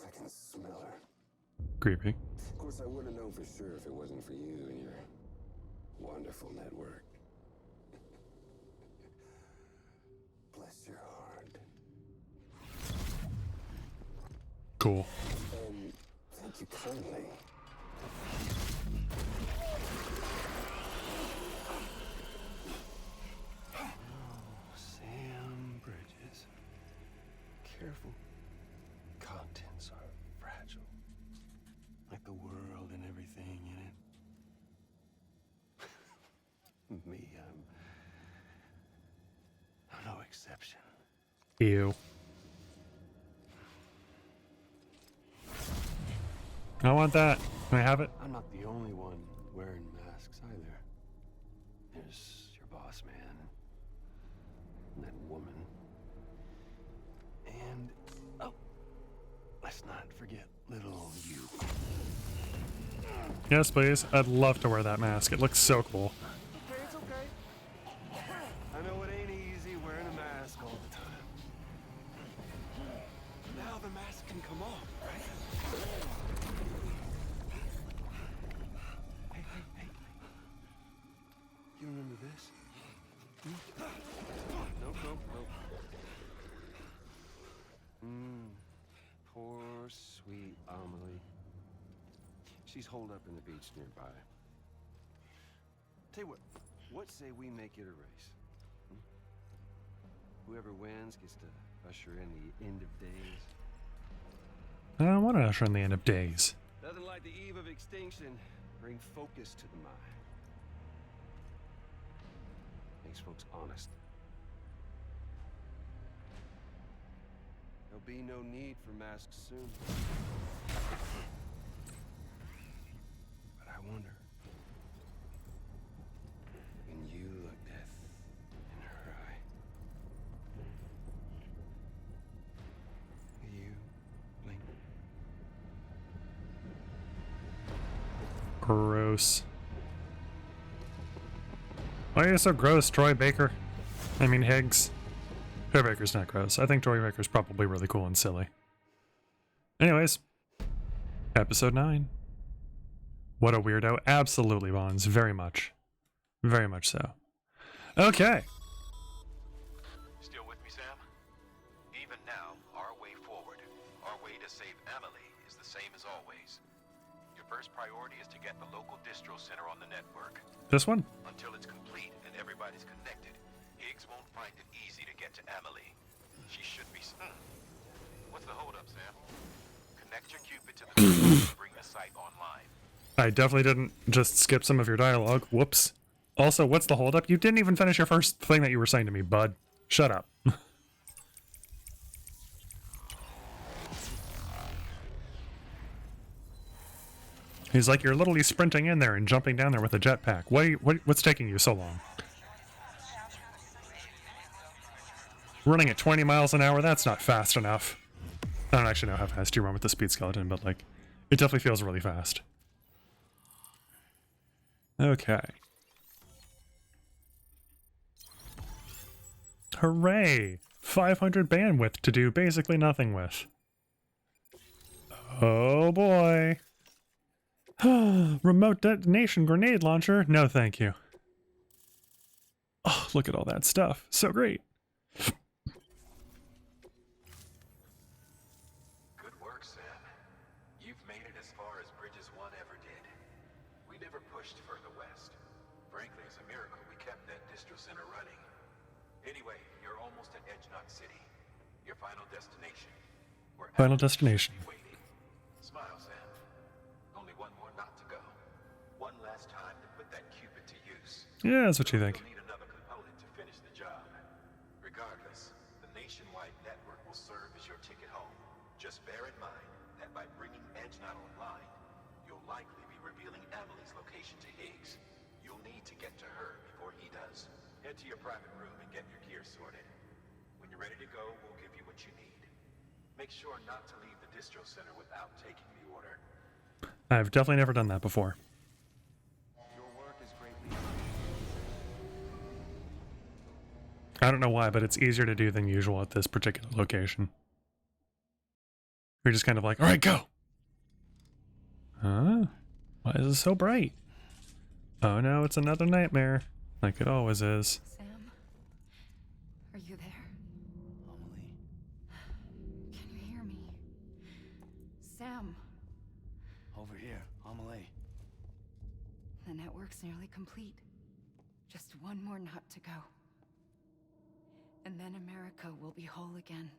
I can smell her. Creepy. Of course, I wouldn't have known for sure if it wasn't for you and your wonderful network. Bless your heart. Cool. And thank you kindly. Sam Bridges. Careful. Contents are fragile. Like the world and everything in it. Me, I'm no exception. Ew. I want that. Can I have it? I'm not the only one wearing masks either. There's your boss man, and that woman, and oh, let's not forget little you. Yes, please. I'd love to wear that mask. It looks so cool. Okay, it's okay. I know it ain't easy wearing a mask all the time. Now the mask can come off, right? Hey. You remember this? Nope. Poor, sweet Amelie. She's holed up in the beach nearby. Tell you what say we make it a race? Whoever wins gets to usher in the end of days. I don't want to usher in the end of days. Nothing like the eve of extinction. Bring focus to the mind. Makes folks honest. be no need for masks soon. But I wonder, when you look death in her eye, will you blink? Gross. Why are you so gross, Troy Baker? I mean Higgs. Troy Baker's not gross. I think Troy Baker's probably really cool and silly. Anyways, episode 9. What a weirdo. Absolutely, Bonds. Very much. Very much so. Okay. Still with me, Sam? Even now, our way forward, our way to save Emily is the same as always. Your first priority is to get the local distro center on the network. This one? Until it's complete and everybody's connected, Higgs won't find it easy to get to Emily. She should be... What's the holdup, Sam? Connect your Cupid to the and bring the site online. I definitely didn't just skip some of your dialogue. Whoops. Also, what's the holdup? You didn't even finish your first thing that you were saying to me, bud. Shut up. He's like, you're literally sprinting in there and jumping down there with a jetpack. What's taking you so long? Running at 20 miles an hour? That's not fast enough. I don't actually know how fast you run with the speed skeleton, but like, it definitely feels really fast. Okay. Hooray! 500 bandwidth to do basically nothing with. Oh boy. Remote detonation grenade launcher? No thank you. Oh, look at all that stuff. So great. Good work, Sam. You've made it as far as Bridges 1 ever did. We never pushed further west. Frankly, it's a miracle we kept that distro center running. Anyway, you're almost at Edgenot City. Your final destination. Final destination. Waiting. Smile, Sam. Only one more knot to go. One last time to put that Cupid to use. Yeah, that's what you think. You'll need another component to finish the job. Regardless, the nationwide network will serve as your ticket home. Just bear in mind that by bringing Edgenot online, you'll likely be revealing Emily's location to Higgs. You'll need to get to her before he does. Head to your private room and get your gear sorted. When you're ready to go, we'll give you what you need. Make sure not to leave the distro center without taking the order. I've definitely never done that before. Your work is greatly I don't know why, but it's easier to do than usual at this particular location. You're just kind of like, alright, go! Huh? Why is it so bright? Oh no, it's another nightmare. Like it always is. Sam, are you there? Amelie. Can you hear me? Sam, Over here, Amelie. the network's nearly complete. Just one more knot to go. And then America will be whole again.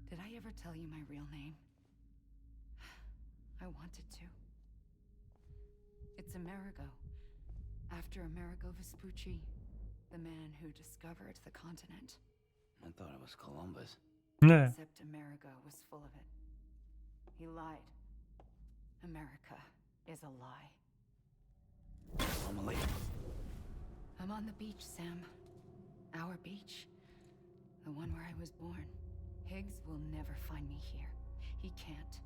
Did I ever tell you my real name? I wanted to. It's Amerigo. After Amerigo Vespucci, the man who discovered the continent. I thought it was Columbus. Yeah. Except Amerigo was full of it. He lied. America is a lie. Amelie. I'm on the beach, Sam. Our beach. The one where I was born. Higgs will never find me here. He can't.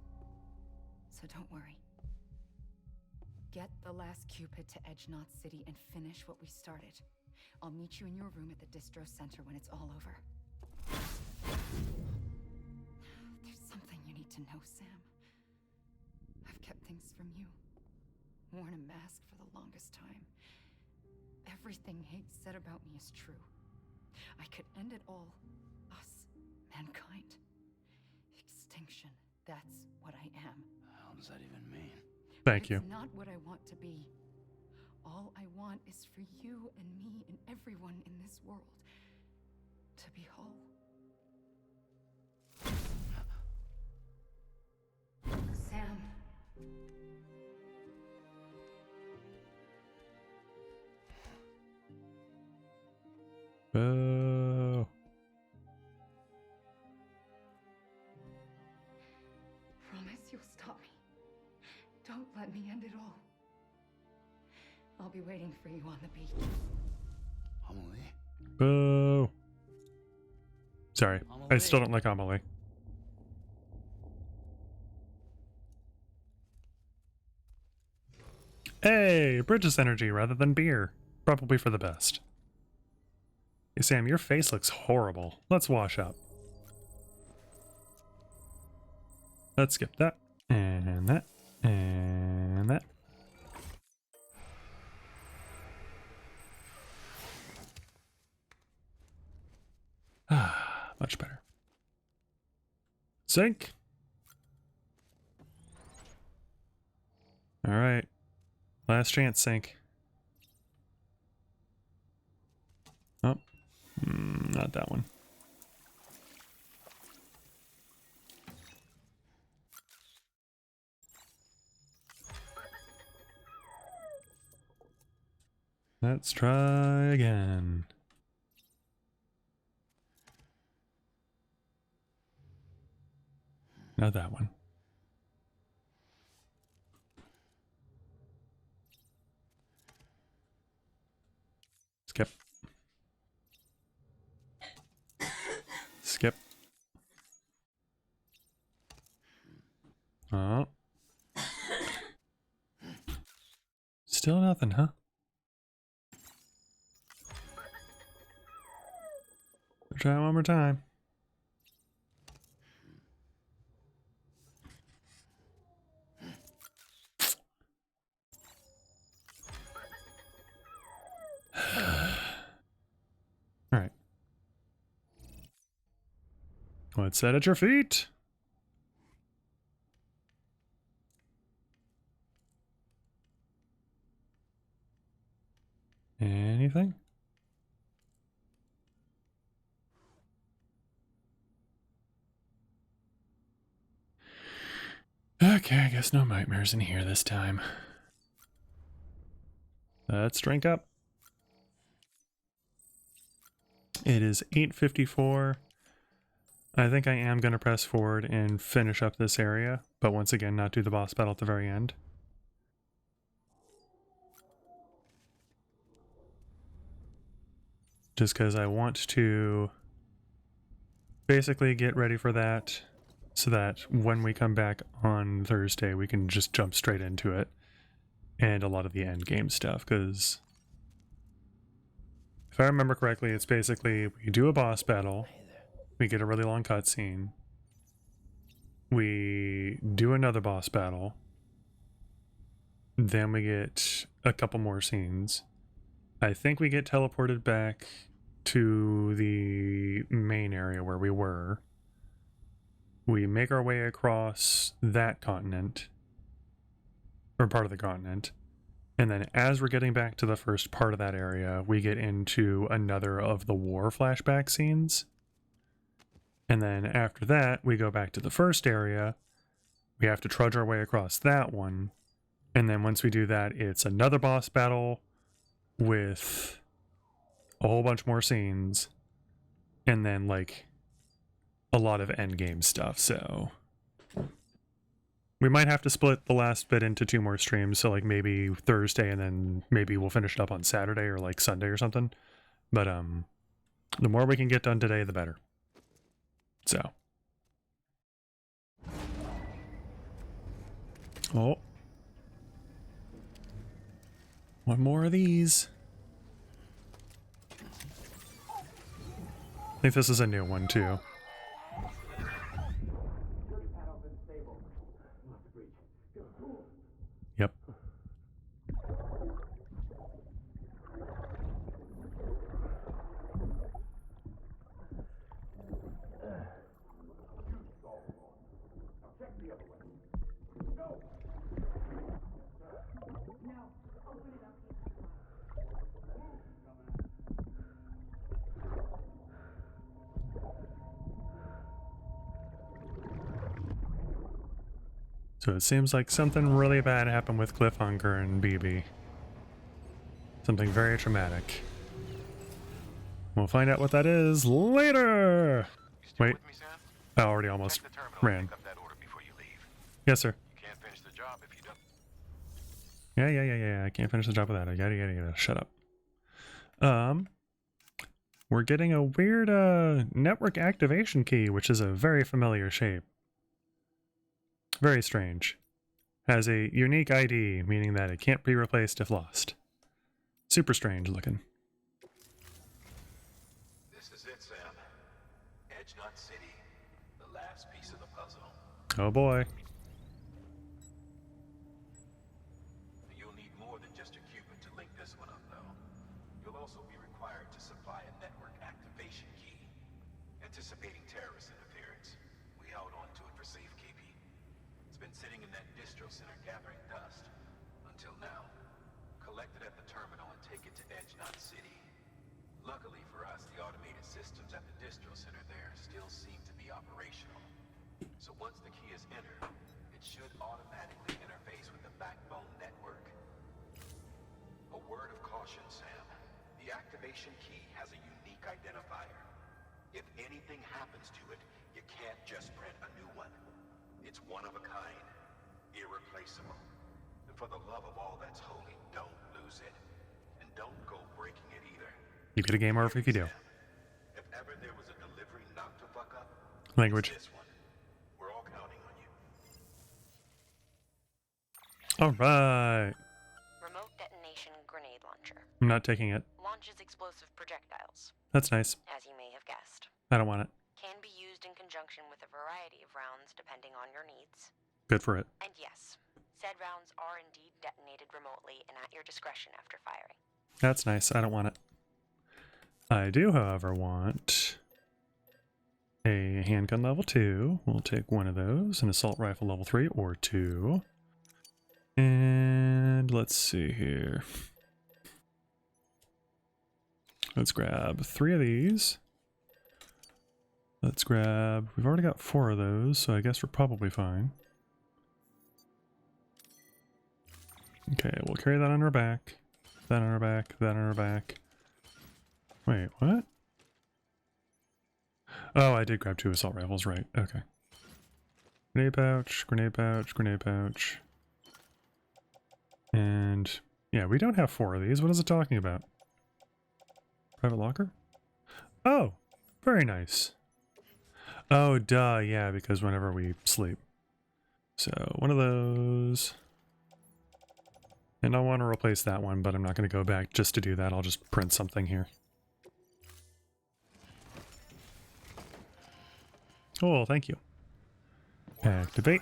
So don't worry. Get the last Cupid to Edgenot City and finish what we started. I'll meet you in your room at the distro center when it's all over. There's something you need to know, Sam. I've kept things from you. Worn a mask for the longest time. Everything Higgs said about me is true. I could end it all. Us, mankind. Extinction. That's what I am. How does that even mean? Thank you. It's not what I want to be. All I want is for you and me and everyone in this world to be whole. Sam. Boo. Promise you'll stop me. Don't let me end it all. I'll be waiting for you on the beach. Amelie? Boo. Sorry, I Amelie. still don't like Amelie. Hey, Bridges energy rather than beer. Probably for the best. Hey Sam, your face looks horrible. Let's wash up. Let's skip that. And that. And that. Ah, much better. Sink. All right. Last chance, sink. Oh, not that one. Let's try again. Not that one. Skip. Skip. Oh. Still nothing, huh? Try it one more time. All right. What's that at your feet? Anything? Okay, I guess no nightmares in here this time. Let's drink up. It is 8:54. I think I am going to press forward and finish up this area, but once again, not do the boss battle at the very end. Just because I want to basically get ready for that, so that when we come back on Thursday, we can just jump straight into it. And a lot of the end game stuff, because if I remember correctly, it's basically we do a boss battle, we get a really long cutscene, we do another boss battle, then we get a couple more scenes. I think we get teleported back to the main area where we were. We make our way across that continent, or part of the continent, and then as we're getting back to the first part of that area, we get into another of the war flashback scenes. And then after that, we go back to the first area. We have to trudge our way across that one. And then once we do that, it's another boss battle with a whole bunch more scenes. And then, like, a lot of endgame stuff, so we might have to split the last bit into 2 more streams, so like maybe Thursday and then maybe we'll finish it up on Saturday or like Sunday or something. But the more we can get done today, the better. So. Oh. One more of these. I think this is a new one too. Yep. So it seems like something really bad happened with Cliffhanger and BB. Something very traumatic. We'll find out what that is later. You still Wait. with me, Sam? I already almost Check the terminal ran. and pick up that order before you leave. Yes, sir. You can't finish the job if you don't. Yeah. I can't finish the job without it. Gotta. Shut up. We're getting a weird network activation key, which is a very familiar shape. Very strange. Has a unique ID, meaning that it can't be replaced if lost. Super strange looking. This is it, Sam. Edge Knot City. The last piece of the puzzle. Oh boy. You'll need more than just a Cupid to link this one up, though. You'll also be required to supply a network activation key. Anticipating terrorist interference, we held on to it for safekeeping. It's been sitting in that distro center gathering dust. Until now. Collect it at the terminal and take it to Edge Knot City. Luckily for us, the automated systems at the distro center there still seem to be operational. So once the key is entered, it should automatically interface with the backbone network. A word of caution, Sam. The activation key has a unique identifier. If anything happens to it, you can't just print a new one. It's one of a kind. Irreplaceable. And for the love of all that's holy, don't lose it. And don't go breaking it either. You get a game over if you do. If ever there was a delivery not to fuck up, Language. it's this one. We're all counting on you. Alright. Remote detonation grenade launcher. I'm not taking it. Launches explosive projectiles, That's nice. as you may have guessed. I don't want it. Can be used in conjunction with a variety of rounds depending on your needs. Good for it. And yes, said rounds are indeed detonated remotely and at your discretion after firing. That's nice. I don't want it. I do, however, want a handgun level 2. We'll take one of those. An assault rifle level 3 or 2. And let's see here. Let's grab 3 of these. Let's grab... We've already got 4 of those, so I guess we're probably fine. Okay, we'll carry that on our back. That on our back. That on our back. Wait, what? Oh, I did grab 2 assault rifles, right. Okay. Grenade pouch, grenade pouch, grenade pouch. And... yeah, we don't have 4 of these. What is it talking about? Private locker? Oh, very nice. Oh, duh, yeah, because whenever we sleep. So, one of those. And I want to replace that one, but I'm not going to go back just to do that. I'll just print something here. Oh, thank you. Activate.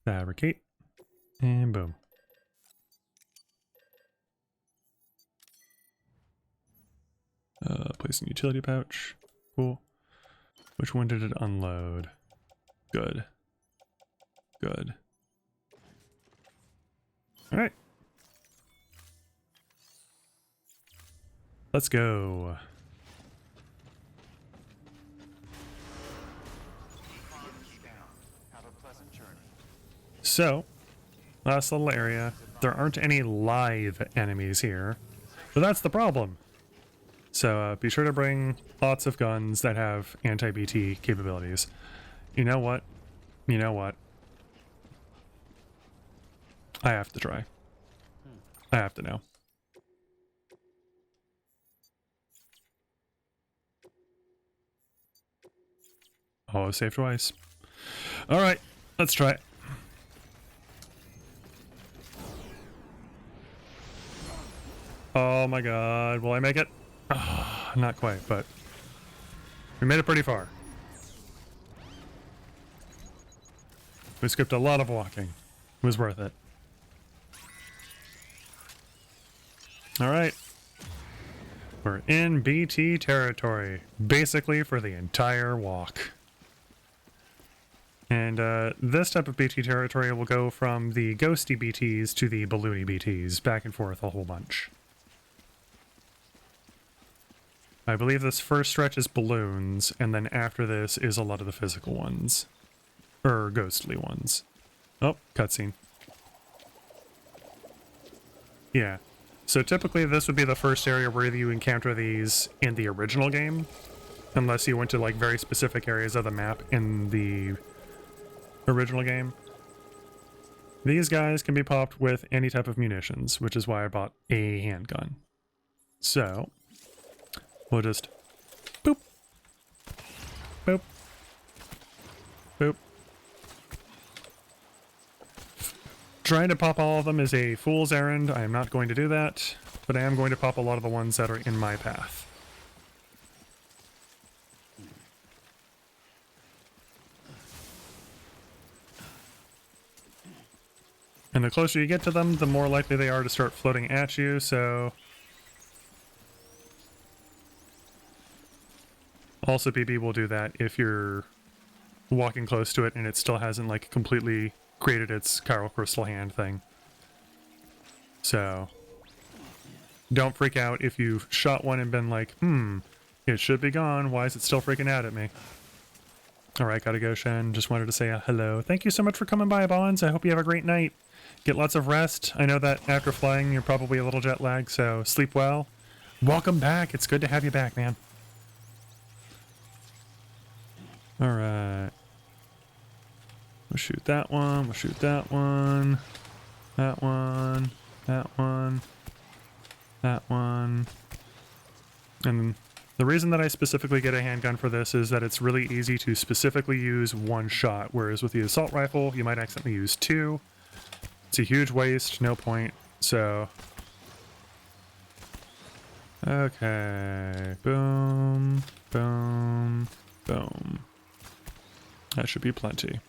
Fabricate. And boom. Place in utility pouch. Cool. Which one did it unload? Good. Good. Alright. Let's go. So, last little area. There aren't any live enemies here. So that's the problem. So be sure to bring lots of guns that have anti-BT capabilities. You know what? You know what? I have to try. I have to know. Oh, save twice. Alright, let's try it. Oh my god, will I make it? Oh, not quite, but we made it pretty far. We skipped a lot of walking. It was worth it. Alright. We're in BT territory, basically for the entire walk. And this type of BT territory will go from the ghosty BTs to the balloony BTs, back and forth a whole bunch. I believe this first stretch is balloons, and then after this is a lot of the physical ones. Or ghostly ones. Oh, cutscene. Yeah. So typically this would be the first area where you encounter these in the original game, unless you went to like very specific areas of the map in the original game. These guys can be popped with any type of munitions, which is why I bought a handgun. So we'll just boop, boop, boop. Trying to pop all of them is a fool's errand. I am not going to do that, but I am going to pop a lot of the ones that are in my path. And the closer you get to them, the more likely they are to start floating at you, so... Also, BB will do that if you're walking close to it and it still hasn't, like, completely created its chiral crystal hand thing. So, don't freak out if you've shot one and been like, it should be gone, why is it still freaking out at me? Alright, gotta go, Shen. Just wanted to say a hello. Thank you so much for coming by, Bonds. I hope you have a great night. Get lots of rest. I know that after flying, you're probably a little jet lagged, so sleep well. Welcome back. It's good to have you back, man. Alright. We'll shoot that one. We'll shoot that one. That one. That one. That one. And the reason that I specifically get a handgun for this is that it's really easy to specifically use one shot, whereas with the assault rifle, you might accidentally use two. It's a huge waste, no point, so... Okay, boom, boom, boom. That should be plenty.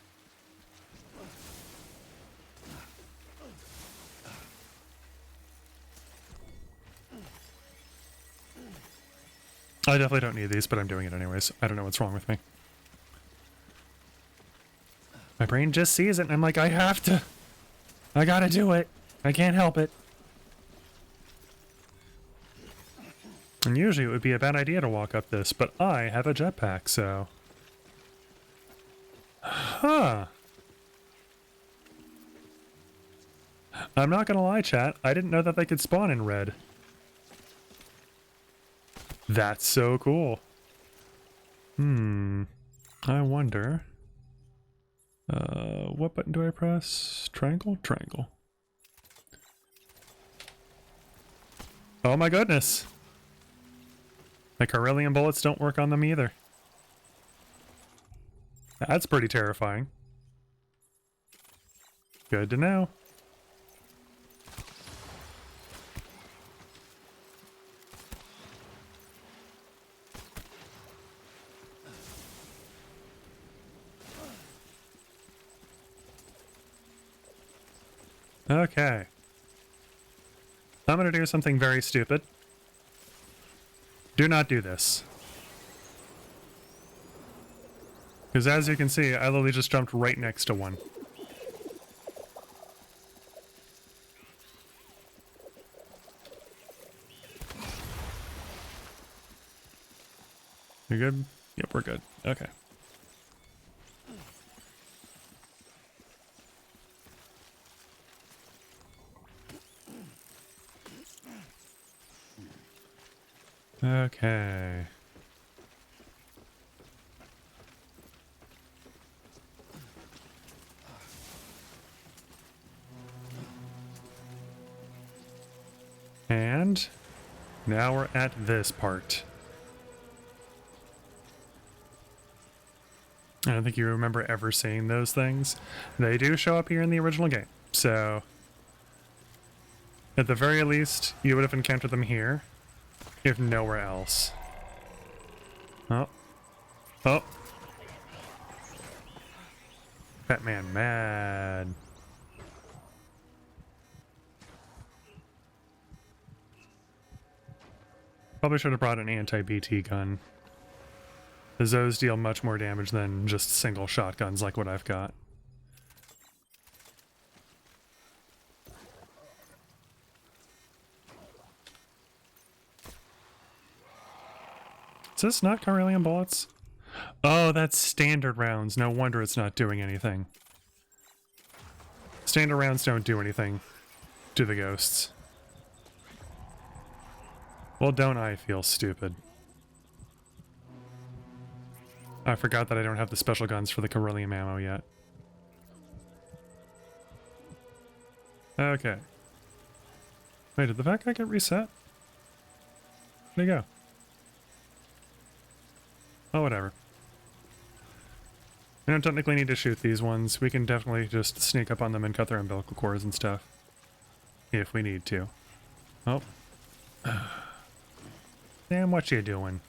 I definitely don't need these, but I'm doing it anyways. I don't know what's wrong with me. My brain just sees it and I'm like, I have to. I gotta do it. I can't help it. And usually it would be a bad idea to walk up this, but I have a jetpack, so... Huh. I'm not gonna lie, chat. I didn't know that they could spawn in red. That's so cool. I wonder... what button do I press? Triangle? Triangle. Oh my goodness! The Carillion bullets don't work on them either. That's pretty terrifying. Good to know. Okay. I'm gonna do something very stupid. Do not do this. Because as you can see, I literally just jumped right next to one. You good? Yep, we're good. Okay. Okay. And now we're at this part. I don't think you remember ever seeing those things. They do show up here in the original game, so at the very least, you would have encountered them here, if nowhere else. Oh. Oh. That man mad. Probably should have brought an anti-BT gun, as those deal much more damage than just single shotguns like what I've got. Is this not Carillion bullets? Oh, that's standard rounds. No wonder it's not doing anything. Standard rounds don't do anything to the ghosts. Well, don't I feel stupid? I forgot that I don't have the special guns for the beryllium ammo yet. Okay. Wait, did the fat guy get reset? Where'd he go? Oh, whatever. We don't technically need to shoot these ones. We can definitely just sneak up on them and cut their umbilical cords and stuff. If we need to. Oh. Sam, what you doing?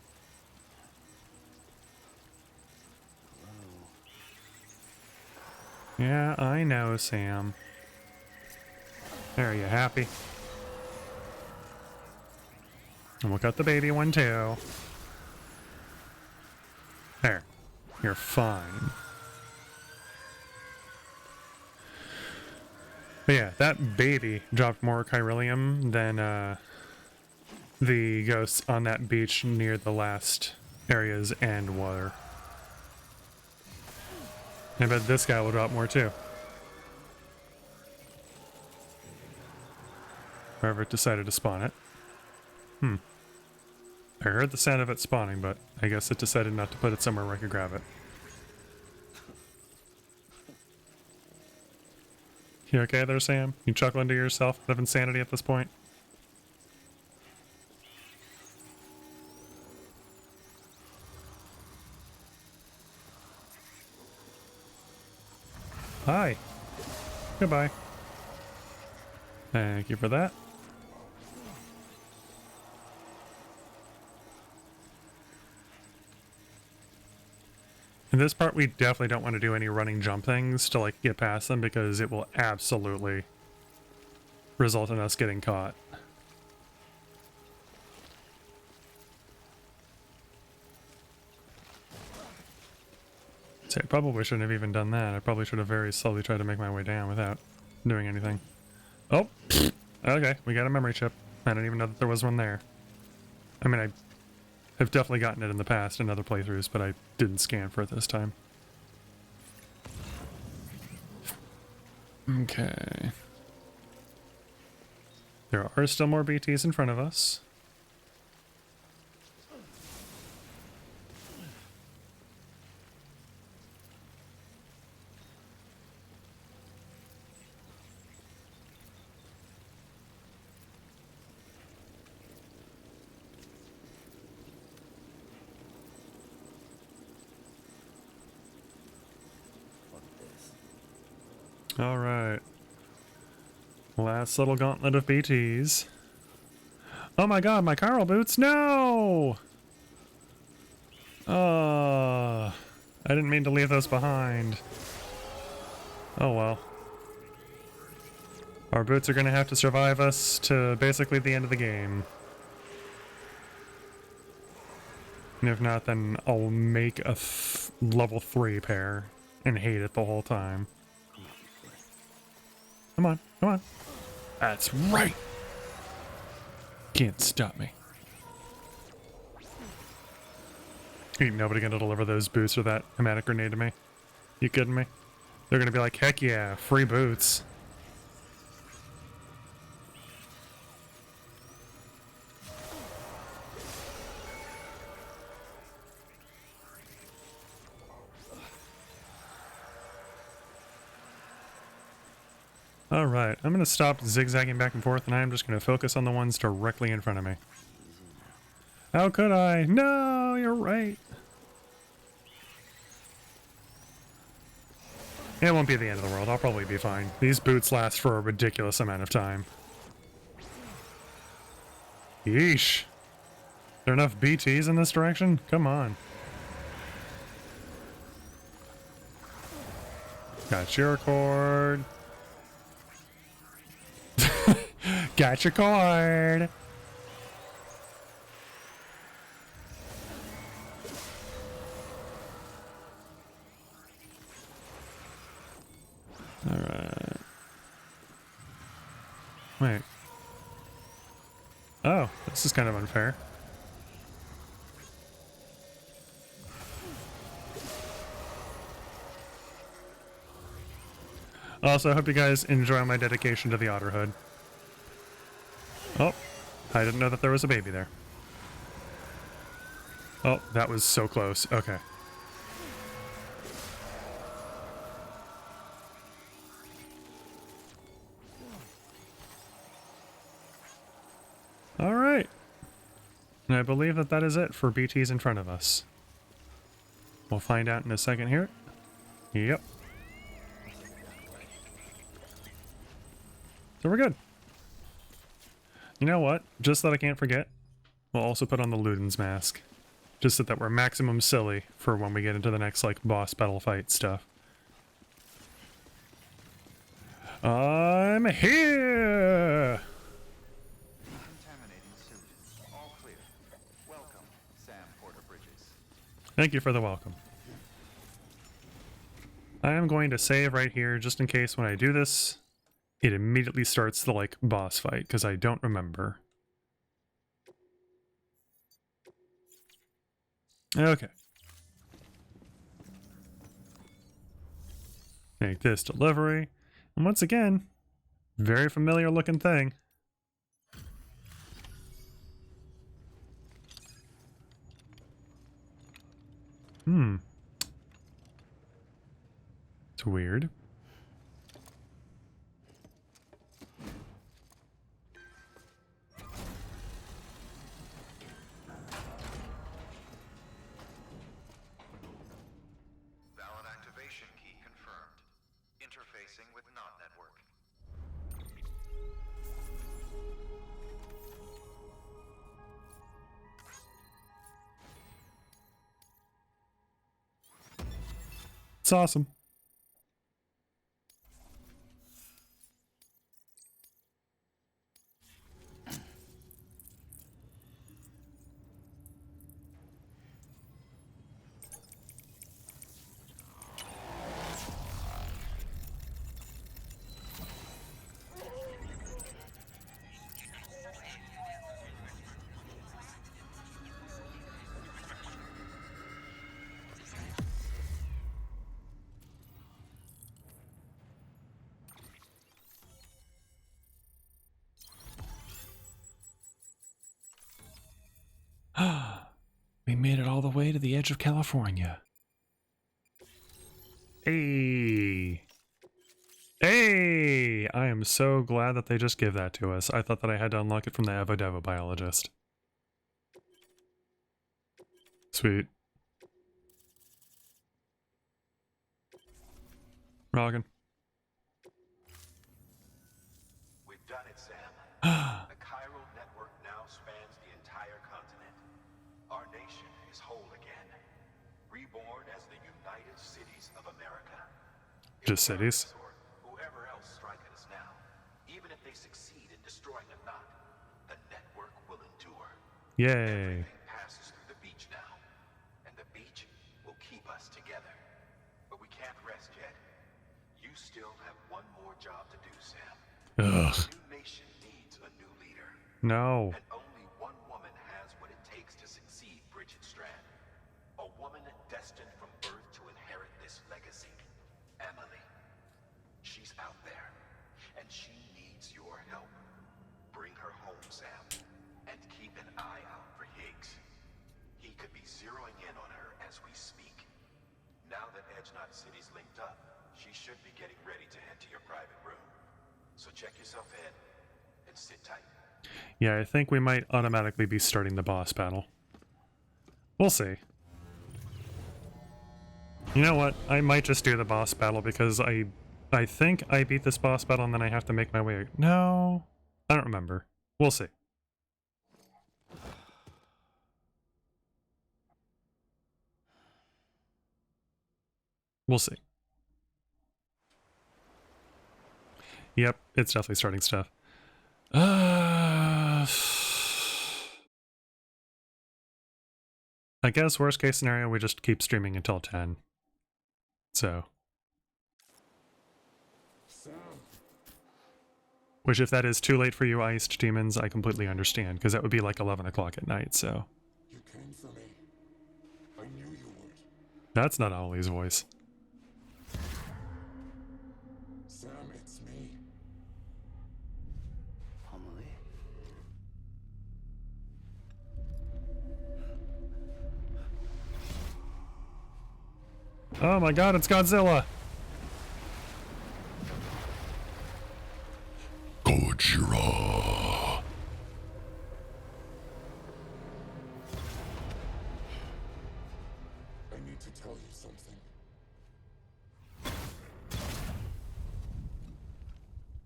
Yeah, I know, Sam. There, you happy? And we'll cut the baby one too. There. You're fine. But yeah, that baby dropped more chiralium than the ghosts on that beach near the last areas and water. I bet this guy will drop more too. Wherever it decided to spawn it. I heard the sound of it spawning, but I guess it decided not to put it somewhere where I could grab it. You okay there, Sam? You chuckling to yourself out of insanity at this point? Hi. Goodbye. Thank you for that. In this part, we definitely don't want to do any running jump things to like get past them because it will absolutely result in us getting caught. So I probably shouldn't have even done that. I probably should have very slowly tried to make my way down without doing anything. Oh, okay, we got a memory chip. I didn't even know that there was one there. I mean, I've definitely gotten it in the past in other playthroughs, but I didn't scan for it this time. Okay. There are still more BTs in front of us. Alright. Last little gauntlet of BTs. Oh my god, my chiral boots! No! I didn't mean to leave those behind. Oh well. Our boots are gonna have to survive us to basically the end of the game. And if not, then I'll make a level 3 pair and hate it the whole time. Come on, come on. That's right! Can't stop me. Ain't nobody gonna deliver those boots or that hematic grenade to me. You kidding me? They're gonna be like, heck yeah, free boots. Alright, I'm going to stop zigzagging back and forth and I'm just going to focus on the ones directly in front of me. How could I? No, you're right. It won't be the end of the world. I'll probably be fine. These boots last for a ridiculous amount of time. Yeesh. There enough BTs in this direction? Come on. Got your cord. Got your cord. Alright. Wait. Oh, this is kind of unfair. Also, I hope you guys enjoy my dedication to the Otterhood. Oh, I didn't know that there was a baby there. Oh, that was so close. Okay. All right. And I believe that that is it for BTs in front of us. We'll find out in a second here. Yep. So we're good. You know what? Just that I can't forget, we'll also put on the Luden's mask. Just so that we're maximum silly for when we get into the next, like, boss battle fight stuff. I'm here! Contaminating suit. All clear. Welcome, Sam Porter Bridges. Thank you for the welcome. I am going to save right here just in case when I do this, it immediately starts the, like, boss fight, because I don't remember. Okay. Make this delivery. And once again, very familiar looking thing. It's weird. Valid activation key confirmed. Interfacing with NOT network. It's awesome. We made it all the way to the edge of California. Hey! Hey! I am so glad that they just gave that to us. I thought that I had to unlock it from the Evo biologist. Sweet. Roggen. We've done it, Sam. The chiral network now spans the entire continent. Our nation is whole again. Reborn as the United Cities of America. Just cities? Or whoever else strike at us now, even if they succeed in destroying the knot, the network will endure. Yay. Everything passes through the beach now, and the beach will keep us together. But we can't rest yet. You still have one more job to do, Sam. Ugh. The new nation needs a new leader. No. And only one woman has what it takes to succeed Bridget Strand. A woman destined from birth to inherit this legacy. Emily. She's out there, and she needs your help. Bring her home, Sam, and keep an eye out for Higgs. He could be zeroing in on her as we speak. Now that Edge Knot City's linked up, she should be getting ready to head to your private room. So check yourself in and sit tight. Yeah, I think we might automatically be starting the boss battle. We'll see. You know what? I might just do the boss battle because I think I beat this boss battle and then I have to make my way... No. I don't remember. We'll see. We'll see. Yep, it's definitely starting stuff. I guess worst case scenario, we just keep streaming until 10. So. Which if that is too late for you iced demons, I completely understand, because that would be like 11 o'clock at night, so. You came for me. I knew you would. That's not Ollie's voice. Sam, it's me. Amelie? Oh my god, it's Godzilla! Gojira. I need to tell you something.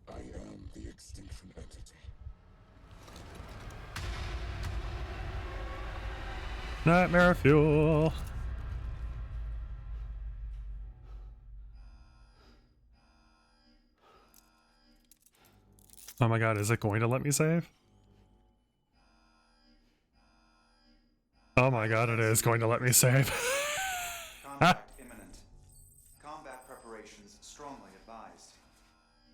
I am the extinction entity. Nightmare fuel! Oh my god, is it going to let me save? Oh my god, it is going to let me save. Contact imminent. Combat preparations strongly advised.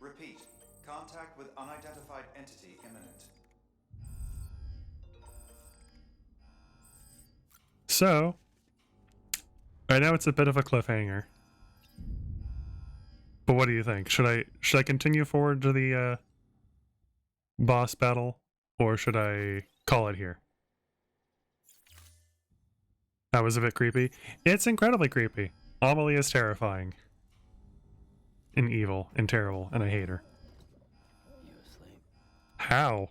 Repeat. Contact with unidentified entity imminent. So, I know it's a bit of a cliffhanger. But what do you think? Should I continue forward to the boss battle, or should I call it here? That was a bit creepy. It's incredibly creepy. Amelie is terrifying. And evil and terrible, and I hate her. You asleep? How?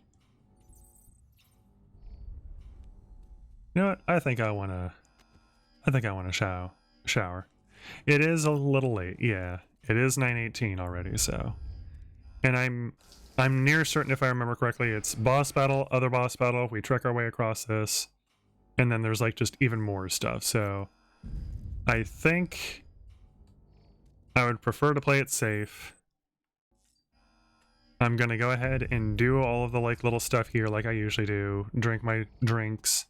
You know what? I think I wanna shower. It is a little late, yeah. It is 9:18 already, so. And I'm near certain, if I remember correctly, it's boss battle, other boss battle, we trek our way across this, and then there's like just even more stuff, so I think I would prefer to play it safe. I'm gonna go ahead and do all of the like little stuff here like I usually do, drink my drinks,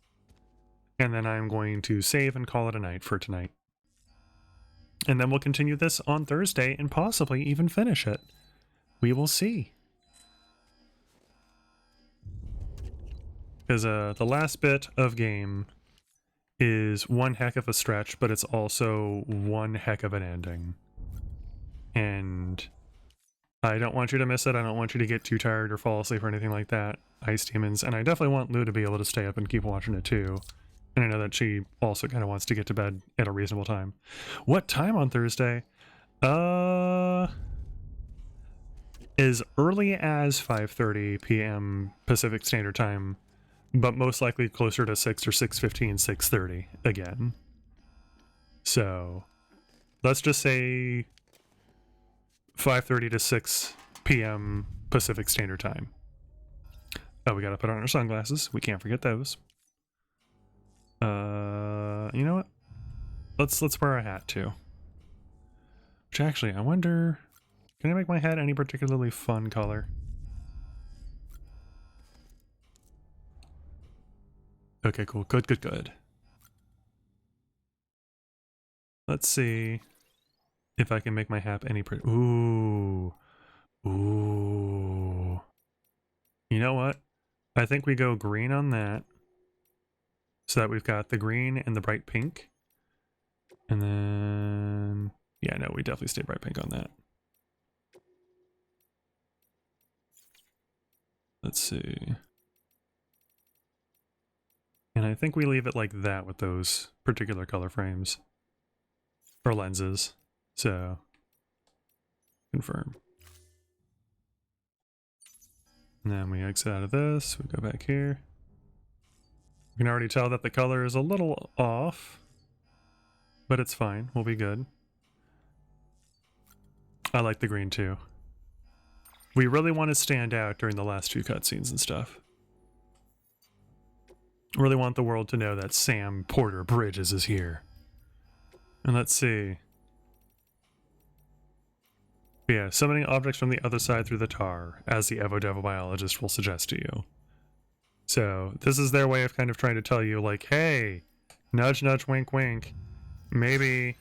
and then I'm going to save and call it a night for tonight. And then we'll continue this on Thursday and possibly even finish it. We will see. Because the last bit of game is one heck of a stretch, but it's also one heck of an ending. And I don't want you to miss it. I don't want you to get too tired or fall asleep or anything like that, Ice Demons. And I definitely want Lou to be able to stay up and keep watching it too. And I know that she also kind of wants to get to bed at a reasonable time. What time on Thursday? As early as 5:30 p.m. Pacific Standard Time, but most likely closer to 6 or 6:15, 6:30 again. So let's just say 5:30 to 6 p.m. Pacific Standard Time. Oh, we gotta put on our sunglasses. We can't forget those. You know what? Let's wear a hat too. Which actually, I wonder, can I make my hat any particularly fun color? Okay, cool. Good. Let's see if I can make my hat any pretty. Ooh. You know what? I think we go green on that. So that we've got the green and the bright pink. And then, yeah, no, we definitely stay bright pink on that. Let's see. And I think we leave it like that with those particular color frames. Or lenses. So, confirm. And then we exit out of this, we go back here. You can already tell that the color is a little off, but it's fine, we'll be good. I like the green too. We really want to stand out during the last few cutscenes and stuff. Really want the world to know that Sam Porter Bridges is here. And let's see. Yeah, summoning objects from the other side through the tar, as the Evo Devil biologist will suggest to you. So, this is their way of kind of trying to tell you, like, hey, nudge, nudge, wink, wink. Maybe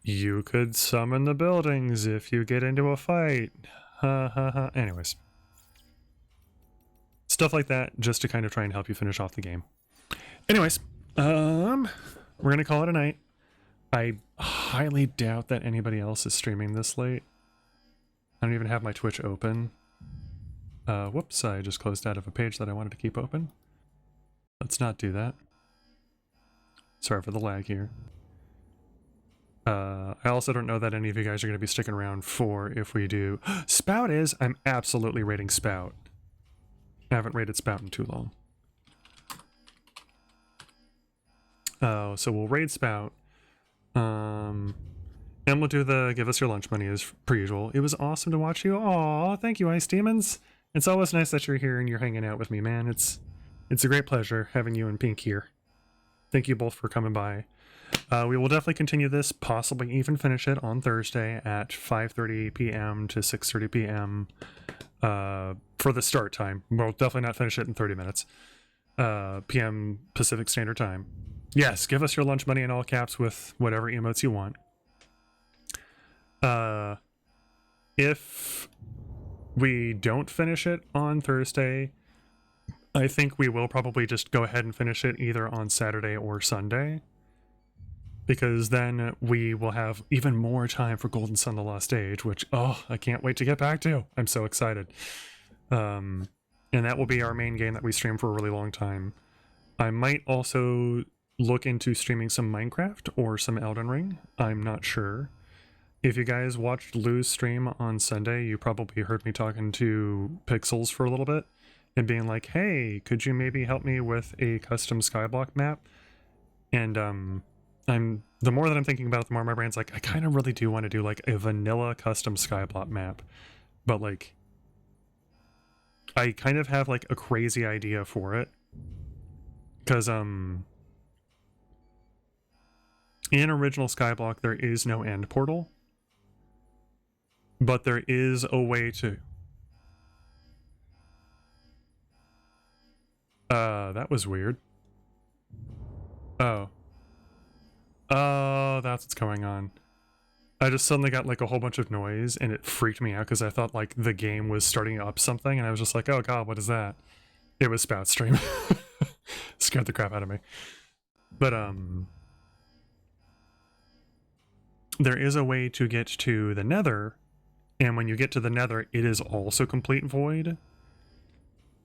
you could summon the buildings if you get into a fight. Ha ha ha. Anyways. Stuff like that, just to kind of try and help you finish off the game. Anyways, we're gonna call it a night. I highly doubt that anybody else is streaming this late. I don't even have my Twitch open. Whoops, I just closed out of a page that I wanted to keep open. Let's not do that. Sorry for the lag here. I also don't know that any of you guys are going to be sticking around for if we do. Spout is. I'm absolutely rating Spout. I haven't rated Spout in too long. So we'll raid Spout. And we'll do the give us your lunch money as per usual. It was awesome to watch you. Aw, thank you, Ice Demons. It's always nice that you're here and you're hanging out with me, man. It's a great pleasure having you and Pink here. Thank you both for coming by. We will definitely continue this, possibly even finish it on Thursday at 5:30 p.m. to 6:30 p.m. For the start time. We'll definitely not finish it in 30 minutes. p.m. Pacific Standard Time. Yes, give us your lunch money in all caps with whatever emotes you want. If we don't finish it on Thursday, I think we will probably just go ahead and finish it either on Saturday or Sunday. Because then we will have even more time for Golden Sun: The Lost Age, which, oh, I can't wait to get back to. I'm so excited. And that will be our main game that we stream for a really long time. I might also look into streaming some Minecraft or some Elden Ring. I'm not sure. If you guys watched Lou's stream on Sunday, you probably heard me talking to Pixels for a little bit and being like, hey, could you maybe help me with a custom skyblock map? And, the more that I'm thinking about it, the more my brain's like, I kind of really do want to do like a vanilla custom skyblock map. But like, I kind of have like a crazy idea for it. Because, in original skyblock, there is no end portal. But there is a way to... that was weird. Oh. Oh, that's what's going on. I just suddenly got like a whole bunch of noise and it freaked me out because I thought like the game was starting up something and I was just like, oh god, what is that? It was Spout stream. Scared the crap out of me. But there is a way to get to the Nether, and when you get to the Nether, it is also complete void.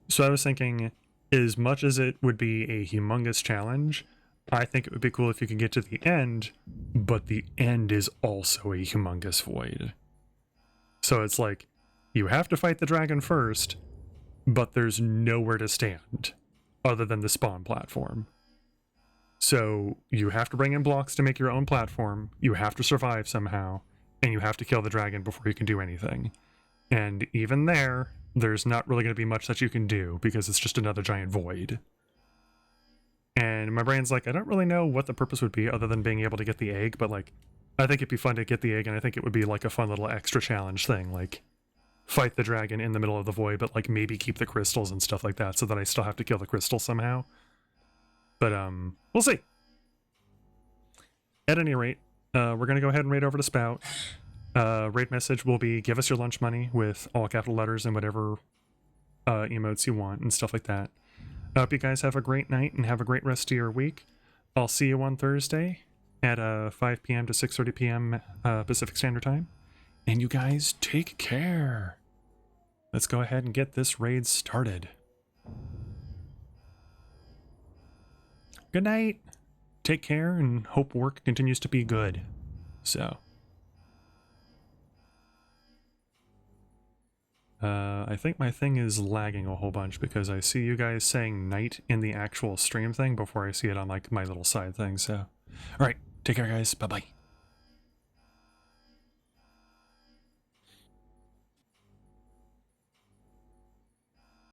So I was thinking, as much as it would be a humongous challenge, I think it would be cool if you can get to the end, but the end is also a humongous void. So it's like, you have to fight the dragon first, but there's nowhere to stand other than the spawn platform. So you have to bring in blocks to make your own platform, you have to survive somehow, and you have to kill the dragon before you can do anything. And even there, there's not really going to be much that you can do, because it's just another giant void. And my brain's like, I don't really know what the purpose would be other than being able to get the egg, but like, I think it'd be fun to get the egg, and I think it would be like a fun little extra challenge thing, like, fight the dragon in the middle of the void, but like maybe keep the crystals and stuff like that, so that I still have to kill the crystal somehow. But we'll see. At any rate, we're gonna go ahead and raid over to Spout. Raid message will be, give us your lunch money with all capital letters and whatever emotes you want and stuff like that. I hope you guys have a great night and have a great rest of your week. I'll see you on Thursday at 5 p.m. to 6:30 p.m. Pacific Standard Time. And you guys take care. Let's go ahead and get this raid started. Good night. Take care and hope work continues to be good. So. I think my thing is lagging a whole bunch because I see you guys saying night in the actual stream thing before I see it on like my little side thing, so. Alright, take care guys, bye-bye.